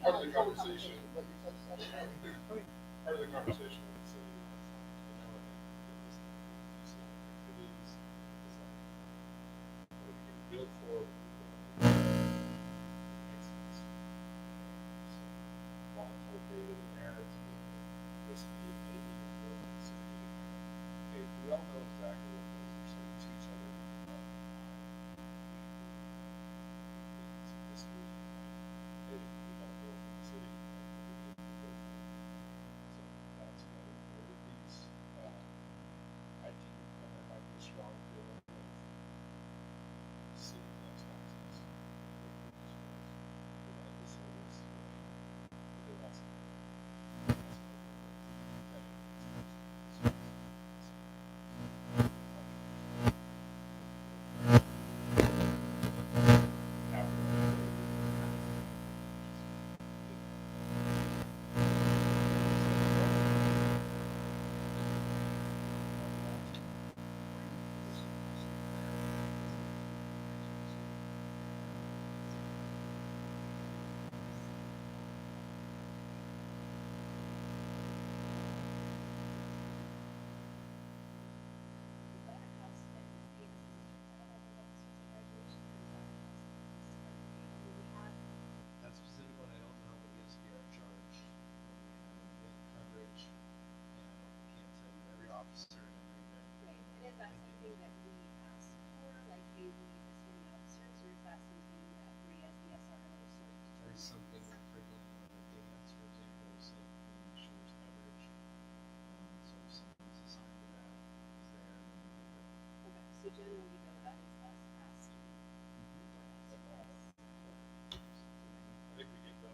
Part of the conversation, part of the conversation with the city was, you know, I think that this activities, what we can build for, makes sense. So, volatile data in there to be basically maybe important to say, hey, we all know exactly what those are saying to each other. Some history, hey, we got to build for the city. So that's where these, I think there might be a strong feeling of city tax taxes. Provide the service. That's That specific one, I don't know, but yes, we are charged with coverage. And I can't tell you every officer and every event. Right, and is that something that we ask for, like, hey, we need this many officers, or is that something that we as the SRO sort of That is determine? something that frequently when the dance, for example, is like ensures coverage. So if someone's assigned to that, is there, and then we do that. Okay, so generally though, that is us asking for that service. I think we get those.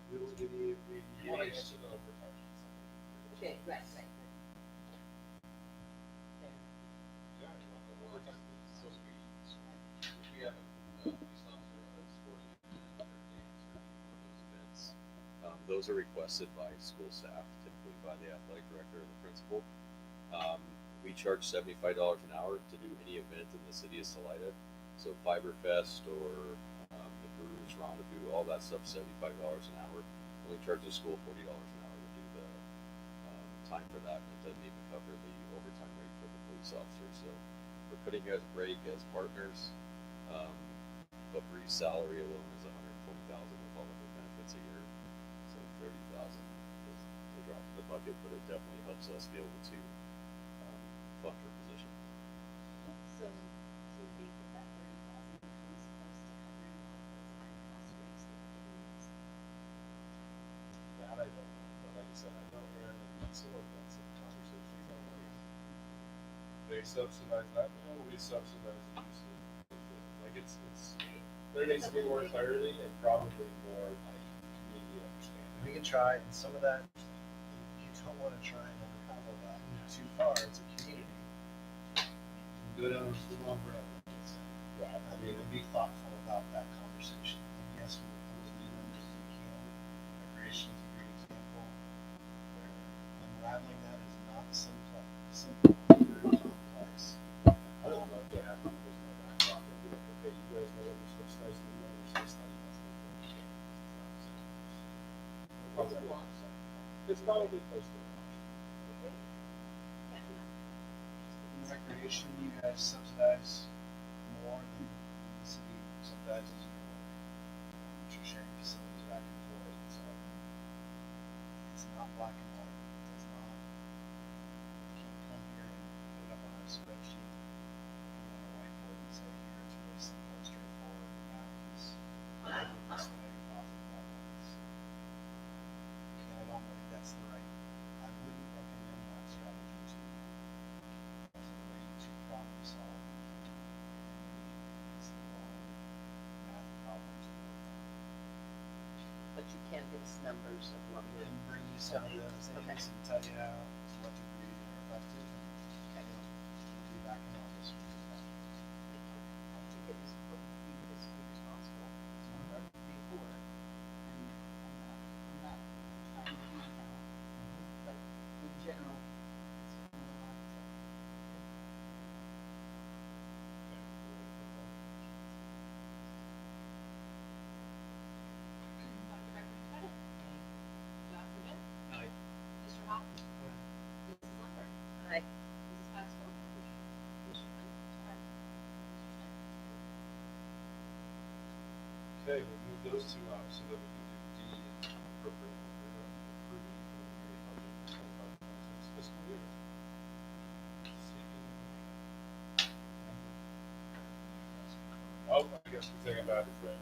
We will give you, You want to answer the overtime? Okay, right. Yeah, you want the overtime? So if we have a police officer that's sporting event or dance or any of those events, those are requested by school staff, typically by the athletic director or the principal. We charge $75 an hour to do any event in the city of Salida. So Fiberfest or the Brews Rendezvous, all that stuff, $75 an hour. And we charge the school $40 an hour to do the time for that. And it doesn't even cover the overtime rate for the police officer. So we're putting you guys a break as partners. But Bree's salary alone is $120,000 with all of her benefits a year. So 30,000 is a drop in the bucket, but it definitely helps us be able to fund her position. So, do you think that 30,000 becomes close to covering all those cost rates that we're giving us? That I don't know, but like I said, I know we're in the midst of some conversations on like they subsidize that, we subsidize the use of like it's there needs to be more clarity and probably more like community understanding. We can try, and some of that, you don't want to try and unravel that too far. It's a community. You can go down the wrong road. Right. I mean, and be thoughtful about that conversation. And yes, we propose new numbers as we can. Recreation is a great example where unraveling that is not simple, very complex. I don't know if they have to put my back pocket and be like, okay, you guys know what you're subsidizing, you know what you're subsidizing, that's what we're doing. It's probably close to In recreation, you guys subsidize more than the city subsidizes your work. You're sharing facilities back and forth, so it's not black and white. It's not. You can't come here and put it up on a spreadsheet, put it on a whiteboard and say, here, it's really simple and straightforward. The math is this way, positive that way. And I don't think that's the right. I wouldn't recommend that strategy to you as a way to problem solve. It's the wrong math problems to work on. But you can give us numbers of what we're. And bring you some of the things Okay. and tell you how, to what degree they're effective. And we'll be back in August. with that. I think it is important for you to be responsible. It's one of our big four. And I'm not trying to be now, but in general, it's a lot of trouble. Dr. Becker, Dr. Bennett? Aye. Mr. Hawk? Mrs. Lambert? Aye. Mrs. Pascal? Mr. Flynn? Mr. Smith? Okay, we move those two out so that we can do D and appropriate order of approving preliminary budget for 25-26 fiscal year. Oh, I guess we're taking a back break.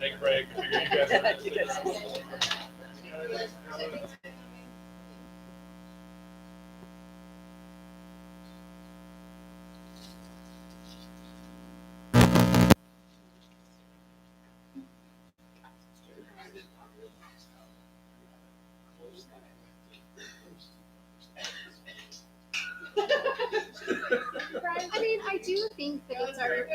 Take a break. I figure you guys are. I mean, I do think that it's our.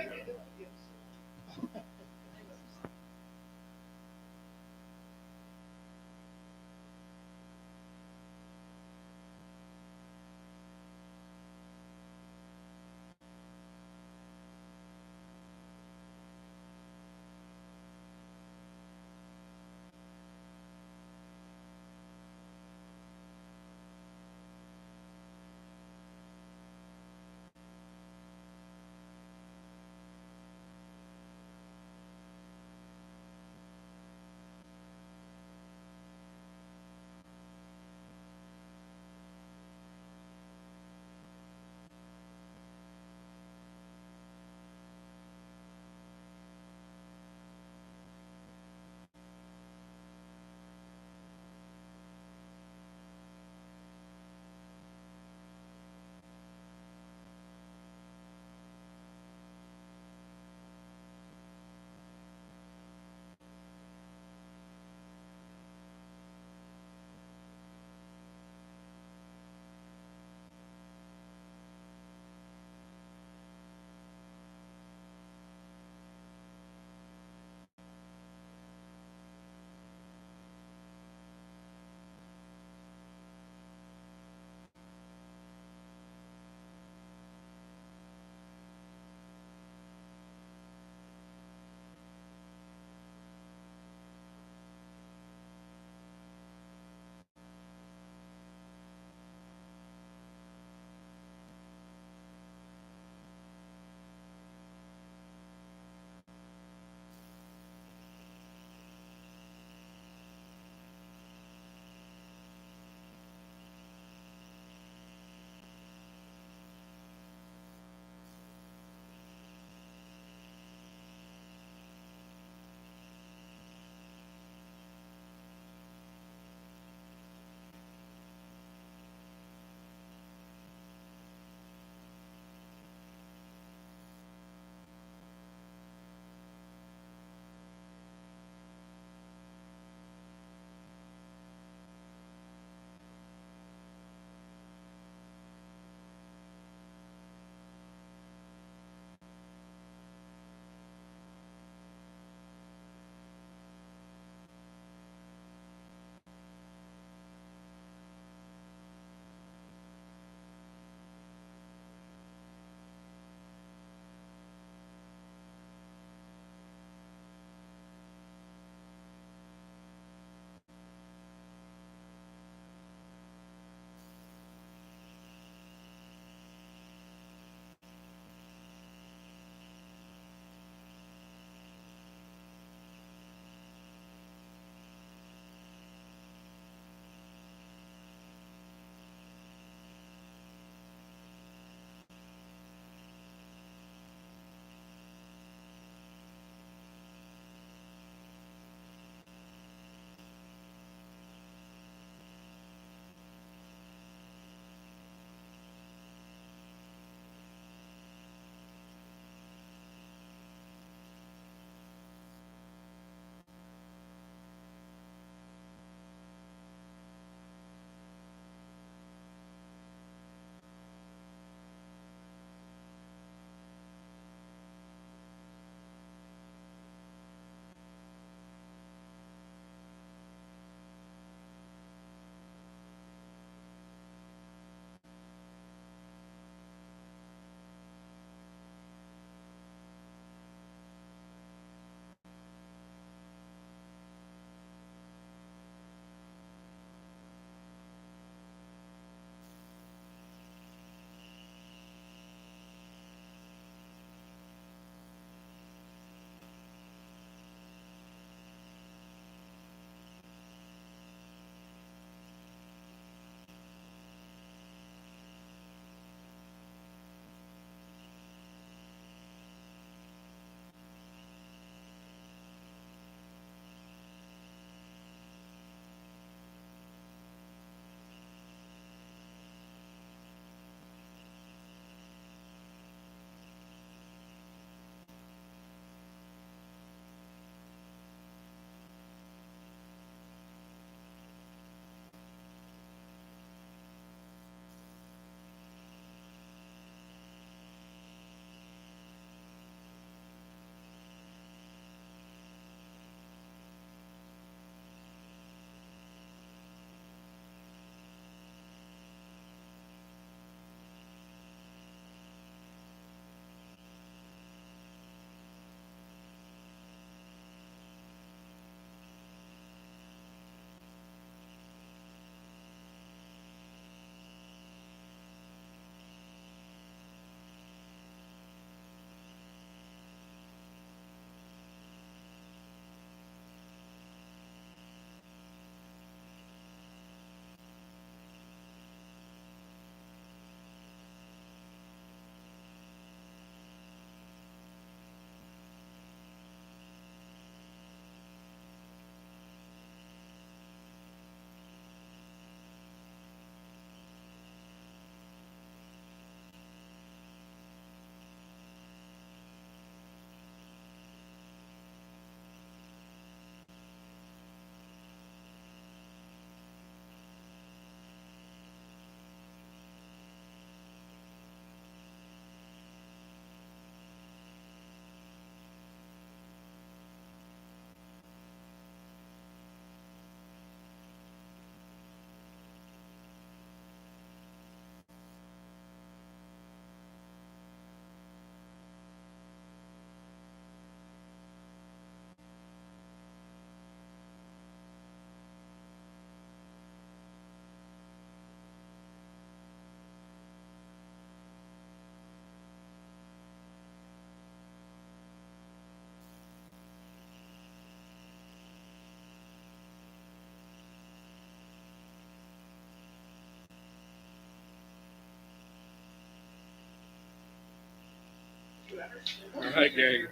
All right, gang.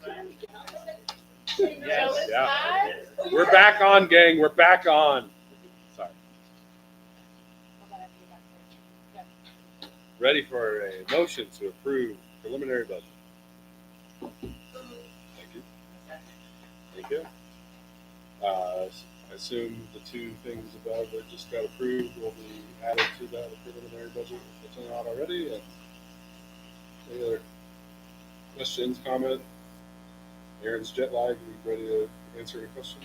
Yes, yeah. We're back on, gang. We're back on. Sorry. Ready for a motion to approve preliminary budget. Thank you. Thank you. I assume the two things above that just got approved will be added to that preliminary budget if it's not already. And any other questions, comment? Aaron's jet lag. You ready to answer any questions?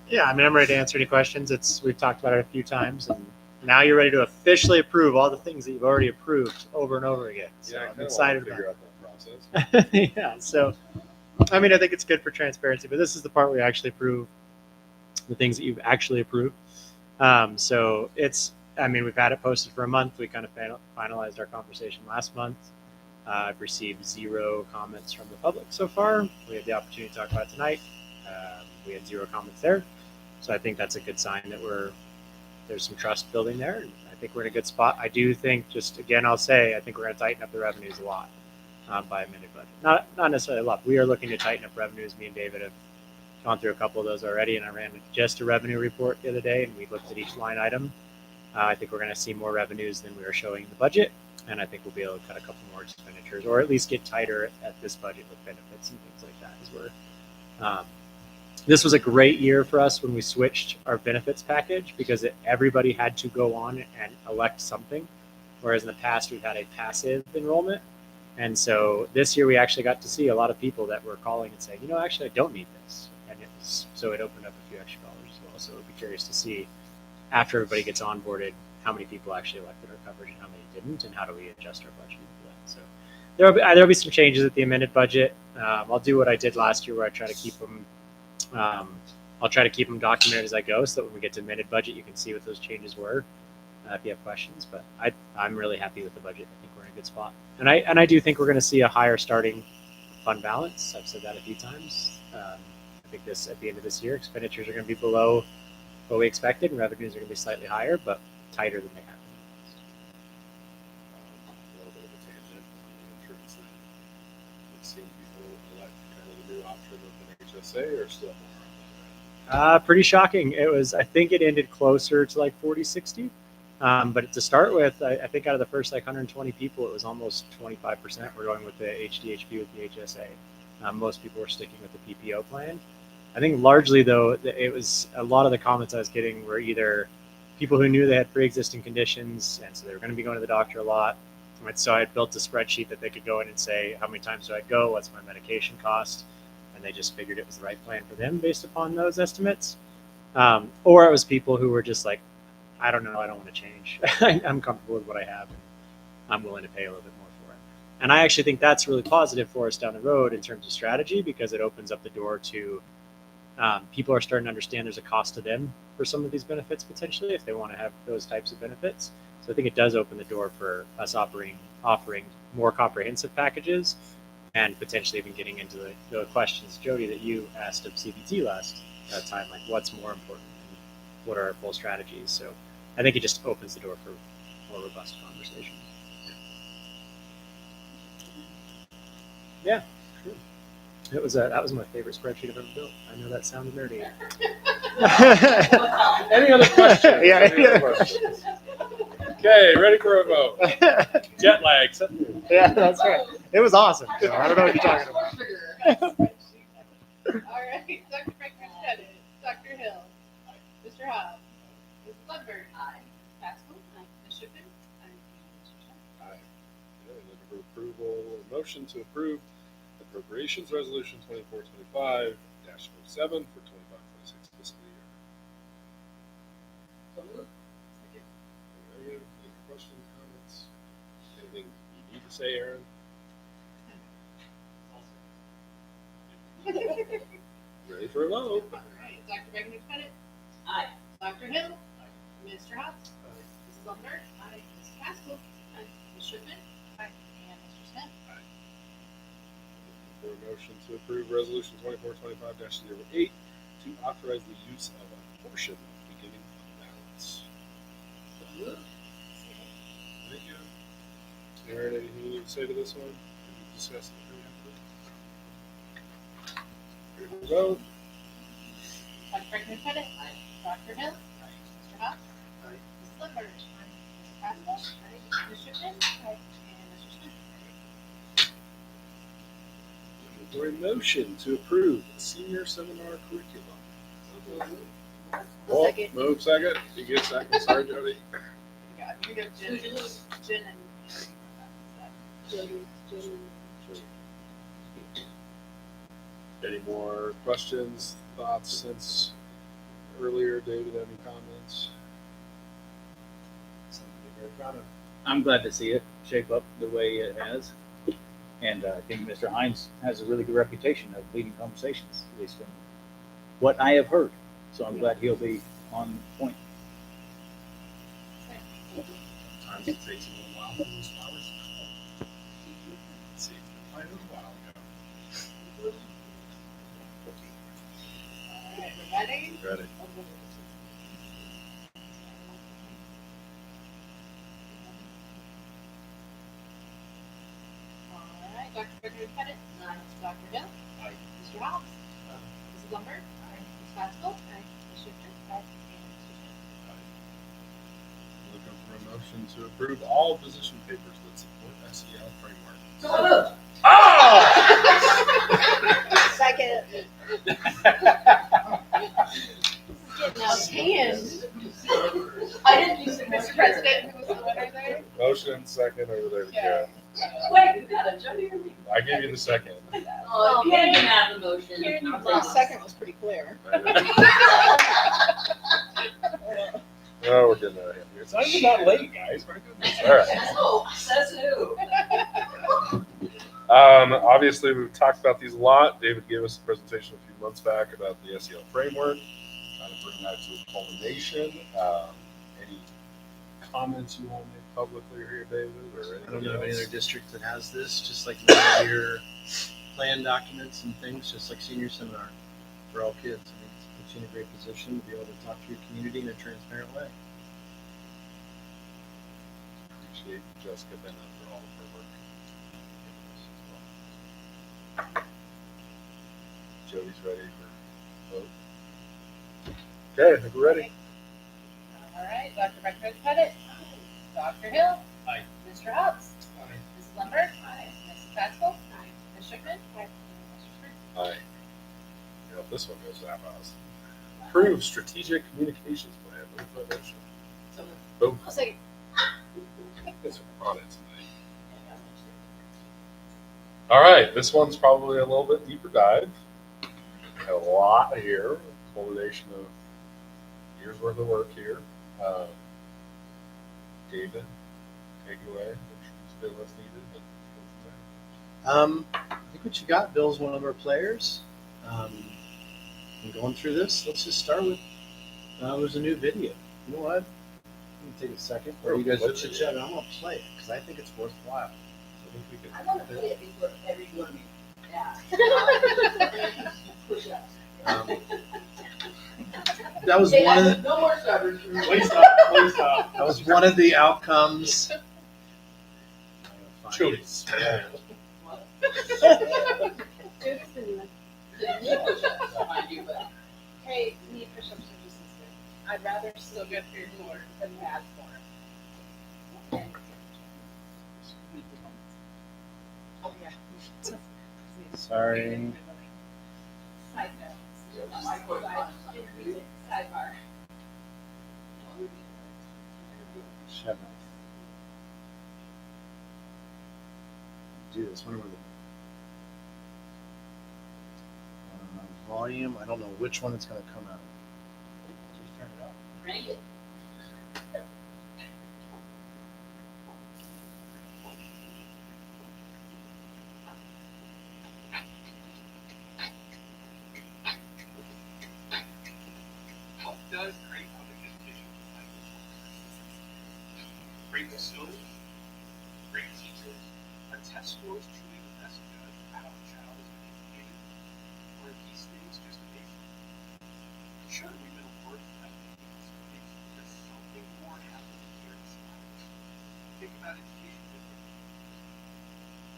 Yeah, I mean, I'm ready to answer any questions. We've talked about it a few times, and now you're ready to officially approve all the things that you've already approved over and over again. So Yeah, I I'm kind of excited want to about figure out that process. it. Yeah, so I mean, I think it's good for transparency, but this is the part where we actually approve the things that you've actually approved. So it's, I mean, we've had it posted for a month. We kind of finalized our conversation last month. I've received 0 comments from the public so far. We had the opportunity to talk about it tonight. We had 0 comments there. So I think that's a good sign that there's some trust building there. And I think we're in a good spot. I do think, just again, I'll say, I think we're going to tighten up the revenues a lot by amended budget. Not necessarily a lot. We are looking to tighten up revenues. Me and David have gone through a couple of those already, and I ran just a revenue report the other day, and we looked at each line item. I think we're going to see more revenues than we were showing in the budget, and I think we'll be able to cut a couple more expenditures, or at least get tighter at this budget with benefits and things like that. This was a great year for us when we switched our benefits package, because everybody had to go on and elect something, whereas in the past we've had a passive enrollment. And so this year we actually got to see a lot of people that were calling and saying, actually I don't need this. And so it opened up a few extra dollars as well. So we'll be curious to see, after everybody gets onboarded, how many people actually elected our coverage and how many didn't, and how do we adjust our budget for that. So there'll be some changes at the amended budget. I'll do what I did last year, where I try to keep them. I'll try to keep them documented as I go, so that when we get to amended budget, you can see what those changes were. If you have questions, but I'm really happy with the budget. I think we're in a good spot, and I do think we're going to see a higher starting fund balance. I've said that a few times. I think at the end of this year, expenditures are going to be below what we expected, and revenues are going to be slightly higher, but tighter than they have been. A little bit of a tangent on the insurance thing. We've seen people elect kind of the new option of an HSA, or still more on that. Pretty shocking. I think it ended closer to like 40-60. But to start with, I think out of the first 120 people, it was almost 25% were going with the HDHP with the HSA. Most people were sticking with the PPO plan. I think largely, though, it was a lot of the comments I was getting were either people who knew they had pre-existing conditions, and so they were going to be going to the doctor a lot. And so I had built a spreadsheet that they could go in and say, how many times do I go? What's my medication cost? And they just figured it was the right plan for them based upon those estimates. Or it was people who were just like, I don't know, I don't want to change. I'm comfortable with what I have, and I'm willing to pay a little bit more for it. And I actually think that's really positive for us down the road in terms of strategy, because it opens up the door to people are starting to understand there's a cost to them for some of these benefits potentially, if they want to have those types of benefits. So I think it does open the door for us offering more comprehensive packages, and potentially even getting into the questions, Jody, that you asked of CBT last time, like what's more important and what are our full strategies. So I think it just opens the door for more robust conversation. Yeah, sure. That was my favorite spreadsheet I've ever built. I know that sounded nerdy. Any other questions? Yeah. Any other questions? Okay, ready for a vote. Jet lag. Yeah, that's right. It was awesome. So I don't know what you're talking about. All right, Dr. Franklin Pettit, Dr. Hill, Mr. Hobbs, Mrs. Lundberg. Aye. Pascal. Aye. Ms. Shippen. Aye. Mr. Smith. Aye. Okay, looking for approval, motion to approve appropriations resolution 2425-07 for 25-26 fiscal year. Any questions, comments? Anything you need to say, Aaron? Ready for a vote? All right, Dr. Franklin Pettit. Aye. Dr. Hill. Aye. Mr. Hobbs. Aye. Mrs. Lundberg. Aye. Mrs. Pascal. Aye. Ms. Shippen. Aye. And Mr. Smith. For a motion to approve resolution 2425-08 to authorize the use of a portion of beginning fund balance. Thank you. Aaron, anything you need to say to this one? Did you discuss it? Vote. Dr. Franklin Pettit. Dr. Hill. Mr. Hawes. Mrs. Lambert. Mr. Pascal. Ms. Shipman. And Mr. Smith. For a motion to approve the senior seminar curriculum. Walt, Second. move second. You get second. Sorry, Jody. Yeah, I think of Jen and Jody. Any more questions, thoughts since earlier? David, any comments? Something to be very proud of. I'm glad to see it shape up the way it has. And I think Mr. Hines has a really good reputation of leading conversations, at least from what I have heard. So I'm glad he'll be on point. Sometimes it takes a little while for those flowers to fall. See, it's been quite a little while ago. All right, we're ready? Ready. All right, Dr. Franklin Pettit. Dr. Hill. Mr. Hawes. Mrs. Lambert. Ms. Pascal. Ms. Shipman. And Mr. Smith. Looking for a motion to approve all position papers that support SEL framework. Second. Getting out of hand. I didn't use it, Mr. President, who was the winner there. Motion second over there. Yeah. Wait, you got a Jody or me? I give you the second. Oh, you can't even have the motion. The second was pretty clear. Oh, we're getting out of here. It's not even that late, guys. My goodness. All right. Oh, says who? Obviously, we've talked about these a lot. David gave us a presentation a few months back about the SEL framework. Trying to bring that to a culmination. Any comments you want to make publicly here, David, or anything I don't know of any else? other district that has this, just like your plan documents and things, just like senior seminar for all kids. I mean, it puts you in a great position to be able to talk to your community in a transparent way. Appreciate Jessica Bennett for all of her work. Jody's ready for vote. Okay, I think we're ready. All right, Dr. Franklin Pettit. Dr. Hill. Aye. Mr. Hawes. Mrs. Lambert. Mrs. Pascal. Ms. Shipman. And Mr. Smith. Aye. You know, if this one goes that fast. Approve strategic communications plan. Move by motion. Vote. I'll second. It's on it tonight. All right, this one's probably a little bit deeper dive. A lot here, culmination of years worth of work here. David, take it away. Still what's needed. But I think what you got, Bill's one of our players. And going through this, let's just start with there's a new video. You know what? Let me take a second. Or you guys What's chit it? chat. I'm gonna play it because I think it's worthwhile. I think we could. I want to play it before everyone. Yeah. Push ups. That was one of the, No more starters. Please stop, please stop. that was one of the outcomes. Choice. Yeah. Hey, knee push-ups are just as good. I'd rather still get your core than bad form. Oh, yeah. Sorry. Side note. Sidebar. Shut up. Do this. Wonder where the volume. I don't know which one it's going to come out. Just turn it up. Crank it. Does great public education great facilities, great teachers, are test scores truly the best judge of how a child has been educated, or are these things just a basic? Sure, we've been working on these, but something more happens here in science. Think about education differently.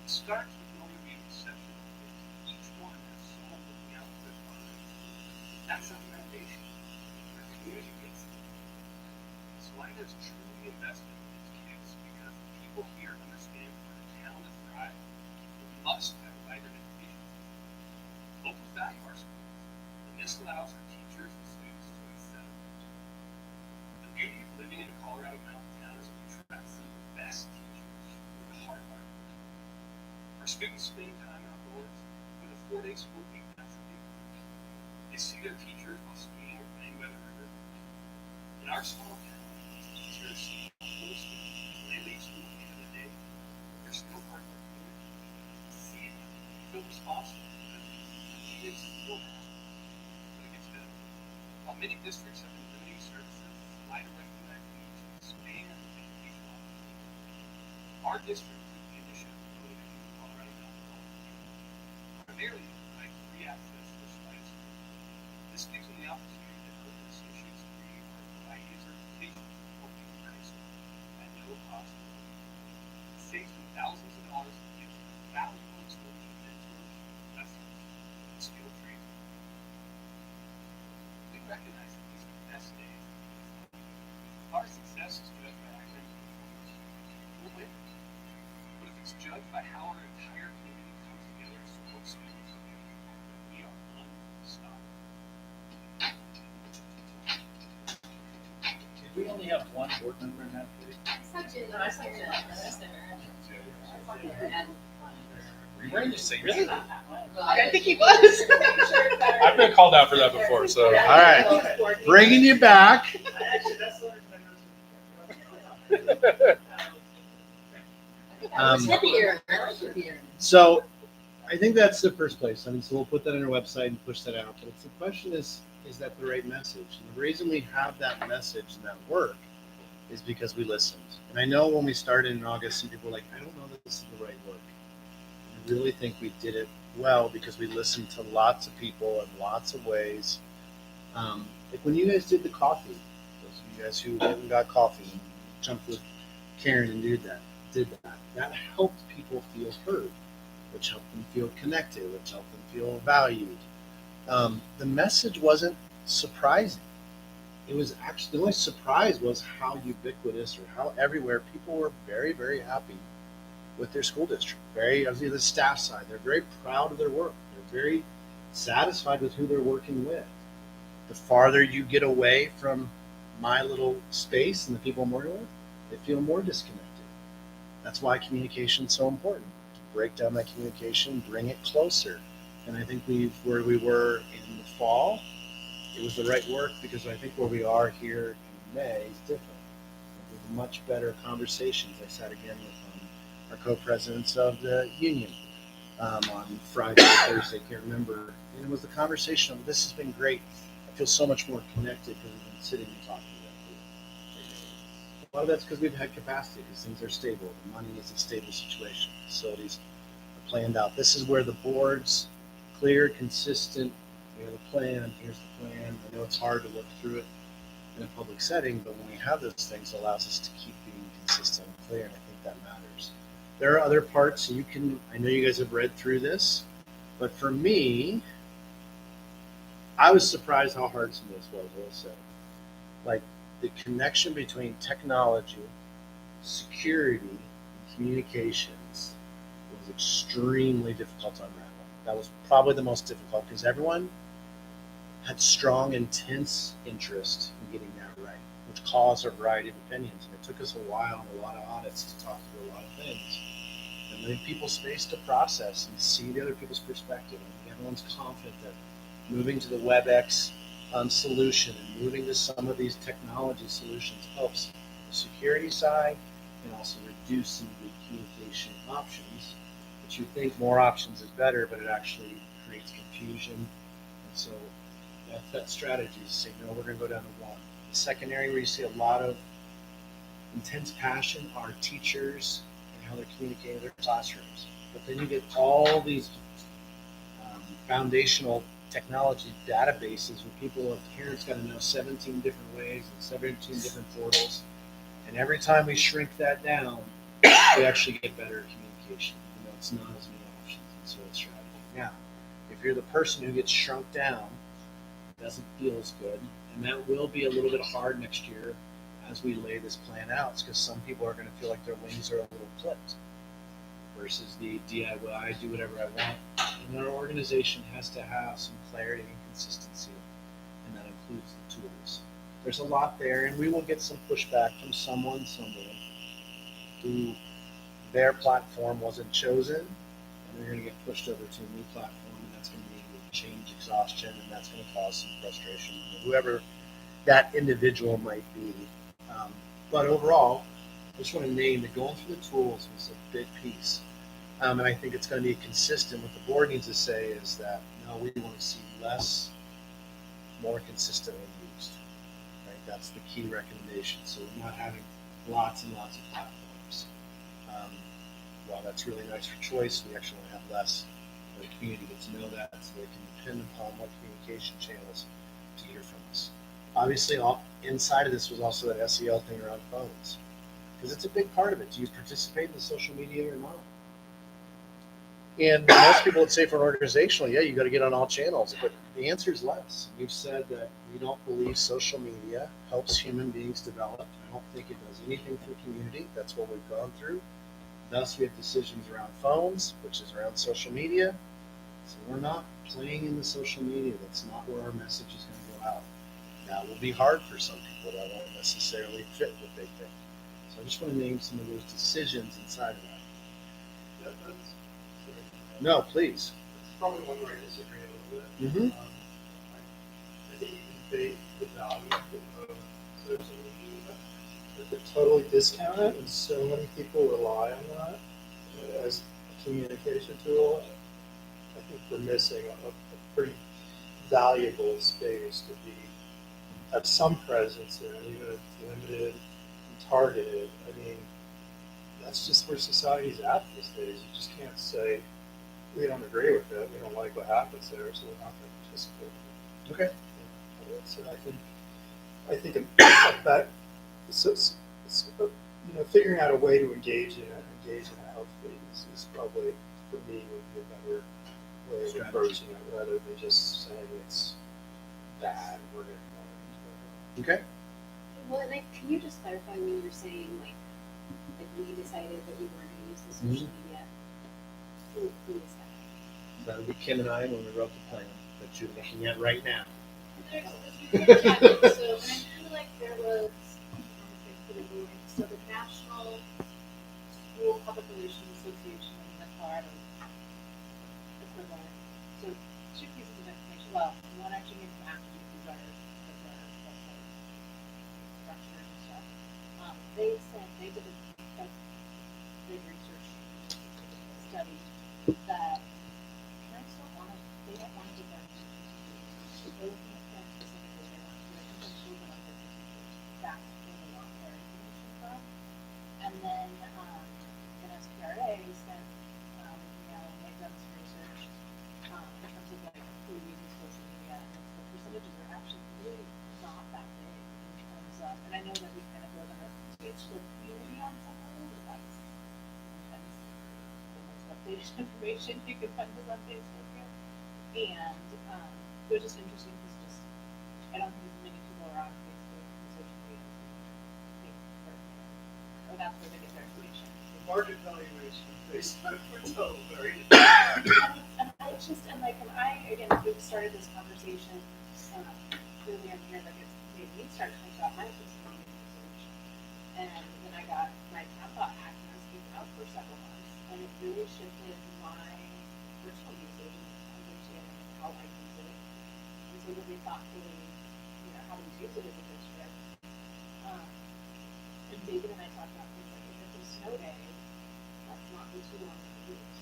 It starts with knowing the exceptional kids. Each one has someone looking out for their That's a foundation. The community gets it. Salida is truly invested in its kids because the people here understand for the town to thrive, we must have vibrant education. Locals value our schools, and this allows our teachers and students to excel. The beauty of living in a Colorado mountain town is we attract some of the best teachers with a heart of our work. Our students spend time outdoors with a 4-day school week. That's a big deal. They see their teachers while skiing or playing by the river. In our small town, it's easier to see how most students, when they leave school at the end of the day, they're still part of our community. See them, feel responsible because it makes them feel happy. But it gets better. While many districts have been limiting services, Salida recognized the need to expand educational opportunities. Our district took the initiative to build a new Colorado Mountain College, primarily to provide free access to Salida schools. This gives them the opportunity to earn an associate's degree or a variety of certifications before leaving high school at no cost to them. It saves them thousands of dollars and gives them valuable exposure to mentors, lessons, and skilled trades. We recognize that these are the best days. Our success is judged by academic performance. We'll win. But if it's judged by how our entire community comes together to support students, we are unstoppable. Did we only have one board member in that committee? I saw Jen. We're in the same. Really? I think he was. I've been called out for that before, so. All right, bringing you back. Actually, that's what So I think that's the first place. I mean, so we'll put that on our website and push that out. But it's the question is that the right message? And the reason we have that message and that work is because we listened. And I know when we started in August, some people were like, I don't know that this is the right work. And I really think we did it well because we listened to lots of people in lots of ways. Like when you guys did the coffee, those of you guys who went and got coffee and jumped with Karen and did that helped people feel heard, which helped them feel connected, which helped them feel valued. The message wasn't surprising. It was actually, the only surprise was how ubiquitous or how everywhere people were very, very happy with their school district. Very, obviously the staff side, they're very proud of their work. They're very satisfied with who they're working with. The farther you get away from my little space and the people I'm working with, they feel more disconnected. That's why communication is so important. To break down that communication, bring it closer. And I think where we were in the fall, it was the right work because I think where we are here in May is different. With much better conversations. I sat again with our co-presidents of the union on Friday or Thursday, can't remember. And it was the conversation of this has been great. I feel so much more connected because we've been sitting and talking about it. A lot of that's because we've had capacity because things are stable. The money is a stable situation. Facilities are planned out. This is where the board's clear, consistent, we have a plan, here's the plan. I know it's hard to work through it in a public setting, but when we have those things, it allows us to keep being consistent and clear, and I think that matters. There are other parts you can, I know you guys have read through this, but for me, I was surprised how hard some of this was, I will say. Like the connection between technology, security, and communications was extremely difficult to unravel. That was probably the most difficult because everyone had strong, intense interest in getting that right, which caused a variety of opinions. And it took us a while and a lot of audits to talk through a lot of things and leave people space to process and see the other people's perspective. And everyone's confident that moving to the WebEx solution and moving to some of these technology solutions helps the security side and also reduce some of the communication options. But you think more options is better, but it actually creates confusion. And so that strategy is to say, no, we're going to go down to one. The second area where you see a lot of intense passion are teachers and how they're communicating in their classrooms. But then you get all these foundational technology databases where people, parents got to know 17 different ways and 17 different portals. And every time we shrink that down, we actually get better communication. You know, it's not as many options, and so it's strategy. Now, if you're the person who gets shrunk down, doesn't feel as good. And that will be a little bit hard next year as we lay this plan out, because some people are going to feel like their wings are a little clipped versus the DIY, do whatever I want. And our organization has to have some clarity and consistency, and that includes the tools. There's a lot there, and we will get some pushback from someone somewhere who their platform wasn't chosen, and they're going to get pushed over to a new platform, and that's going to be change exhaustion, and that's going to cause some frustration, whoever that individual might be. But overall, I just want to name that going through the tools was a big piece. And I think it's going to be consistent. What the board needs to say is that, no, we want to see less, more consistently used. Right? That's the key recommendation. So we're not having lots and lots of platforms. While that's really nice for choice, we actually want to have less. The community gets to know that, so they can depend upon what communication channels to hear from us. Obviously, inside of this was also that SEL thing around phones, because it's a big part of it. Do you participate in the social media or not? And most people would say for an organizational, yeah, you got to get on all channels, but the answer is less. We've said that we don't believe social media helps human beings develop. I don't think it does anything for the community. That's what we've gone through. Thus, we have decisions around phones, which is around social media. So we're not playing in the social media. That's not where our message is going to go out. Now, it will be hard for some people that won't necessarily fit what they think. So I just want to name some of those decisions inside of that. No, please. It's probably one where I disagree a little bit. Mm-hmm. I think you can debate the value of social media, but to totally discount it, and so many people rely on that as a communication tool. I think we're missing a pretty valuable space to have some presence in, even if it's limited and targeted. I mean, that's just where society's at these days. You just can't say, we don't agree with it, we don't like what happens there, so we're not going to participate. Okay. So I think that, figuring out a way to engage in it healthily is probably, for me, would be a better way of approaching it, rather than just saying it's bad. We're going to Okay. Well, and can you just clarify when you were saying like we decided that we weren't going to use the social media? Who is that? That would be Kim and I when we wrote the plan that you're looking at right now. So I feel like there was, so the National School Public Relations Association in the Colorado equivalent. So two pieces of information. Well, one actually came from after these are website structure and stuff. They said they did a big research study that parents don't want to. They don't want to get their institutions. They're looking at parents specifically. They want to recommend children on their institutions. That's where they want their information from. And then NSPRA spent, they've done some research in terms of like who uses social media, and the percentages are actually really not that big in terms of. And I know that we kind of live in a state school community on some level, but that's sometimes the most updated information you can find is on Facebook. And it was just interesting because I don't think as many people are on Facebook and social media or that's where they get their information. The market valuation of Facebook for total very And I just, and again, we've started this conversation earlier in the year that it's made me start thinking about my social media research. And then I got my Tampa hacked and I was keeping out for several months. And it really shifted my personal usage and understanding how I use it. And so really thoughtfully, how do we use it as a district? And David and I talked about things like if it's a snow day, let's not go too long to use.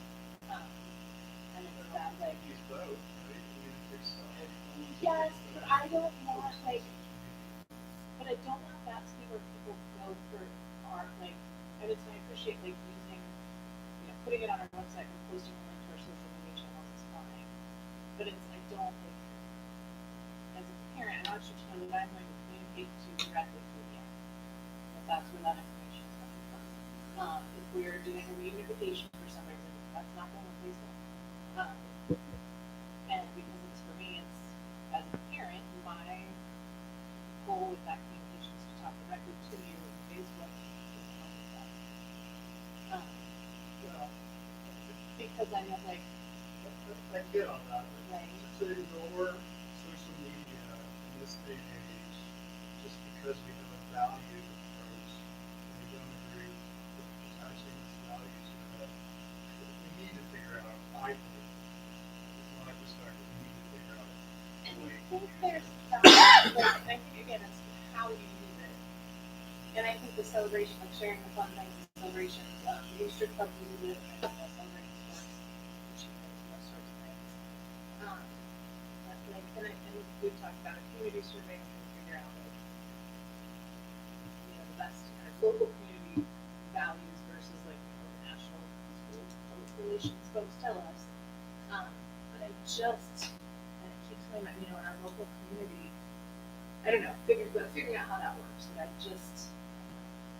And it's that like use both, right? yes, but I don't want but I don't want that to be where people go for art. I appreciate using, putting it on our website and posting a link to our social media channels is fine. But I don't as a parent, I want you to know that I'm going to communicate to directly to you. That's where that information is coming from. If we're doing a reunification for some reason, that's not going to Facebook. And because it's for me, it's as a parent, goal with that communication is to talk directly to you. Facebook doesn't help with that. Because I know, like, I get on that. right. To ignore social media in this day and age, just because we have a value approach, and we don't agree with attaching these values to it, we need to figure out, I think, from my perspective, we need to figure out And a I way. think there's like, I think again, it's how you use it. And I think the celebration, like sharing the fun things, the celebrations, the Easter Club uses it, and celebrating sports, achievements, those sorts of things. But like, and we've talked about a community survey and trying to figure out like, the best kind of local community values versus like the national school relations folks tell us. But I just, and it keeps coming up, in our local community, I don't know, figuring out how that works, but I just.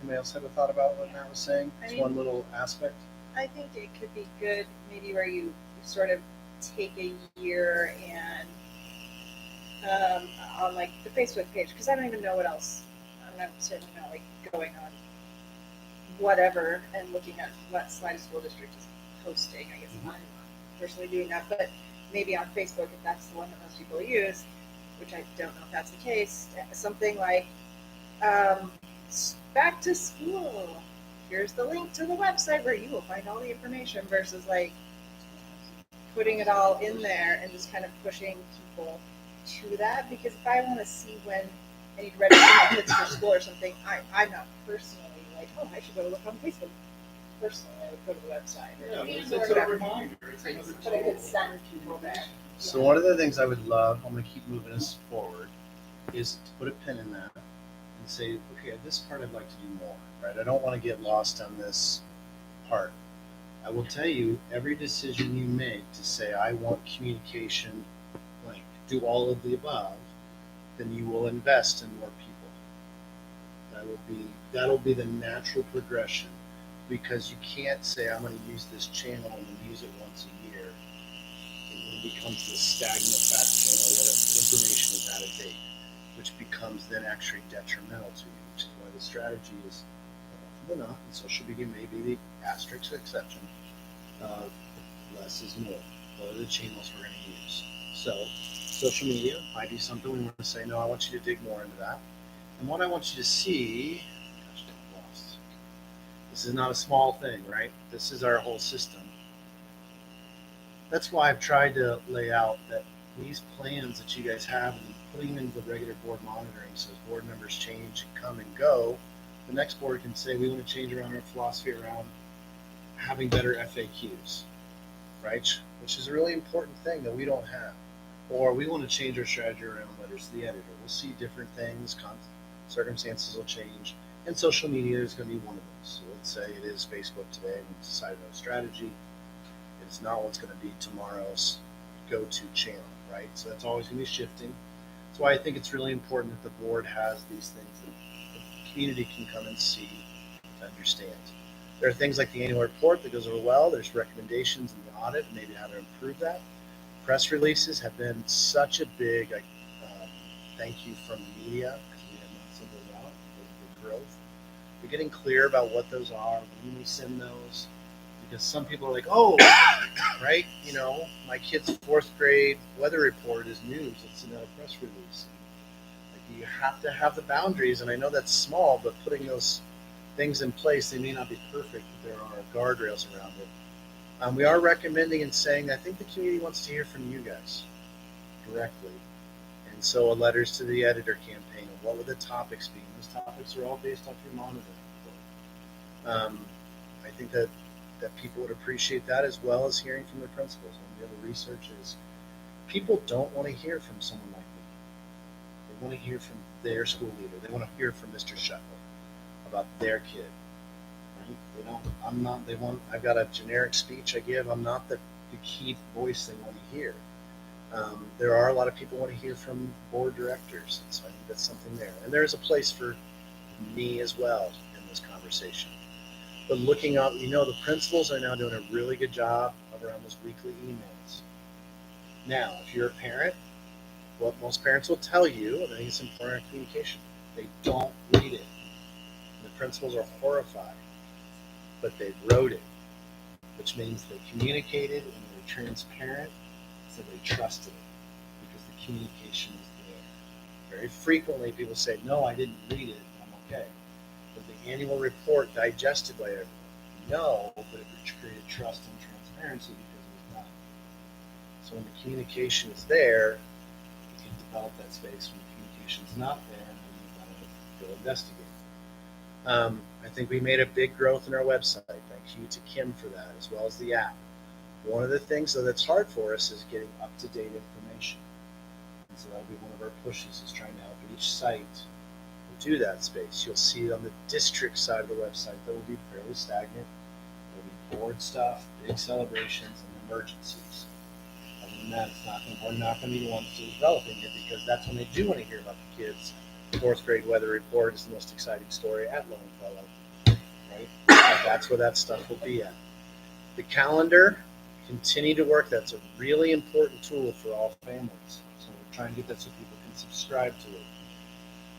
Anybody else have a thought about what Matt was saying? I It's mean- one little aspect. I think it could be good, maybe where you sort of take a year and on like the Facebook page, because I don't even know what else. I'm certainly not like going on whatever and looking at what Salida School District is posting. I guess I'm not personally doing that, but maybe on Facebook, if that's the one that most people use, which I don't know if that's the case, something like back to school. Here's the link to the website where you will find all the information versus like putting it all in there and just kind of pushing people to that. Because if I want to see when I need to register my kids for school or something, I'm not personally like, oh, I should go look on Facebook. Personally, I would go to the website. Yeah, Or it's or a whatever. reminder, it's another But I could tool. send people there. So one of the things I would love, I'm gonna keep moving us forward, is to put a pin in that and say, okay, this part I'd like to do more, right? I don't want to get lost on this part. I will tell you, every decision you make to say, I want communication, like, do all of the above, then you will invest in more people. That'll be the natural progression, because you can't say, I'm going to use this channel and then use it once a year. It becomes this stagnant back channel where information is out of date, which becomes then actually detrimental to you, which is why the strategy is often not, and social media may be the asterisk exception. Less is more. What are the channels we're going to use? So, social media might be something we want to say, no, I want you to dig more into that. And what I want you to see, gosh, I'm lost. This is not a small thing, right? This is our whole system. That's why I've tried to lay out that these plans that you guys have and putting them into the regular board monitoring, so as board members change and come and go, the next board can say, we want to change around our philosophy around having better FAQs, right? Which is a really important thing that we don't have. Or we want to change our strategy around letters to the editor. We'll see different things, circumstances will change, and social media is going to be one of those. So let's say it is Facebook today, and we decided on a strategy. It's not what's going to be tomorrow's go-to channel, right? So that's always going to be shifting. That's why I think it's really important that the board has these things that the community can come and see to understand. There are things like the annual report that goes over well. There's recommendations in the audit, and maybe how to improve that. Press releases have been such a big thank you from the media, because we have not sent those out because of the growth. We're getting clear about what those are, when we send those, because some people are like, oh, right, my kid's 4th grade weather report is news. Let's send out a press release. Like, you have to have the boundaries, and I know that's small, but putting those things in place, they may not be perfect, but there are guardrails around it. We are recommending and saying, I think the community wants to hear from you guys directly. And so a letters to the editor campaign, and what would the topics be? Those topics are all based off your monitoring report. I think that people would appreciate that, as well as hearing from their principals. One of the other research is people don't want to hear from someone like me. They want to hear from their school leader. They want to hear from Mr. Shetler about their kid. I've got a generic speech I give. I'm not the key voice they want to hear. There are a lot of people who want to hear from board directors, and so I think that's something there. And there's a place for me as well in this conversation. But looking up, the principals are now doing a really good job around those weekly emails. Now, if you're a parent, what most parents will tell you, and I think it's important in communication, They don't read it. The principals are horrified, but they wrote it, which means they communicated and they were transparent, so they trusted it because the communication was there. Very frequently, people say, "No, I didn't read it. I'm okay." Was the annual report digested by everyone? No, but it created trust and transparency because it was done. So when the communication is there, you can develop that space. When the communication is not there, then you've got to go investigate. I think we made a big growth in our website. Thank you to Kim for that, as well as the app. One of the things, though, that's hard for us is getting up-to-date information. And so that'll be one of our pushes, is trying to help each site do that space. You'll see it on the district side of the website that will be fairly stagnant. There'll be board stuff, big celebrations, and emergencies. Other than that, we're not going to be the ones developing it, because that's when they do want to hear about the kids. Fourth grade weather report is the most exciting story at Longfellow, right? That's where that stuff will be at. The calendar, continue to work. That's a really important tool for all families. So we're trying to get that so people can subscribe to it.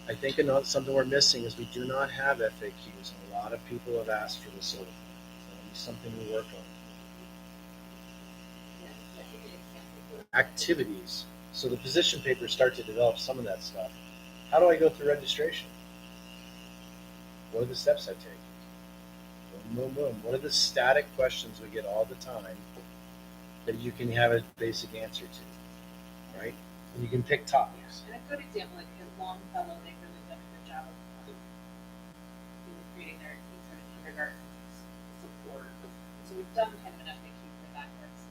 I think something we're missing is we do not have FAQs, and a lot of people have asked for this sort of thing. So it'll be something we work on. Activities. So the position papers start to develop some of that stuff. How do I go through registration? What are the steps I take? Boom, boom, boom. What are the static questions we get all the time that you can have a basic answer to, right? And you can pick topics. And a good example, like at Longfellow, they've really done a good job of creating their sort of kindergarten support. So we've done kind of an FAQ for that, where it's,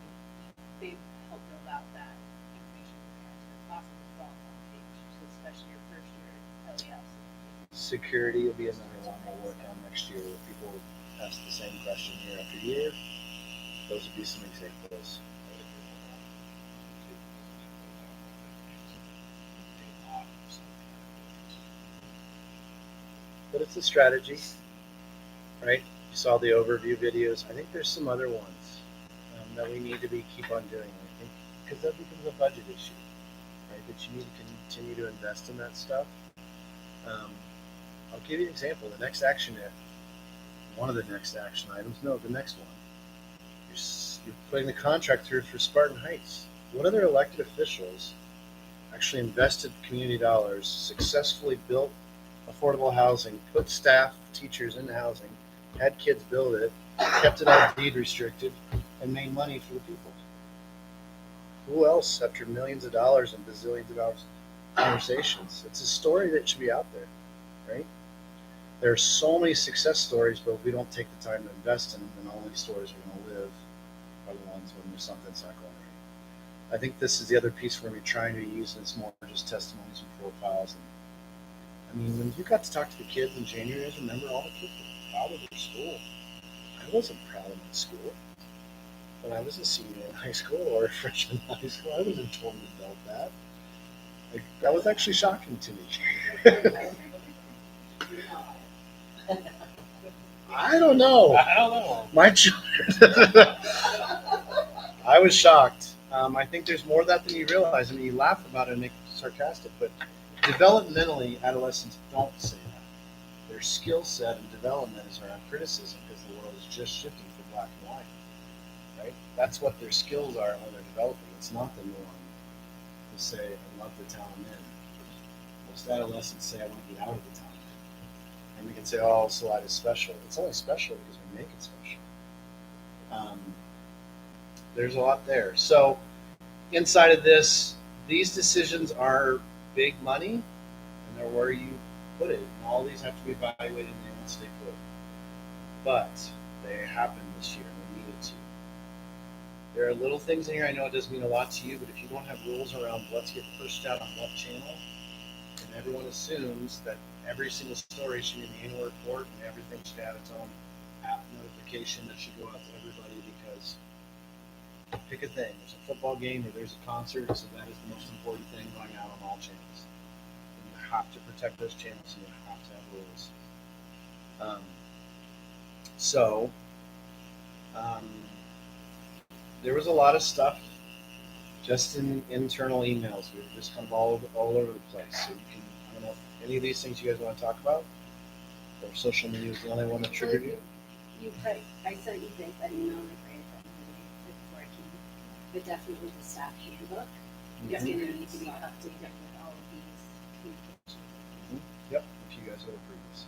they've helped build out that information for parents. It's possible to follow on the page, so especially your first year at LES. Security will be another one we'll work on next year, where people ask the same question year after year. Those would be some examples. But it's a strategy, right? You saw the overview videos. I think there's some other ones that we need to keep on doing. I think because that becomes a budget issue, right? That you need to continue to invest in that stuff. I'll give you an example. The next one of the next action items. No, the next one. You're putting the contract through for Spartan Heights. What other elected officials actually invested community dollars, successfully built affordable housing, put staff, teachers in housing, had kids build it, kept it all deed restricted, and made money for the people? Who else, after millions of dollars and bazillions of dollars conversations? It's a story that should be out there, right? There are so many success stories, but if we don't take the time to invest in them, then all these stories are going to live are the ones when there's something that's not going right. I think this is the other piece where we're trying to use this more just testimonies and profiles. I mean, when you got to talk to the kids in January, I remember all the kids were proud of their school. I wasn't proud of my school. When I was a senior in high school or a freshman in high school, I wasn't told about that. Like, that was actually shocking to me. I don't know. My children. I was shocked. I think there's more of that than you realize. I mean, you laugh about it and make it sarcastic, but developmentally, adolescents don't say that. Their skill set and development is around criticism, because the world is just shifting from black and white, right? That's what their skills are when they're developing. It's not the norm to say, I love the town I'm in. Most adolescents say, I want to get out of the town I'm in. And we can say, oh, Salida is special. It's only special because we make it special. There's a lot there. So inside of this, these decisions are big money, and they're where you put it. And all these have to be evaluated, and they won't stay put. But they happened this year, and they needed to. There are little things in here. I know it doesn't mean a lot to you, but if you don't have rules around what's get pushed out on what channel, and everyone assumes that every single story should be in the annual report, and everything should have its own app notification that should go out to everybody, because pick a thing. There's a football game or there's a concert, so that is the most important thing going out on all channels. And you have to protect those channels, and you have to have rules. There was a lot of stuff just in internal emails. We were just kind of all over the place. So you can kind don't know if any of these things you guys want to talk about, or social media was the only one that triggered you. I sent you guys that email right before I came, but definitely the staff handbook is Mhm. gonna need to be updated with all of these communications. Yep, if you guys would approve this.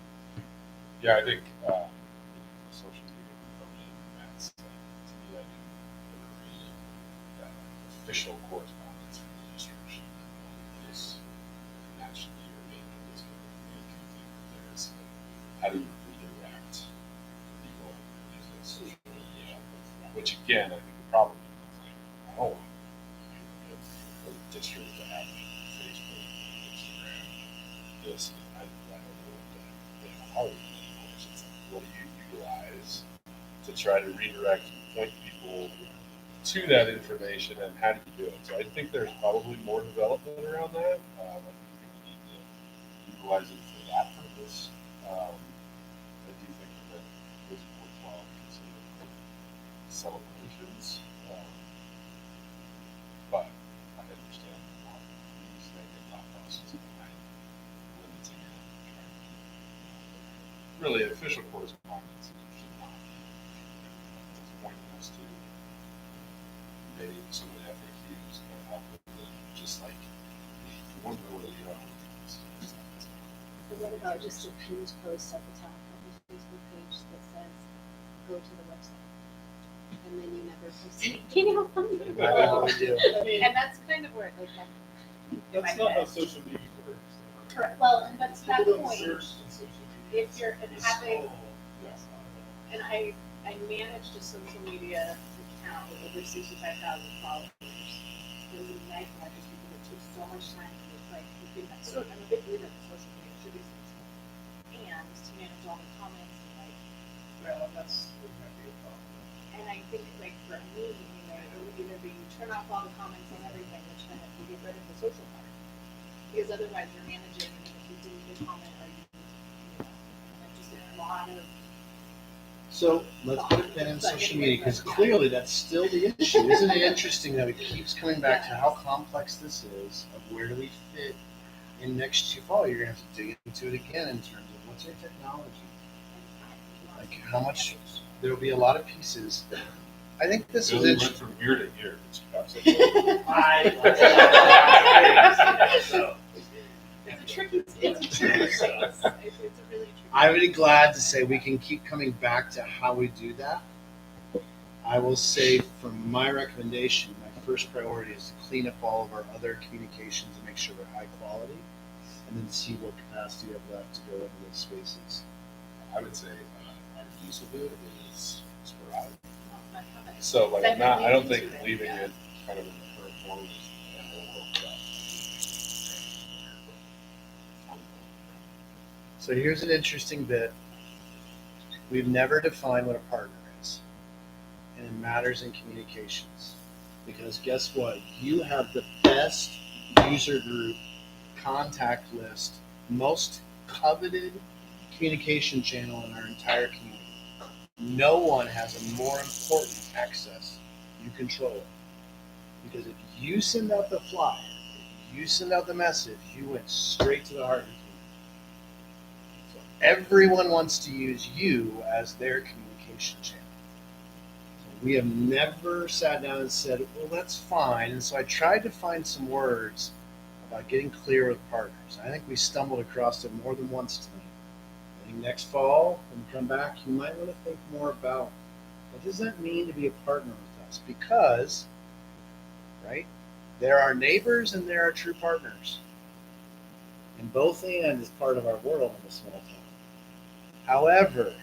Yeah, I think social media component, that's like, to me, I do agree. Official correspondence from the district should be this, and that should be your main thing there is how do you redirect people using social media, which again, I think the problem is like, I don't want a district to have Facebook, Instagram, this, I don't know what how do what do you utilize to try to redirect and point people to that information, and how do you do it? So I think there's probably more development around that. I think we need to utilize it for that purpose. I do think that it's worthwhile to consider celebrations, but I understand these negative thought processes behind limiting it and trying to keep really official correspondence should not be. It's pointing us to maybe some of the FAQs kind of help with it, just like you wonder where you are. But what about just a pinned post at the top of the Facebook page that says, go to the website? And then you never post anything else on the Well, we do. And that's kind of where it like That's not how social media works. correct. Well, and that's that People don't point. search in social media. If you're It's having, all- yes. and I managed a social media account with over 65,000 followers. It was a nightmare just because it took so much time to like I'm a big believer in social media should be social. And to manage all the comments and like Well, that's might be a problem. and I think like for me, it would either be turn off all the comments on everything, which then you get rid of the social part. Because otherwise you're managing and if you delete a comment or just a lot of So let's put a pin in social media, because clearly that's still the issue. Isn't it interesting that it keeps coming back to how complex this is, of where do we fit in next fall? You're gonna have to dig into it again in terms of what's our technology, like how much. There'll be a lot of pieces. I think this is Billy went interesting. from year to year. It's a tricky space. It's a really tricky. I would be glad to say we can keep coming back to how we do that. I will say from my recommendation, my first priority is to clean up all of our other communications and make sure they're high quality, and then see what capacity we have left to go into those spaces. I would say our use of it is sporadic. So like I don't think leaving it kind of in the current form is the end of the world for us. So here's an interesting bit. We've never defined what a partner is, and it matters in communications. Because guess what? You have the best user group, contact list, most coveted communication channel in our entire community. No one has a more important access. You control it. Because if you send out the flyer, if you send out the message, you went straight to the heart of the community. So everyone wants to use you as their communication channel. So we have never sat down and said, well, that's fine. And so I tried to find some words about getting clear with partners. I think we stumbled across it more than once tonight. I think next fall, when we come back, you might want to think more about what does that mean to be a partner with us? Because, right, there are neighbors and there are true partners. And both and is part of our world in a small town. However,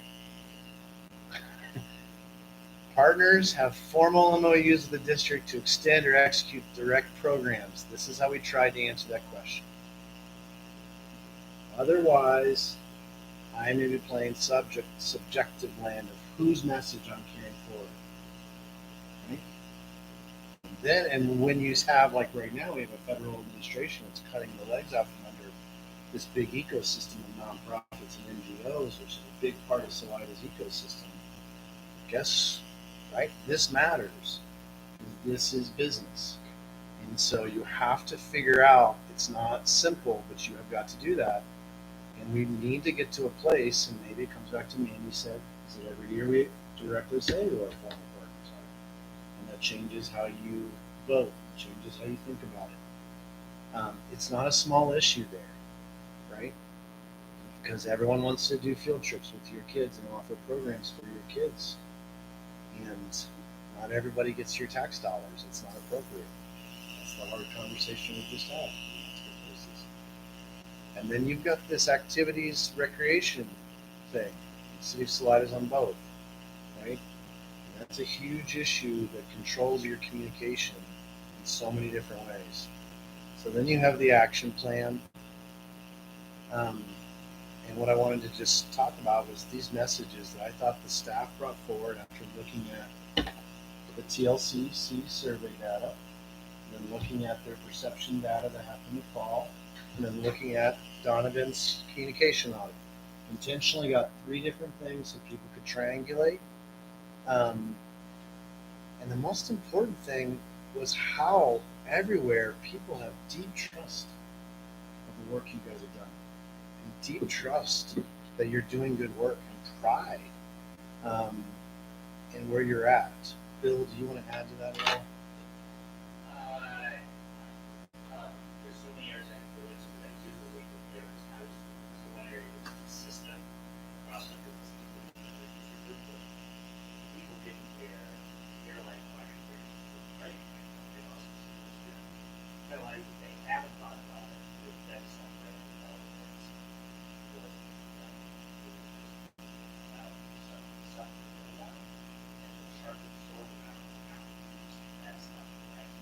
partners have formal MOUs with the district to extend or execute direct programs. This is how we tried to answer that question. Otherwise, I may be playing subjective land of whose message I'm carrying forward. Right? And when you have, like right now, we have a federal administration that's cutting the legs out from under this big ecosystem of nonprofits and NGOs, which is a big part of Salida's ecosystem. Guess, right? This matters. This is business. And so you have to figure out, it's not simple, but you have got to do that. And we need to get to a place, and maybe it comes back to me, and you said, is it every year we directly say to our former partners? And that changes how you vote, changes how you think about it. It's not a small issue there, right? Because everyone wants to do field trips with your kids and offer programs for your kids. And not everybody gets your tax dollars. It's not appropriate. That's the hard conversation we just had. And then you've got this activities recreation thing. The city of Salida's on both, right? And that's a huge issue that controls your communication in so many different ways. So then you have the action plan. And what I wanted to just talk about was these messages that I thought the staff brought forward after looking at the TLCC survey data, and then looking at their perception data that happened in the fall, and then looking at Donovan's communication audit. Intentionally got 3 different things so people could triangulate. And the most important thing was how everywhere people have deep trust of the work you guys have done. And deep trust that you're doing good work, and pride in where you're at. Bill, do you want to add to that at all? There's so many areas I can go into that I do the week of parents. I was so one area that's consistent across my business. People getting their airline question right. They also realize that they haven't thought about it. That's something that's really that's not right.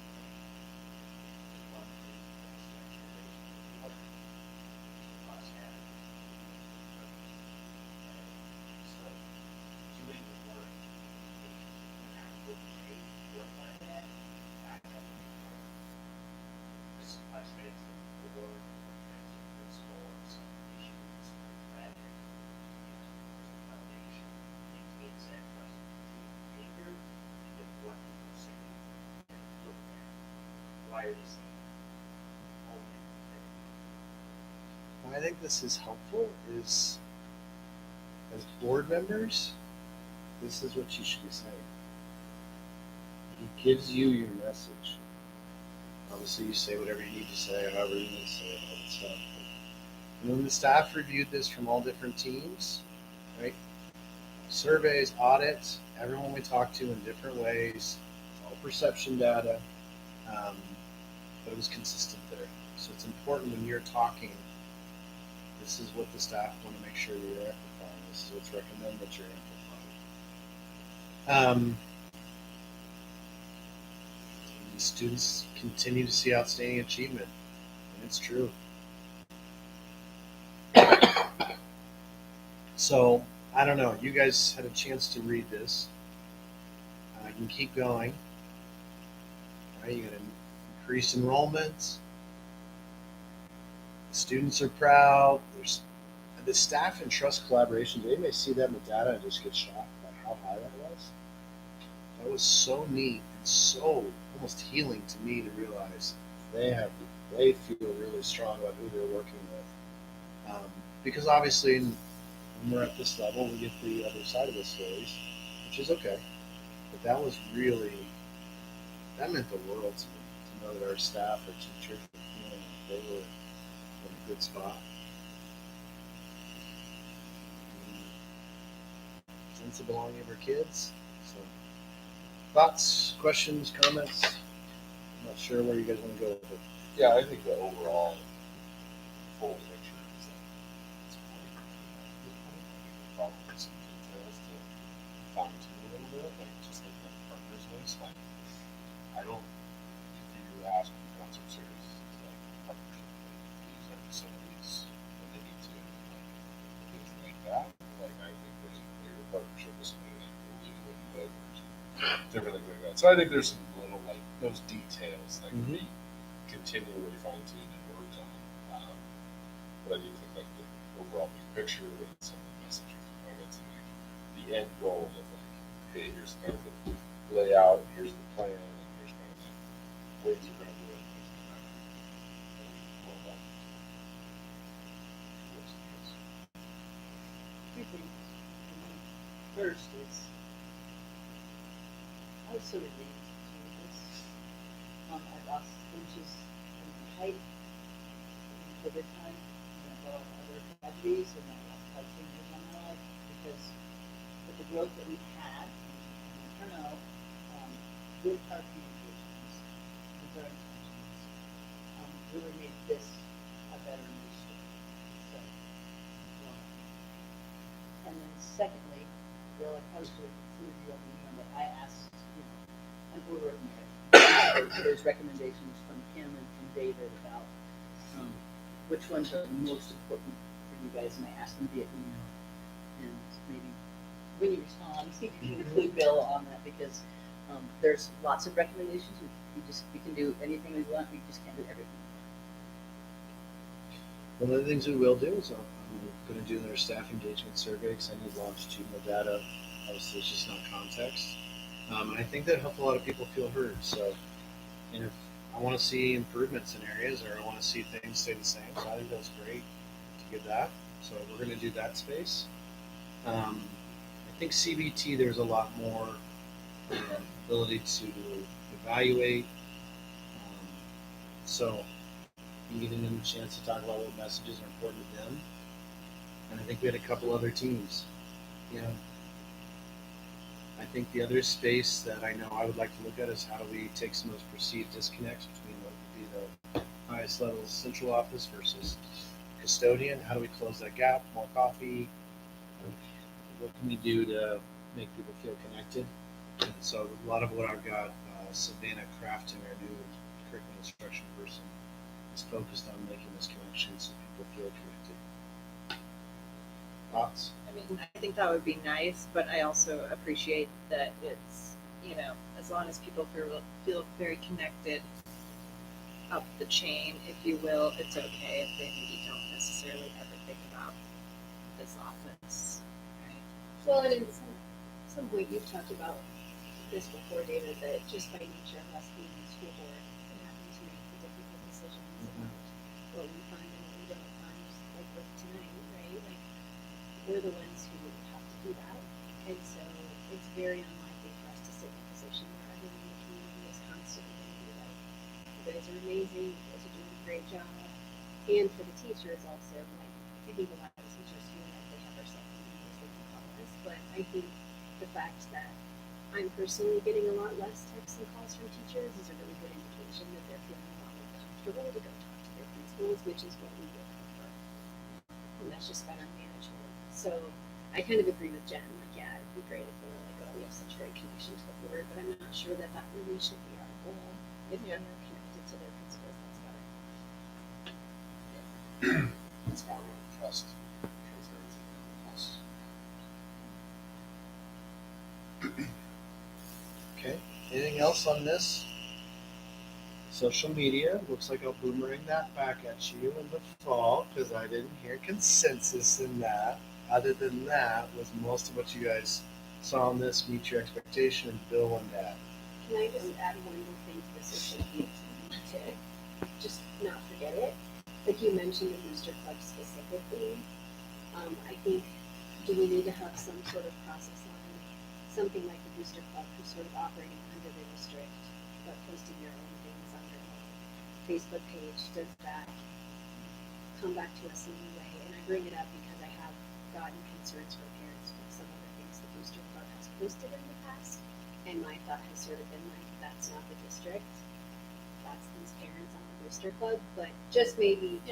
I think this is helpful is, as board members, this is what you should be saying. He gives you your message. Obviously, you say whatever you need to say, however you need to say it, all that stuff. And when the staff reviewed this from all different teams, right? Surveys, audits, everyone we talked to in different ways, all perception data, but it was consistent there. So it's important when you're talking, this is what the staff want to make sure you're amplifying. This is what's recommended that you're amplifying. The students continue to see outstanding achievement, and it's true. So, I don't know. You guys had a chance to read this. I can keep going. Right, you got to increase enrollments. The students are proud. There's the staff and trust collaboration. They may see that in the data and just get shocked by how high that was. That was so neat and so almost healing to me to realize they feel really strong about who they're working with. Because obviously, when we're at this level, we get the other side of the stories, which is okay. But that was really, that meant the world to me, to know that our staff, our teachers were feeling like they were in a good spot. Sense of belonging of our kids. So, thoughts, questions, comments? I'm not sure where you guys want to go with it. Yeah, I think the overall full picture is that it's probably some details to fine tune a little bit, like just looking at the partners list. Like, I don't, if you ask me concert series, it's like partnership, like use our facilities when they need to, like things like that. Like, I think there's a clear partnership with something like Hulu and Voters, different things like that. So I think there's some little, like, those details that can be continually fine-tuned and worked on. But I do think like the overall big picture and some of the messaging components and like the end goal of like, hey, here's kind of the layout, here's the plan, and here's kind of the ways you're going to do it. first is, I was sort of leaning to this. I lost inches in height in COVID time, and all other tragedies, and I lost 5 fingers on my life because with the growth that we've had and the turnout, with our communications, with our intentions, really made this a better news story. So, and then secondly, Bill, I probably should have included you on the email, but I asked, an order of merit. There's recommendations from Kim and from David about which ones are most important for you guys, and I asked them via email. And maybe when you respond, you can include Bill on that because there's lots of recommendations. We can do anything we want. We just can't do everything. One of the things we will do is I'm going to do their staff engagement survey because I need longitudinal data. Obviously, it's just not context. And I think that helped a lot of people feel heard. So, and if I want to see improvements in areas or I want to see things stay the same, so I think that's great to get that. So we're going to do that space. I think CBT, there's a lot more ability to evaluate. So giving them a chance to talk about what messages are important to them. And I think we had a couple other teams. I think the other space that I know I would like to look at is how do we take some of those perceived disconnects between what would be the highest level central office versus custodian. How do we close that gap? More coffee. What can we do to make people feel connected? And so a lot of what I've got, Savannah Crafton, our new curriculum instruction person, is focused on making this connection so people feel connected. Thoughts? I mean, I think that would be nice, but I also appreciate that it's, as long as people feel very connected up the chain, if you will, it's okay if they maybe don't necessarily ever think about this office, right? Well, and in some way you've talked about this before, David, that just by nature of us being in the school board and having to make the difficult decisions about what we fund and what we don't fund, like with tonight, right? Like, we're the ones who have to do that. And so it's very unlikely for us to sit in a position where everyone in the community is constantly going to be like, you guys are amazing, you guys are doing a great job. And for the teachers also, like, I think a lot of teachers feel like they have our second as they can call us. But I think the fact that I'm personally getting a lot less texts and calls from teachers is a really good indication that they're feeling a lot more comfortable to go talk to their principals, which is what we would prefer. And that's just better management. So I kind of agree with Jen. Like, yeah, it'd be great if we were like, oh, we have such great connection to the board, but I'm not sure that that really should be our goal. If they're connected to their principals, that's better. It's power of trust. Transparency. Okay. Anything else on this? Social media. Looks like I'll boomerang that back at you in the fall because I didn't hear consensus in that. Other than that, was most of what you guys saw on this meet your expectation and Bill and Dad? Can I just add one more thing to the social media to just not forget it? Like you mentioned the booster club specifically. I think, do we need to have some sort of process on something like the booster club who's sort of operating under the district, but posting their own things on their own Facebook page? Does that come back to us in any way? And I bring it up because I have gotten concerns from parents with some of the things the booster club has posted in the past. And my thought has sort of been like, that's not the district. That's these parents on the booster club. But just maybe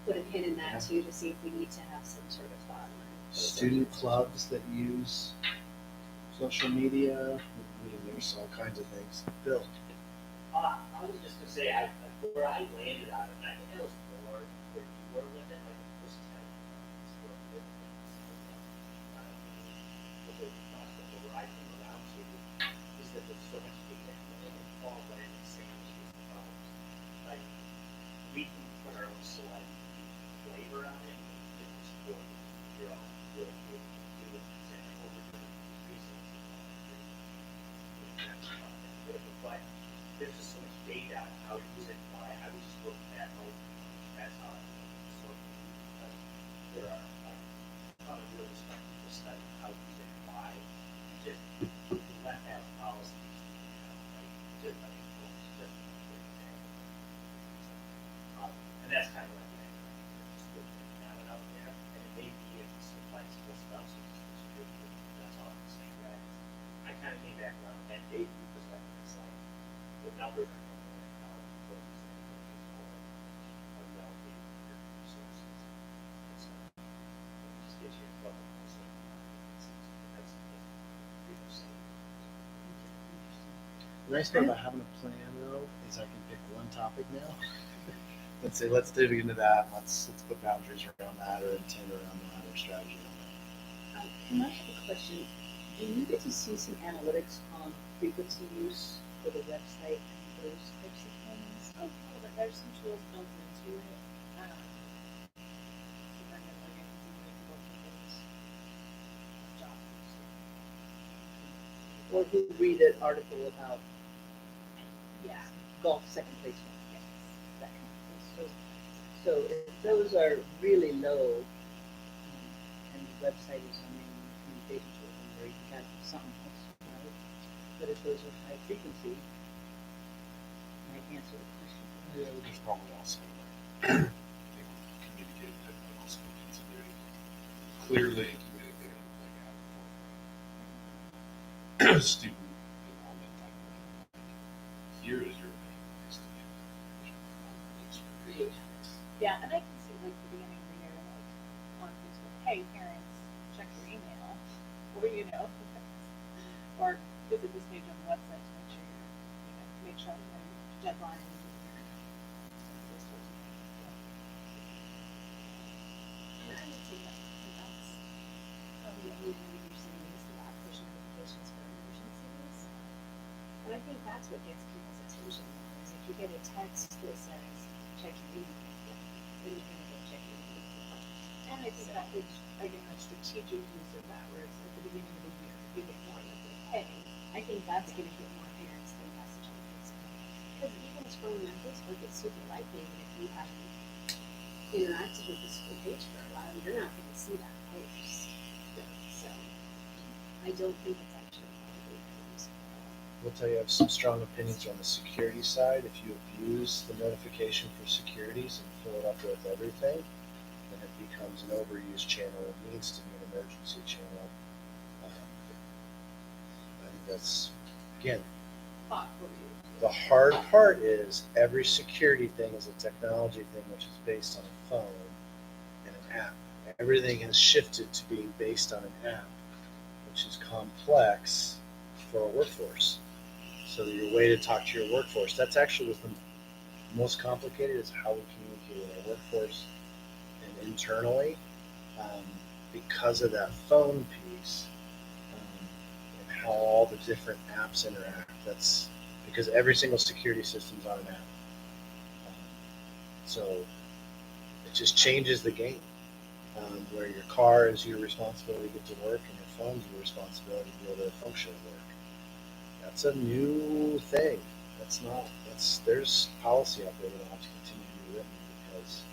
put a pin in that too to see if we need to have some sort of thought on Student clubs that use social media. There's all kinds of things. Bill. I was just gonna say, where I landed on it, I think it was more where you were with it, like the first time. Where I came around to is that there's so much data and it falls right in the same issues and problems. Like, we can put our own select flavor on it, and it was for your own really good, do it, over the resources. But there's just so much data on how to use it, why I was just looking at how that's how so there are a ton of really smart people studying how to use it, why. just, you have to have a policy, like, just like, just and that's kind of like, just have it out there, and it may be if it's some flexible stuff, so that's all I'm saying, right? I kind of came back around that date because it's like, the numbers are coming in, how what you say, how you allocate your resources. So, it just gives you a couple of things, that's people say. The nice part about having a plan though is I can pick one topic now. Let's say let's dig into that. Let's put boundaries around that, or intent around that, or strategy on that. Can I have a question? Do you get to see some analytics on frequency use for the website and those types of things? Oh, cool, but there's some tools built into it. So then we're going to do like local things. Jobs. Or who read an article about Yeah. golf second placement? That kind of thing. So if those are really low, and the website is our main communication tool, then where you can do something else, right? But if those are high frequency, might answer the question. Yeah, there's probably also like communicating that, but also considering clearly communicating like at the forefront. Student involvement type of thing. Like, here is your main place to get information. Yeah, and I can see like the beginning of the year, like on Facebook, hey parents, check your email, or or visit this page on the website to make sure make sure you know your deadlines and those sorts of things. And I would say that that's probably the only thing that you're saying is about push notifications for emergencies. And I think that's what gets people's attention is if you get a text that says check your email. Then you're gonna go check your email. And I think that is, again, a strategic use of that, where it's at the beginning of the year, you get more like, hey, I think that's gonna get more parents than message on Facebook. Because even scrolling on Facebook, it's super likely that if you haven't interacted with the school page for a while, you're not gonna see that post. So, I don't think it's actually probably very useful at all. We'll tell you I have some strong opinions on the security side. If you abuse the notification for securities and fill it up with everything, then it becomes an overused channel. It needs to be an emergency channel. I think that's, again, Thoughtful use. the hard part is every security thing is a technology thing which is based on a phone and an app. Everything has shifted to being based on an app, which is complex for a workforce. So your way to talk to your workforce, that's actually what's the most complicated is how we communicate with our workforce and internally because of that phone piece and how all the different apps interact. That's because every single security system is on an app. So it just changes the game where your car is your responsibility to get to work and your phone's your responsibility to be able to function at work. That's a new thing. There's policy out there that will have to continue to be written because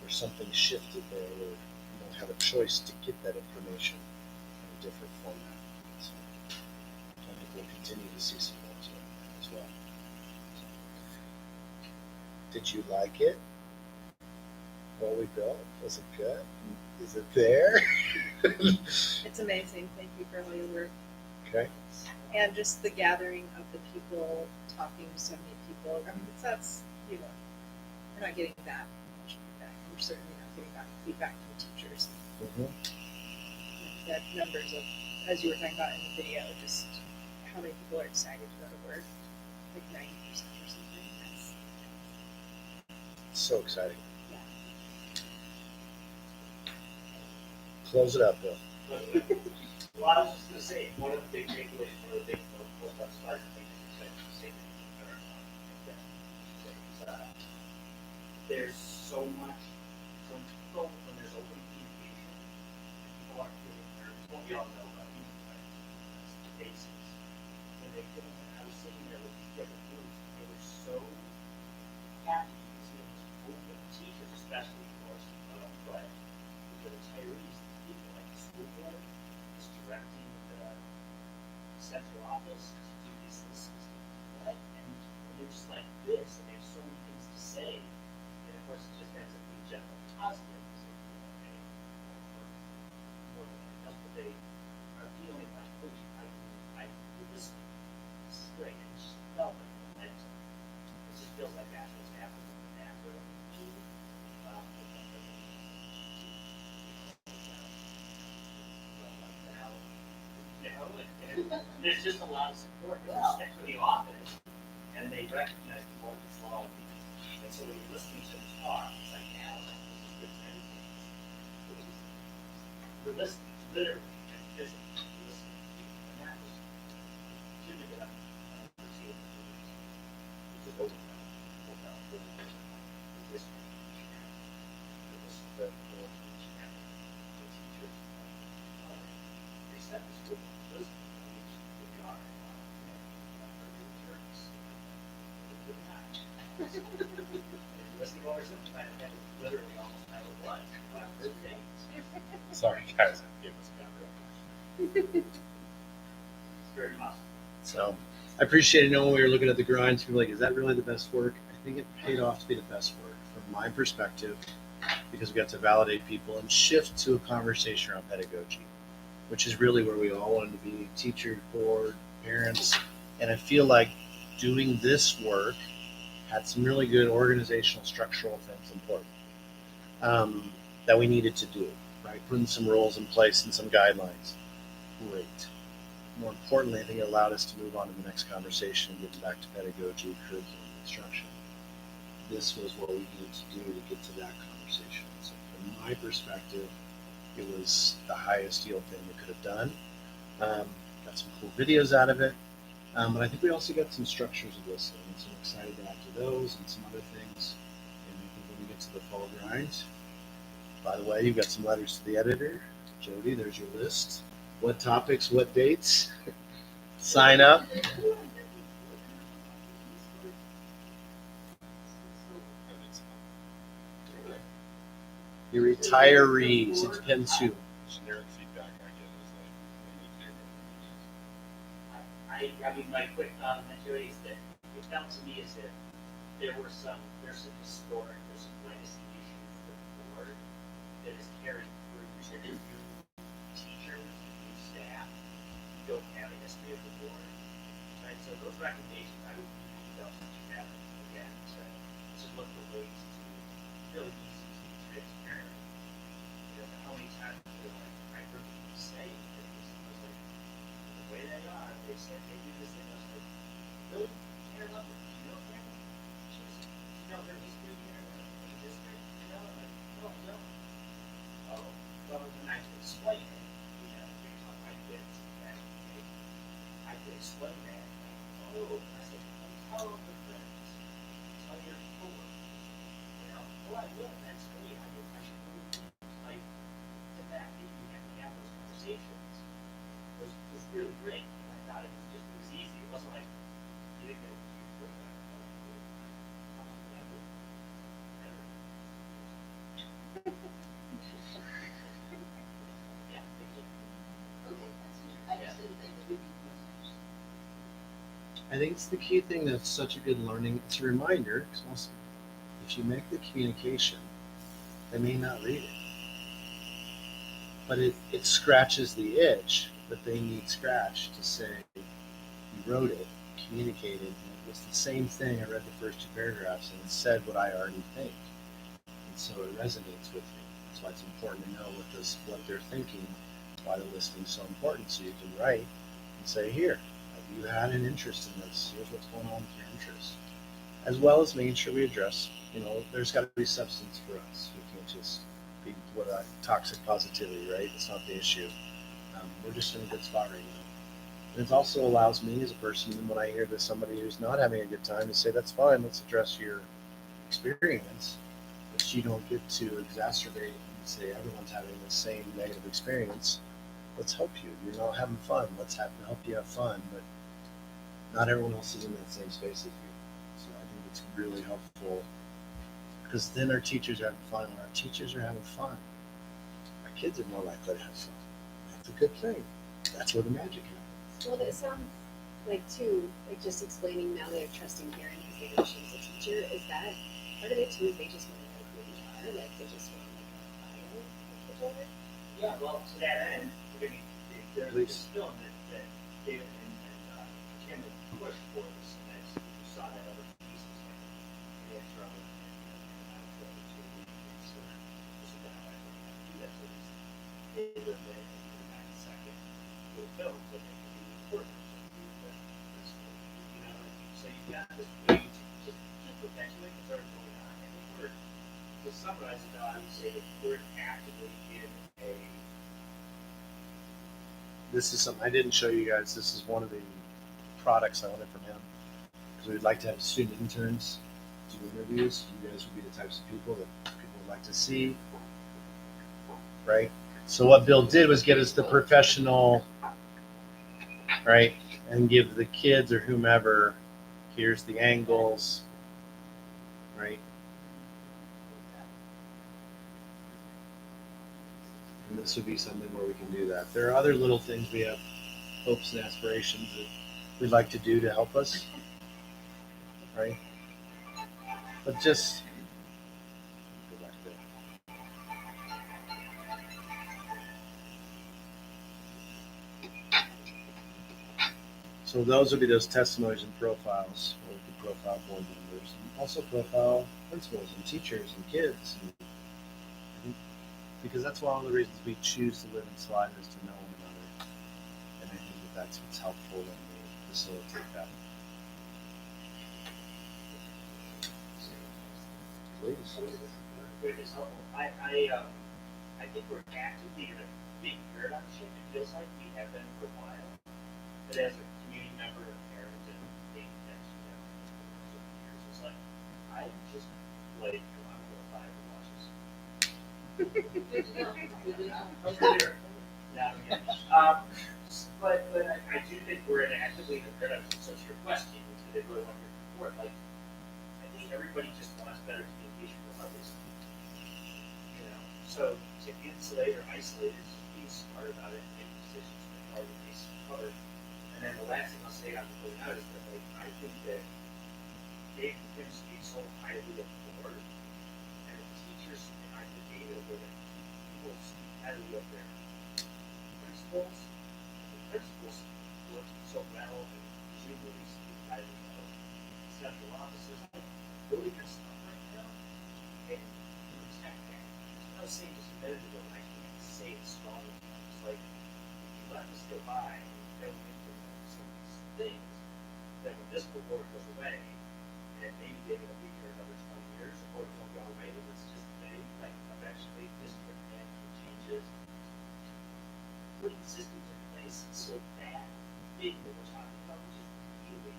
there's something shifted there where you don't have a choice to get that information in a different format. So I think we'll continue to see some laws like that as well. So, did you like it? What we built? Was it good? Is it there? It's amazing. Thank you for all your work. Okay. And just the gathering of the people, talking to so many people. I mean, that's, we're not getting that much feedback. We're certainly not getting that feedback from teachers. Mm-hmm. That numbers of, as you were talking about in the video, just how many people are excited to go to work, like 90% or something. That's So exciting. yeah. Close it up, Bill. Well, I was just gonna say, one of the big takeaways, one of the big most starting things is there's so much, when there's open communication, people aren't feeling nervous. Well, we all know about human rights, that's the basics. And I was sitting there with these different groups, and they were so happy to see this movement, teachers especially, of course, but the retirees, the people like the school board, is directing the office to do these lists. What? And they're just like this, and they have so many things to say. And of course, it just ends up being general positive. So, okay, more than anything else, but they are feeling like, oh, I do this. This is great. And it's just felt like momentum. It just feels like that's what's happening naturally. There's just a lot of support with respect to the office, and they recognize the work is long. And so when you're listening to them talk, it's like, yeah, this is good for anything. We're listening, literally and physically, we're listening to you. And that was really good. It's just over Sorry, guys, I gave us a background. very possible. So I appreciate it. When we were looking at the grinds, we were like, is that really the best work? I think it paid off to be the best work from my perspective because we got to validate people and shift to a conversation around pedagogy, which is really where we all wanted to be, teacher, board, parents. And I feel like doing this work had some really good organizational, structural things important that we needed to do, right? Putting some rules in place and some guidelines. Great. More importantly, I think it allowed us to move on to the next conversation, getting back to pedagogy, curriculum, instruction. This was what we needed to do to get to that conversation. So from my perspective, it was the highest yield thing we could have done. Got some cool videos out of it. But I think we also got some structures of listening, and so I'm excited to add to those and some other things. And I think when we get to the fall grind, by the way, you've got some letters to the editor. Jody, there's your list. What topics, what dates? Sign up. Your retirees, it depends who. Generic feedback I get is like, I mean, my quick comment, Joey, is that it felt to me as if there's some historic, there's some legacy issues with the board that is carrying through to the new teachers, new staff, who don't have a history of the board. Right, so those recommendations, I would really love to have again to look for ways to really be transparent. You know, how many times I feel like I heard people say that this was like the way they are. They said they do this thing. I was like, really? Care about it? You know, family? You know their history here, their district. You know, I'm like, no, I don't. Oh, well, then I have to explain it. You know, based on my kids. And I could explain that. Like, oh, I said, well, tell them the friends. Tell your board. You know, oh, I will. That's great. I should really like the fact that you have to have those conversations was really great. And I thought it was easy. It wasn't like you didn't know you put that. Yeah, thank you. I think it's the key thing that's such a good learning. It's a reminder, because also, if you make the communication, they may not read it. But it scratches the itch that they need scratched to say, you wrote it, communicated, and it was the same thing. I read the first two paragraphs and it said what I already think. And so it resonates with me. That's why it's important to know what they're thinking, why the listening is so important. So you can write and say, here, have you had an interest in this? Here's what's going on with your interest. As well as making sure we address, there's got to be substance for us. We can't just be toxic positivity, right? It's not the issue. We're just in a good spot right now. And it also allows me as a person, when I hear that somebody who's not having a good time, to say, that's fine, let's address your experience. But you don't get to exacerbate and say everyone's having the same negative experience. Let's help you. You're not having fun. Let's help you have fun. But not everyone else is in that same space as you. So I think it's really helpful because then our teachers are having fun. When our teachers are having fun, our kids are more likely to have fun. That's a good thing. That's where the magic happens. Well, it sounds like too, like just explaining now they're trusting Karen because they know she's a teacher. Is that part of it too? Is they just want to know who we are? Like they just want like a bio of the board? Yeah, well, to that end, I mean, there's still that David and Kim have pushed for this, and that's, you saw that other pieces like the intro and outro to so this is that I do that so it's in the 9-second little films that they can do recordings and do that this you know, so you've got this way to just perpetuate what's already going on. And then we're to summarize it now, I would say that we're actively in a This is something I didn't show you guys. This is one of the products I wanted from him because we'd like to have student interns do interviews. You guys would be the types of people that people would like to see, right? So what Bill did was get us the professional, right, and give the kids or whomever, here's the angles, right? And this would be something where we can do that. There are other little things we have hopes and aspirations that we'd like to do to help us, right? But just go back there. So those would be those testimonies and profiles where we could profile board members and also profile principals and teachers and kids. And because that's one of the reasons we choose to live in Salida is to know one another. And I think that that's what's helpful when we facilitate that. Please. It's helpful. I think we're actively in a big paradigm shift. It feels like we have been for a while. But as a community member and parent and being next to them for years, it's like I'm just like I'm going to buy watches. But I do think we're actively in a paradigm shift. So to your question, to really want your report, like I think everybody just wants better communication with others. You know, so to insulate or isolate is just being smart about it and making decisions that are already covered. And then the last thing I'll say on the way out is that like I think that Dave can speak so highly of the board, and the teachers and I the data where that people speak highly of their principals. The principals work so well and presumably speak highly of central offices. Really good stuff right now. And protect that. I was saying just a minute ago, and I can't say it strong enough. It's like if you let this go by and you don't implement some of these things, then when this reward goes away, and maybe they're going to be here another 20 years, or it won't go away, but it's just maybe like eventually district management changes. Putting systems in place is so bad, big that we're talking about, which is really,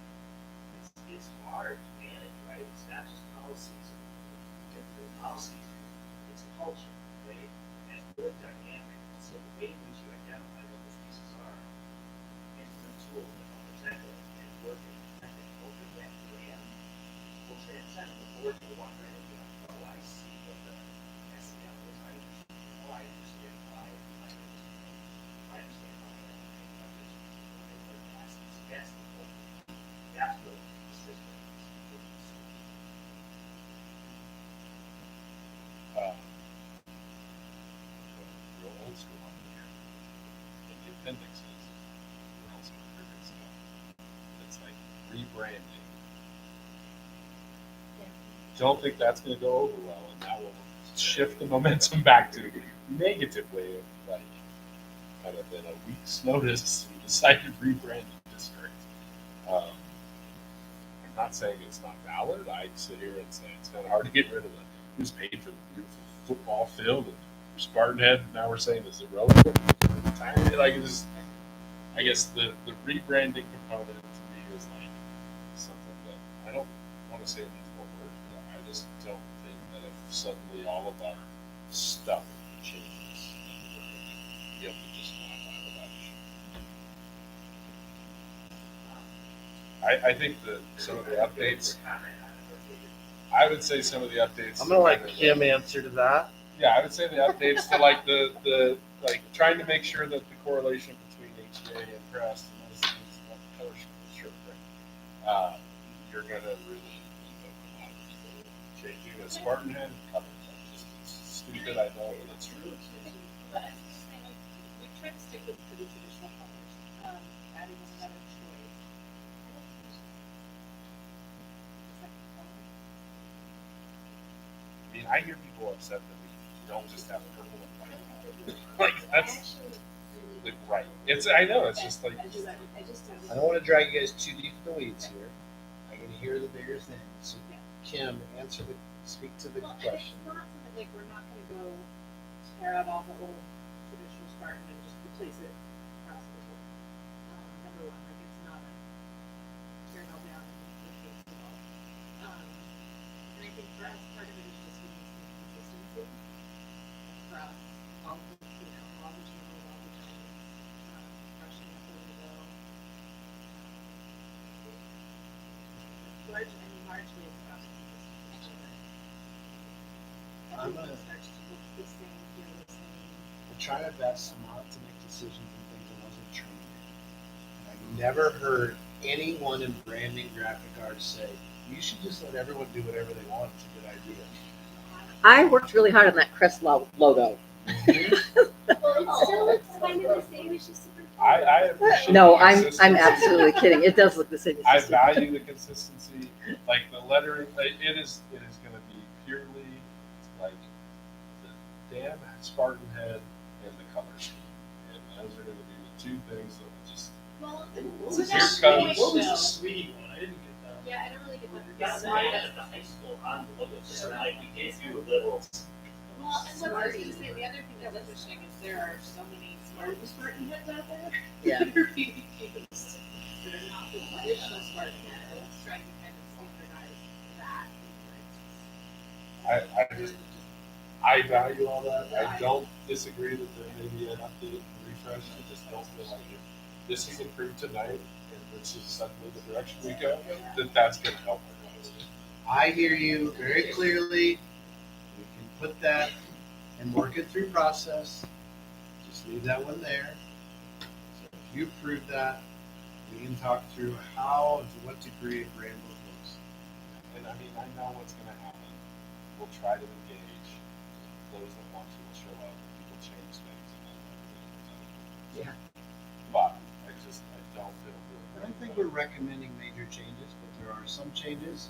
it's hard to manage, right? It's not just policies and policies, it's culture, right? And it's really dynamic. So the way in which you identify what those pieces are, implement tools that help protect it and work it, and then open that to the end, will transcend the board to one right and be like, oh, I see what the SEL is. I understand why I understand why that's the whole that's the system. Real old school on here. In the appendixes, we're also improving stuff. It's like rebranding. Don't think that's going to go over well, and that will shift the momentum back to a negative way of like kind of in a week's notice we decided to rebrand the district. I'm not saying it's not valid. I sit here and say it's kind of hard to get rid of the who's paid for the beautiful football field and Spartan Head. Now we're saying it's irrelevant. Like it's, I guess the rebranding component to me is like something that I don't want to say it needs more work. But I just don't think that if suddenly all of our stuff changes, you have to just modify that. I think that some of the updates. I would say some of the updates. I'm gonna let Kim answer to that. Yeah, I would say the updates to like the like trying to make sure that the correlation between HEA and Crest and those things, what the color you're gonna really invoke a lot of people changing a Spartan head colors. It's stupid, I know, but it's true. But I was just saying, like, we try to stick with pretty traditional colors. Adding another choice. I don't think we should. Second color. I mean, I hear people upset that we don't just have purple and white. Like that's like right. It's I know it's just like I just don't. I don't want to drag you guys too deep in the weeds here. I can hear the bigger things. So Kim, speak to the Well, and question. it's not something like we're not going to go tear out all the old traditional Spartan and just replace it across the board. Number one, like it's not a tear it all down and replace it all. And I think for us, part of it is just getting some consistency across all the, all the channels, all the times, brushing up where we go. Largely it's about consistency. I'm Everything gonna- starts to look the same, feel the same. I try my best not to make decisions on things I wasn't trained in. And I've never heard anyone in branding graphic arts say, you should just let everyone do whatever they want. It's a good idea. I worked really hard on that crest logo. Well, it still looks kind of the same as just super. I appreciate No, the I'm consistency. absolutely kidding. It does look the same. I As value the consistency, like the lettering. Like, it is going to be purely like the damn Spartan head and the color scheme, and those are going to be the two things that will just. Well, Here without comes- What was the sweetie one? I didn't get that. Yeah, I don't really get We that. got mine at the high school on the logo, so like we gave you a little. Well, and what I was going to say, the other thing that's interesting is there are so many Spartan heads out there. Yeah. That are being used that are not the traditional Spartan head. And it's trying to kind of standardize that. I value all that. I don't disagree that there may be an update and refresh. I just don't feel like if this is approved tonight and this is suddenly the direction we go, that's going to help our guys. I hear you very clearly. We can put that and work it through process. Just leave that one there. So if you approve that, we can talk through how and to what degree a brand book looks. And I mean, I know what's going to happen. We'll try to engage. Those that want to will show up. People change things, and then everything comes out. Yeah. But I don't feel I don't think we're recommending major changes, but there are some changes.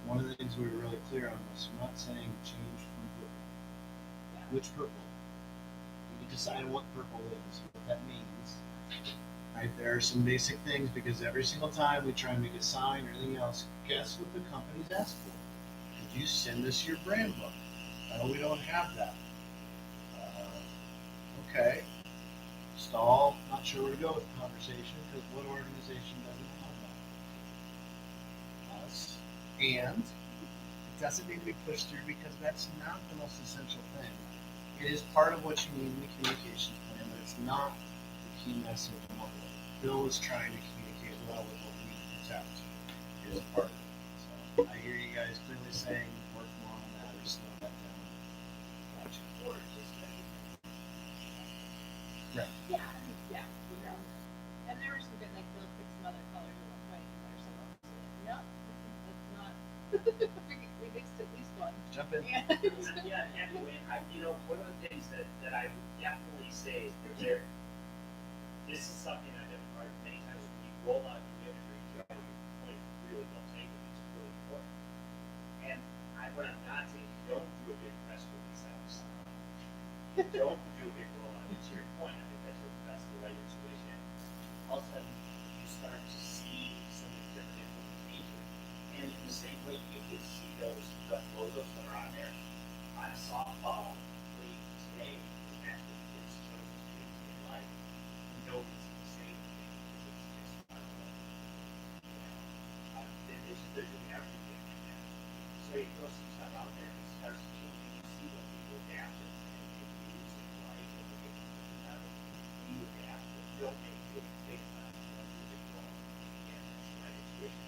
One of the things we were really clear on was we're not saying change from purple. Which purple? We decide what purple is, what that means. Right, there are some basic things because every single time we try and make a sign or anything else, guess what the company's asked for? Could you send us your brand book? No, we don't have that. Okay. Stall, not sure where to go with the conversation because what organization doesn't have that? Us. And it doesn't need to be pushed through because that's not the most essential thing. It is part of what you need in the communications plan, but it's not the key message. And what Bill is trying to communicate well with what we need to protect is a part of it. So I hear you guys clearly saying work more on that or slow that down. Gotcha. Right. Yeah, yeah. And there were some good, like, Bill picked some other colors at one point, and there's some others that, no, that's not, we mixed at least one. Jump in. Yeah, and one of the things that I would definitely say is this is something I've been part of many times when you roll out new imagery, you try to point really well taken, which is really important. And what I'm not saying, don't do a big press release out of something. Don't do a big rollout. To your point, I think that's the right intuition. All of a sudden, you start to see some of the different implementations. And in the same way, you can see those logos that are on there on a softball league today. That's what kids chose to do in life. You know it's the same thing. It's just part of it. They're doing everything like that. So you throw some stuff out there and it starts to change. And you see what people adapt it and they use it right. And they get better. You adapt it. Don't make it big enough. You don't do it wrong. And it's right intuition.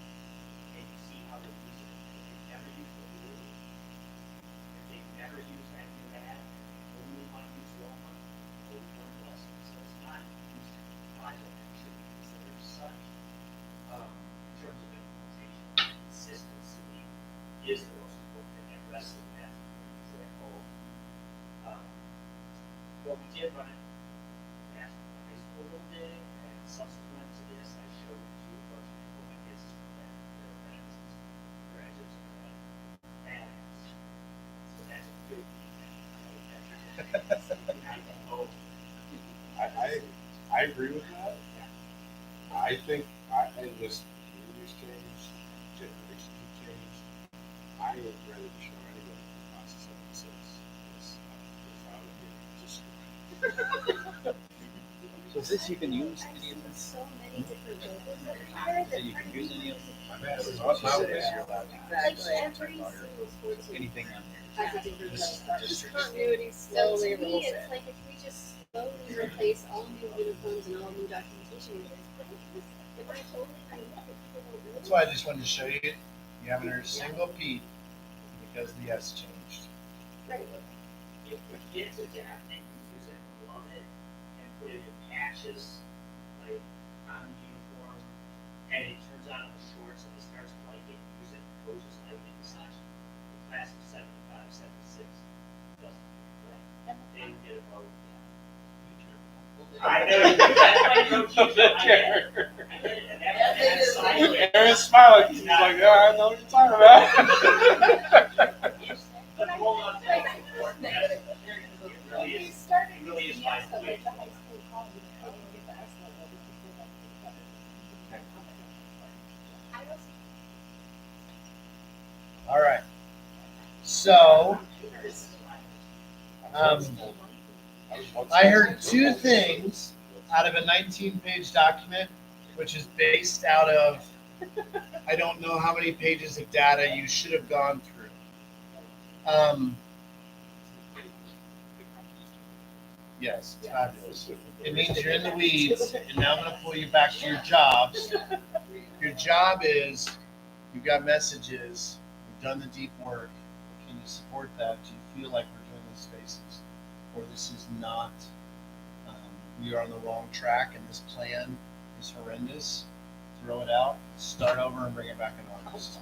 And you see how they use it. If they never use what we do, if they never use that new ad, and only want to use the old one, well, we learn the lesson. So it's not used by them. It should be considered such in terms of is the most important thing, and the rest of the math is an example. What we did run it at high school one day, and subsequent to this, I showed it to a bunch of people, my kids, and their friends, graduates, and so that's a good thing. I agree with that. I think this community's changed, generations have changed. I would rather show anybody the class of 76 So is this you can use any of this? So many different logos that are here So you can use any of My bad. this? What She said is you're allowed to Like use every single sports team anything on here. has a different This is logo. just Continuity So slowly to me, rolls it's in. like if we just slowly replace all new uniforms and all new documentation with this, if I totally agree with people don't really. That's why I just wanted to show you. You haven't heard a single peep because the S changed. Right. If the kids adapt and use it, love it, and put it in patches, like on the uniform, and it turns out on the shorts and it starts to like it, use it, coaches like it and such, the class of 75, 76 doesn't play. They don't get a vote. I know, that's why you don't keep it. Aaron's smiling. He's like, yeah, I know what you're talking about. But hold on to it. It really is my way. All right. So, I heard two things out of a 19-page document, which is based out of I don't know how many pages of data you should have gone through. Yes, it's fabulous. It means you're in the weeds, and now I'm going to pull you back to your jobs. Your job is you've got messages, you've done the deep work. Can you support that? Do you feel like we're doing these spaces? Or this is not, we are on the wrong track and this plan is horrendous? Throw it out, start over, and bring it back in August.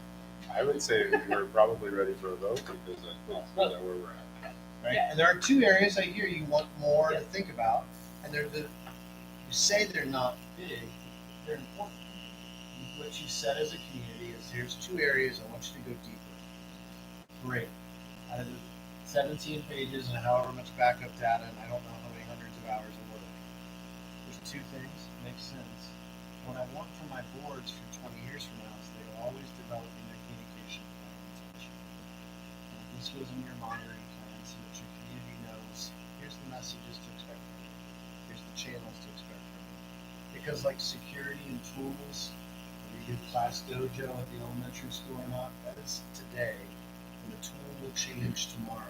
I would say we're probably ready for a vote because I think that's where we're at. Right? And there are two areas I hear you want more to think about, and they're you say they're not big, they're important. What you said as a community is here's two areas I want you to go deeper. Great. Out of the 17 pages and however much backup data, and I don't know how many hundreds of hours of work. There's two things, makes sense. What I want from my boards for 20 years from now is they're always developing their communication plan intention. And this goes in your monitoring plan so that your community knows here's the messages to expect from you. Here's the channels to expect from you. Because like security and tools, whether you do class dojo at the elementary school or not, that is today. And the tool will change tomorrow.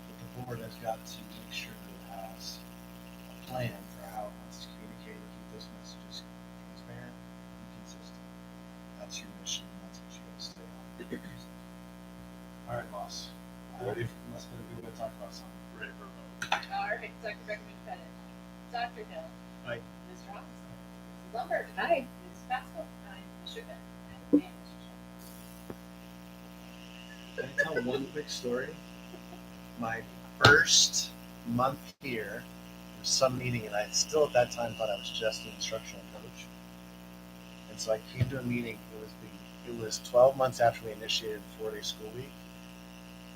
But the board has got to make sure that it has a plan for how it wants to communicate and keep those messages transparent and consistent. That's your mission, and that's what you got to stay on. All right, boss. Ready? Must be a good way to talk about something. Ready for a vote. All right, Dr. Beckman Pettit. Dr. Hill. Aye. Ms. Robinson. Mrs. Lundberg. Aye. Ms. Pascal. Aye. Mr. Bennett. And Mr. Can I tell one quick story? My first month here, there was some meeting, and I still at that time thought I was just an instructional coach. And so I came to a meeting. It was 12 months after we initiated the 4-day school week,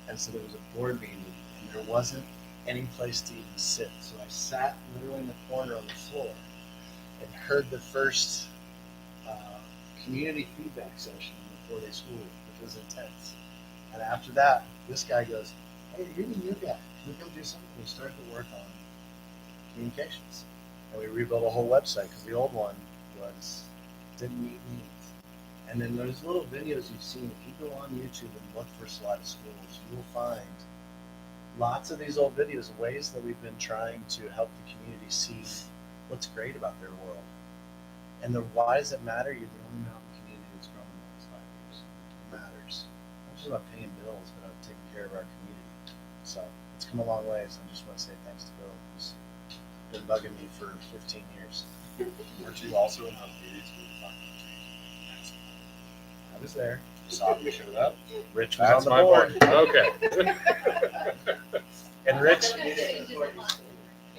and so there was a board meeting, and there wasn't any place to even sit. So I sat literally in the corner on the floor and heard the first community feedback session in the 4-day school week, which was intense. And after that, this guy goes, "Hey, you're the new guy. Can we come do something?" We started to work on communications, and we rebuilt a whole website because the old one didn't meet needs. And then there's little videos you've seen. If you go on YouTube and look for Salida schools, you will find lots of these old videos of ways that we've been trying to help the community see what's great about their world. And why does it matter? You're the only mountain community that's grown in the last 5 years. It matters. Not just about paying bills, but about taking care of our community. So it's come a long way. So I just want to say thanks to Bill, who's been bugging me for 15 years. Weren't you also in those meetings when we were talking about changing? I was there. Soccer showed up. Rich was That's on the my board. board. Okay. And Rich,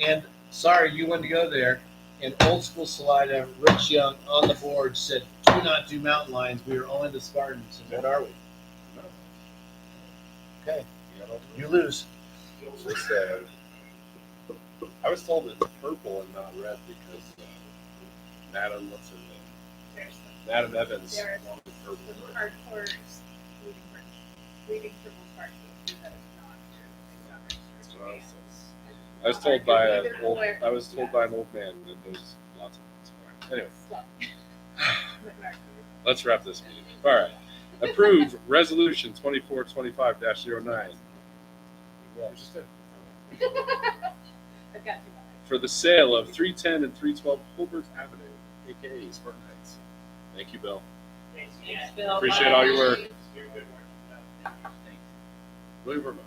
And sorry, you wouldn't go there. In old school Salida, Rich Young on the board said, "Do not do mountain lions. We are only the Spartans." And what are we? Okay, you lose. Just, I was told it's purple and not red because Madam, what's her name? Madam Evans There are wanted purple. some hardcores leading purple Spartans, that is not true. It's not registered. I was told by an old man that there's lots of things. Anyway, let's wrap this meeting. All right. Approve resolution 2425-09. I've got For the sale of 310 and 312 Holbert Avenue, aka Spartan Heights. Thank you, Bill. Thanks, Bill. Appreciate all your work. Really very much.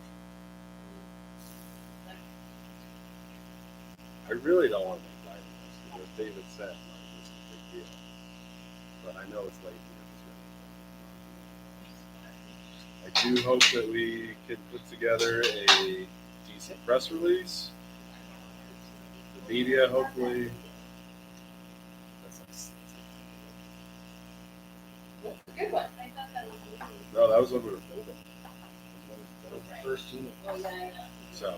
I really don't want to make light of this because, as David said, it's a big deal. But I know it's late. I do hope that we can put together a decent press release. The media, hopefully. Good one. I thought that was No, that was when we were building. That was the first unit. So,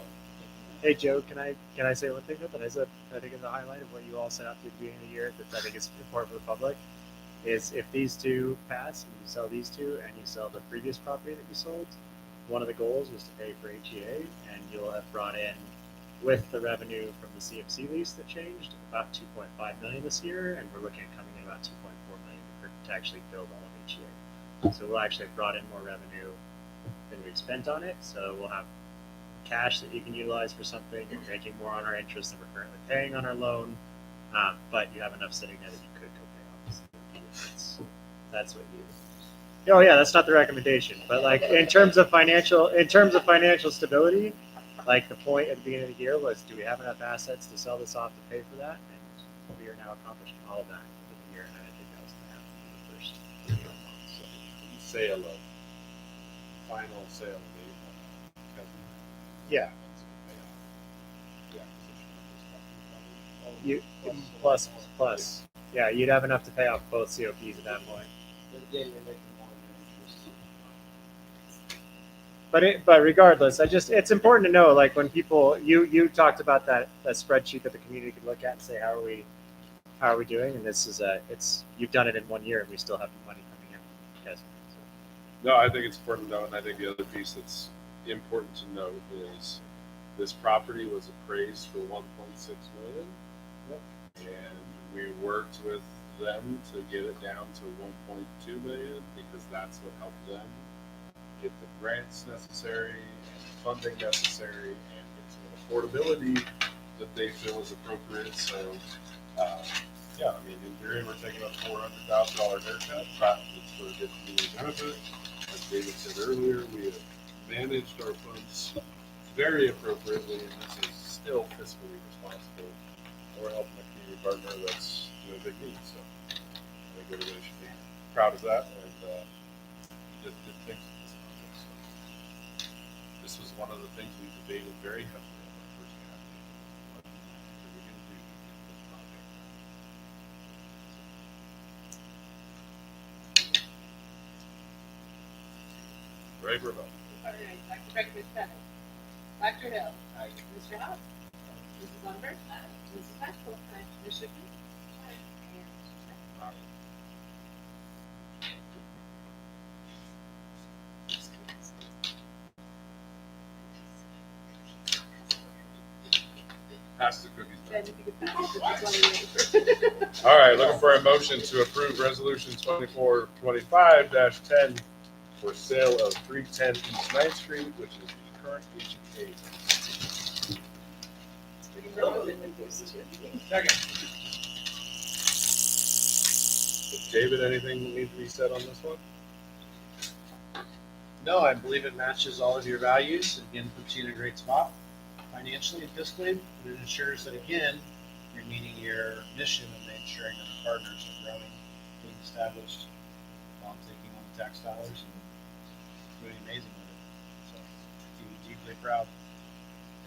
Hey Joe, can I say one thing that I said I think is a highlight of what you all set out to do at the beginning of the year that I think is important for the public is if these two pass and you sell these two and you sell the previous property that you sold, one of the goals was to pay for HEA and you'll have brought in with the revenue from the CMC lease that changed about 2.5 million this year, and we're looking at coming in about 2.4 million to actually build all of HEA. So we'll actually have brought in more revenue than we've spent on it. So we'll have cash that you can utilize for something. You're making more on our interest than we're currently paying on our loan, but you have enough sitting there that you could go pay off. That's what you. Oh yeah, that's not the recommendation, but like in terms of financial stability, like the point at the beginning of the year was, do we have enough assets to sell this off to pay for that? And we are now accomplishing all of that within the year, and I think that was going to happen in the first 3 months. So, sale of final sale of yeah. You plus. Yeah, you'd have enough to pay off both COPs at that point. But regardless, it's important to know, like when people you talked about that spreadsheet that the community could look at and say how are we doing, and this is you've done it in 1 year and we still have money coming in. Yes. No, I think it's important to know, and I think the other piece that's important to note is this property was appraised for 1.6 million. Yep. And we worked with them to get it down to 1.2 million because that's what helped them get the grants necessary and the funding necessary and get some affordability that they feel is appropriate. So, yeah, I mean, in theory, we're taking a $400,000 haircut, but it's for a good community benefit. As David said earlier, we have managed our funds very appropriately, and this is still fiscally responsible. We're helping a community partner that's doing big needs. So I think everybody should be proud of that and just did things with this project. So this was one of the things we debated very heavily on our first cabinet. What are we going to do to get this project done? Ray Burbank. All right, Dr. Beckman Bennett. Dr. Hill. Aye. Mr. House. Mrs. Lumber. Aye. Mrs. Maxwell. Aye. Mr. King. Aye. And Mr. Smith. Aye. Pass the cookies back. Then you can pass it to the 20. All right, looking for a motion to approve resolution 2425-10 for sale of 310 East 9th Street, which is the current HEA. Second. David, anything that needs to be said on this one? No, I believe it matches all of your values. Again, puts you in a great spot financially and fiscally, but it ensures that, again, you're meeting your mission of ensuring that the partners are growing, being established, while taking on the tax dollars and doing amazing with it. So, deeply proud.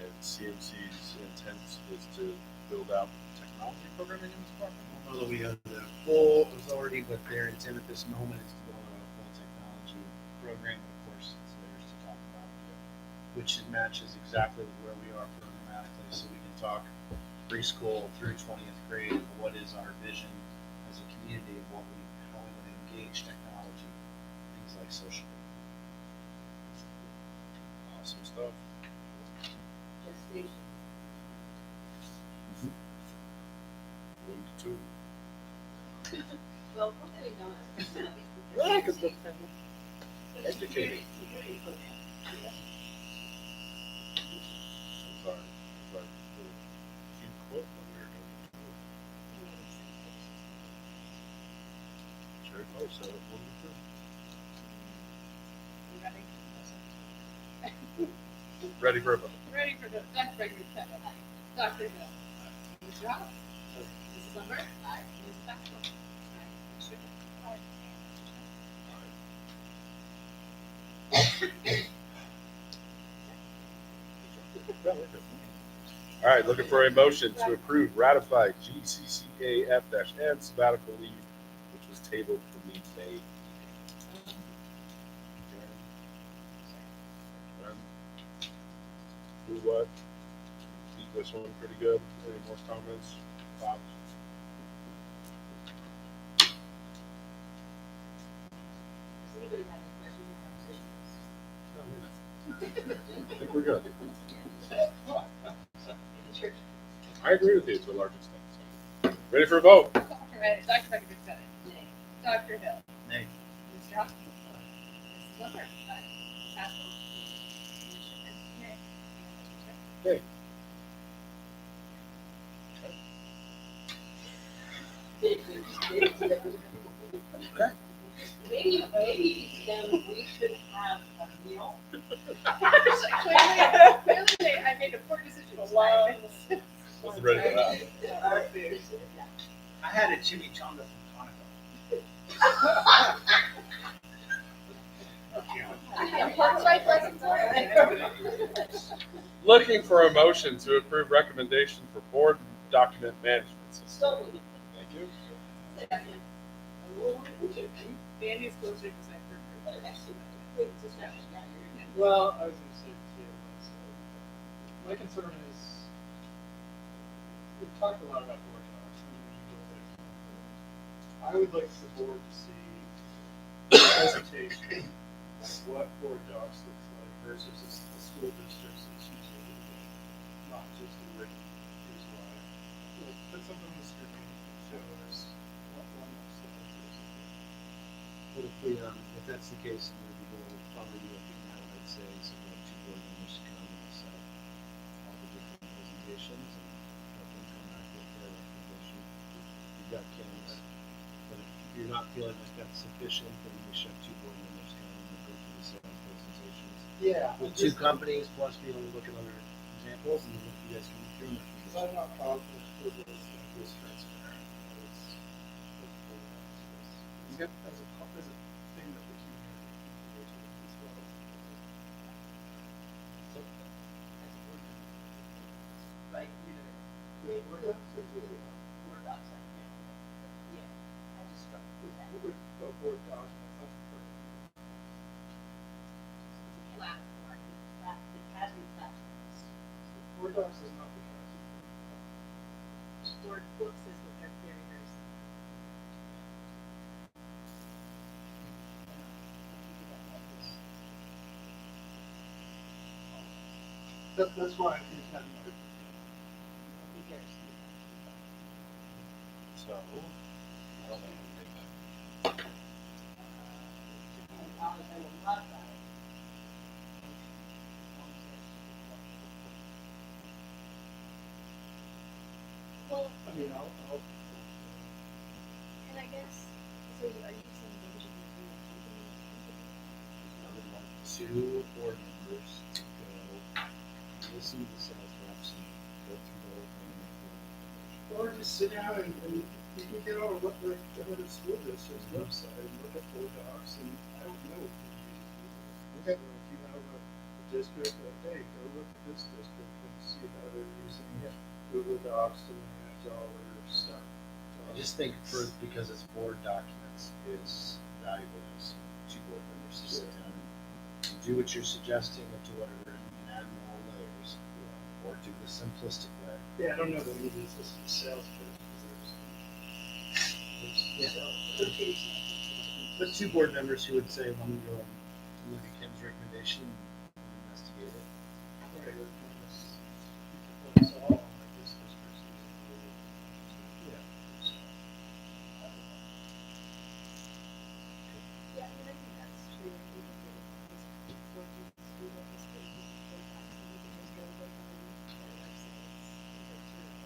And CMC's intent is to build out technology programming in this department. I don't know that we have the full authority, but their intent at this moment is to build out a full technology program. Of course, it's theirs to talk about, which matches exactly with where we are programmatically. So we can talk preschool through 20th grade. What is our vision as a community of what how we want to engage technology, things like social media. Awesome stuff. One to two. Well, hopefully not. Yeah, 'cause we're Educating. Sorry. You quote when we were doing it. Very close. So one to two. Ready for a vote. Ready for the next regular session. Dr. Hill. Mr. House. Mrs. Lumber. Aye. Mrs. Baxter. Aye. Mr. Hill. Aye. All right, looking for a motion to approve, ratify GCCAF-N sabbatical leave, which was tabled from the May. Who what? Beat this one pretty good. Any more comments? Bob? Does anybody have any questions or conversations? I think we're good. Sure. I agree with you to a large extent. So. Ready for a vote? Dr. Becker said it. Nay. Dr. Hill. Nay. Mr. House. Mrs. Lumber. Aye. Mrs. Haskell. Mr. Hill. Nay. And Mr. Hill. Maybe then we should have a meal. Clearly, I made a poor decision. Wasn't ready for that. I had a chimichanga from Looking for a motion to approve recommendation for board document management system. Thank you. Danny's closer to sector. Well, I was gonna say too, my concern is, we've talked a lot about board docs. I would like the board to see a presentation of what board docs looks like versus a school district's using, not just a written, here's why. Put something on the screen, show us what one looks like. But if that's the case, then we will probably do it now, I'd say, so we have two board members come and set all the different presentations and let them come back with their recommendation. You've got Ken's, but if you're not feeling like that's sufficient, then we should have two board members come and go through the same presentations. Yeah. With two companies, plus be able to look at other examples, and then you guys can go through them. I'm not confident that it's transparent. As a thing that the community can engage with as well. Like, you know, Word docs are really, Word docs, I can't. Yeah, I just struggle with that. Word document, that's pretty. Platform, it has to be platforms. Word docs is not the kind Word books is what they're very, very similar. That's why I think that might be. So, I don't know. Well, I mean, I'll and I guess, so are you saying maybe we should do I would like two board members to go listen to the sales reps and go through the whole thing. or just sit down and you can get on what the school district's website and look at board docs, and I district, like, hey, go look at this district and see how they're using Google Docs to manage all their stuff. I just think because it's board documents is valuable as two board members to sit down and do what you're suggesting or do whatever and add more layers or do the simplistic way. Yeah, I don't know that we need this as sales pitch, because there's. But two board members who would say, let me go and look at Kim's recommendation and investigate it. Right, but it's all on like this district. Yeah, I mean, I think that's true. I think if it's working through the history, you can go back to the just go look on their websites and go through it.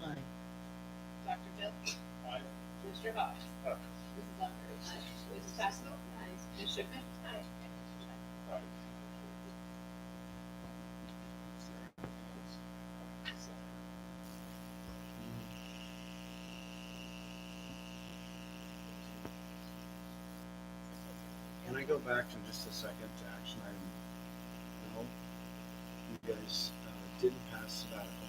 Aye. Dr. Bill? Aye. Mr. Hawes? Aye. Mrs. Lumber? Aye. Mrs. Tassel? Aye. Ms. Schiffman? Aye. And Mr. Snyder? Can I go back for just a second to action item? No, you guys didn't pass sabbatical.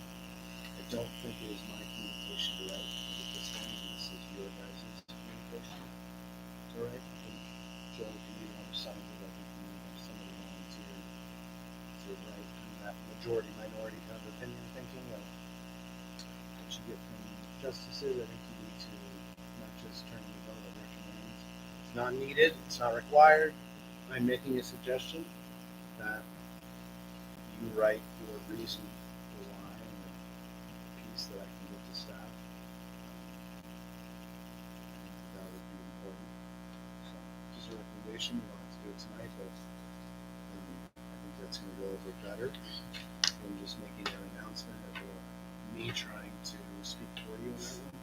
I don't think it is my communication to write at this time. This is your guys' communication. All right. I think Joe, if you want to sign it, I think you need to have somebody volunteer to write kind of that majority minority kind of opinion thinking of what you get from justices. I think you need to not just turn the vote but recommend. It's not needed, it's not required. I'm making a suggestion that you write your reason for why and a piece that I can give to staff. That would be important. So, just a recommendation, you don't have to do it tonight, but I think that's gonna go over better than just making an announcement or me trying to speak for you on that one.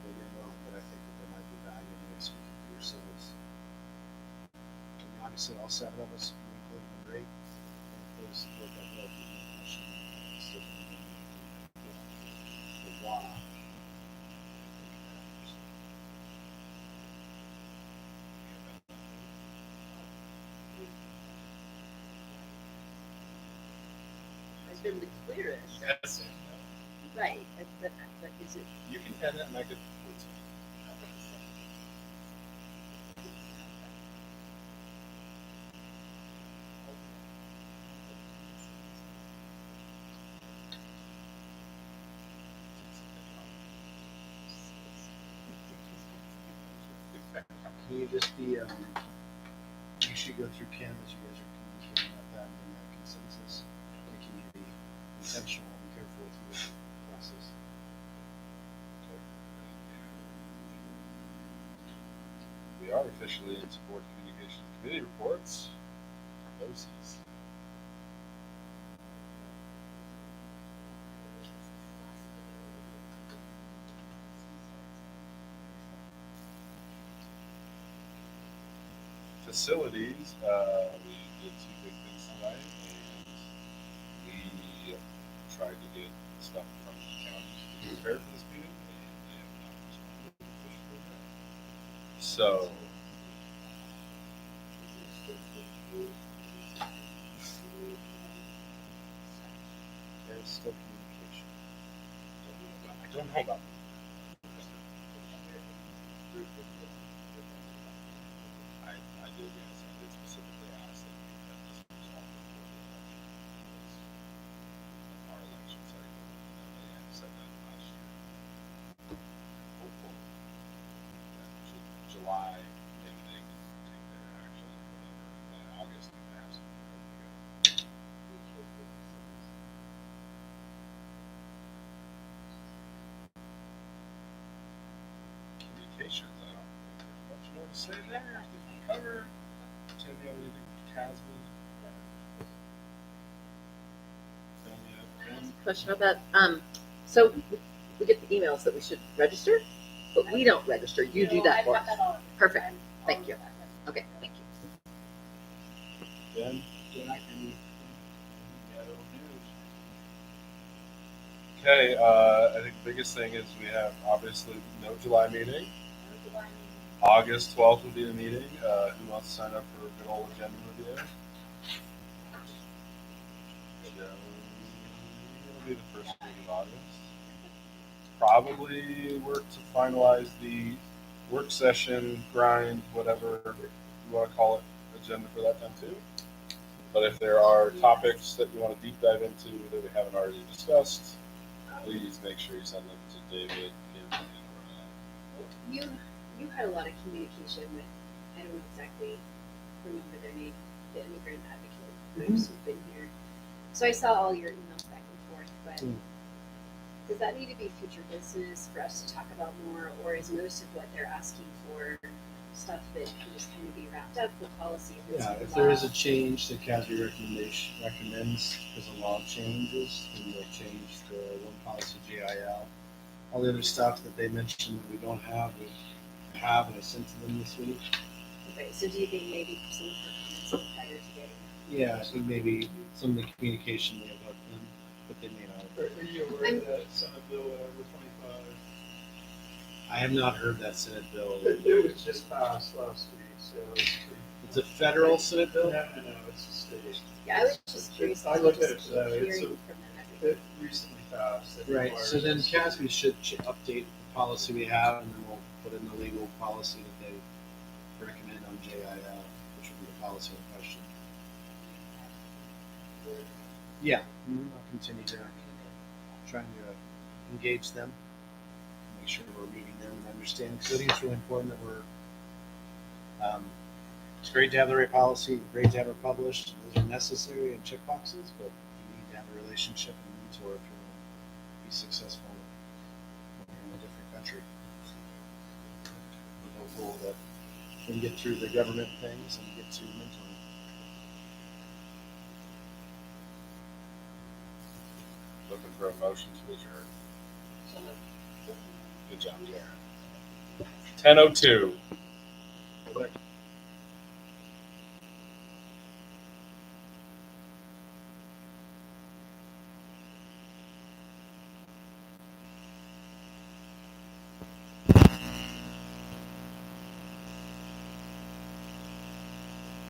Maybe I'm wrong, but I think that there might be value in you guys speaking for yourselves. I mean, obviously, all seven of us, including the great, and if those work out well, if you have a question, it's different than the why. I've been the clearest. Yes. Right, but is it? You can pen it and I could. Can you just be, you should go through Kim as you guys are communicating about that and then that consensus, making you be intentional and careful with your process. We are officially into board communication committee reports. BOCES. Facilities, we did two big things tonight, and we tried to get stuff from the county to be prepared for this meeting, and they have not responded officially yet. So, There is still communication. I don't know about I did, yes, I did specifically ask that we get this resolved before the election. Because our election cycle, they had said that last year. Hopeful that July, maybe they can take their action or whatever, and then August we can have something ready to go. Communications, I don't think there's much more to say there. Did we cover? Tim, you have anything for Casby? Family up, question about that. So we get the emails that we should register, but we don't register. You do that for us. Perfect. Thank you. Okay, thank you. Ben? Jack, any other news? Okay, I think the biggest thing is we have obviously no July meeting. August 12th will be the meeting. Who wants to sign up for a good old agenda review? It'll be the first week of August. Probably work to finalize the work session, grind, whatever you want to call it, agenda for that time too. But if there are topics that you want to deep dive into that we haven't already discussed, please make sure you send them to David, Kim, and Renee. You had a lot of communication with, I don't exactly remember their name, the immigrant advocate groups who've been here. So I saw all your emails back and forth, but does that need to be future business for us to talk about more, or is most of what they're asking for stuff that can just kind of be wrapped up with policy? Yeah, if there is a change that CASB recommends because a law changes, then they'll change the one policy GIL. All the other stuff that they mentioned that we don't have, we have, and I sent to them this week. Okay, so do you think maybe some of the comments are prior to getting? Yeah, I think maybe some of the communication may have helped them, but they may not. Are you aware of that Senate Bill over 25? I have not heard that Senate bill. It was just passed last week, so It's a federal Senate bill? No, it's a state. Yeah, I was just curious. I looked at it today. Hearing It's from them every it recently passed. It Right, requires so then us- CASB should update the policy we have, and then we'll put in the legal policy that they recommend on JIL, which would be the policy in question. Yeah, I'll continue to trying to engage them, make sure we're meeting them and understanding, because I think it's really important that we're, it's great to have the right policy, great to have it published, those are necessary and check boxes, but you need to have a relationship and mentor if you want to be successful in a different country. We're hopeful that we can get through the government things and get to mentoring. Looking for a motion to adjourn. Good job, Karen. 10:02.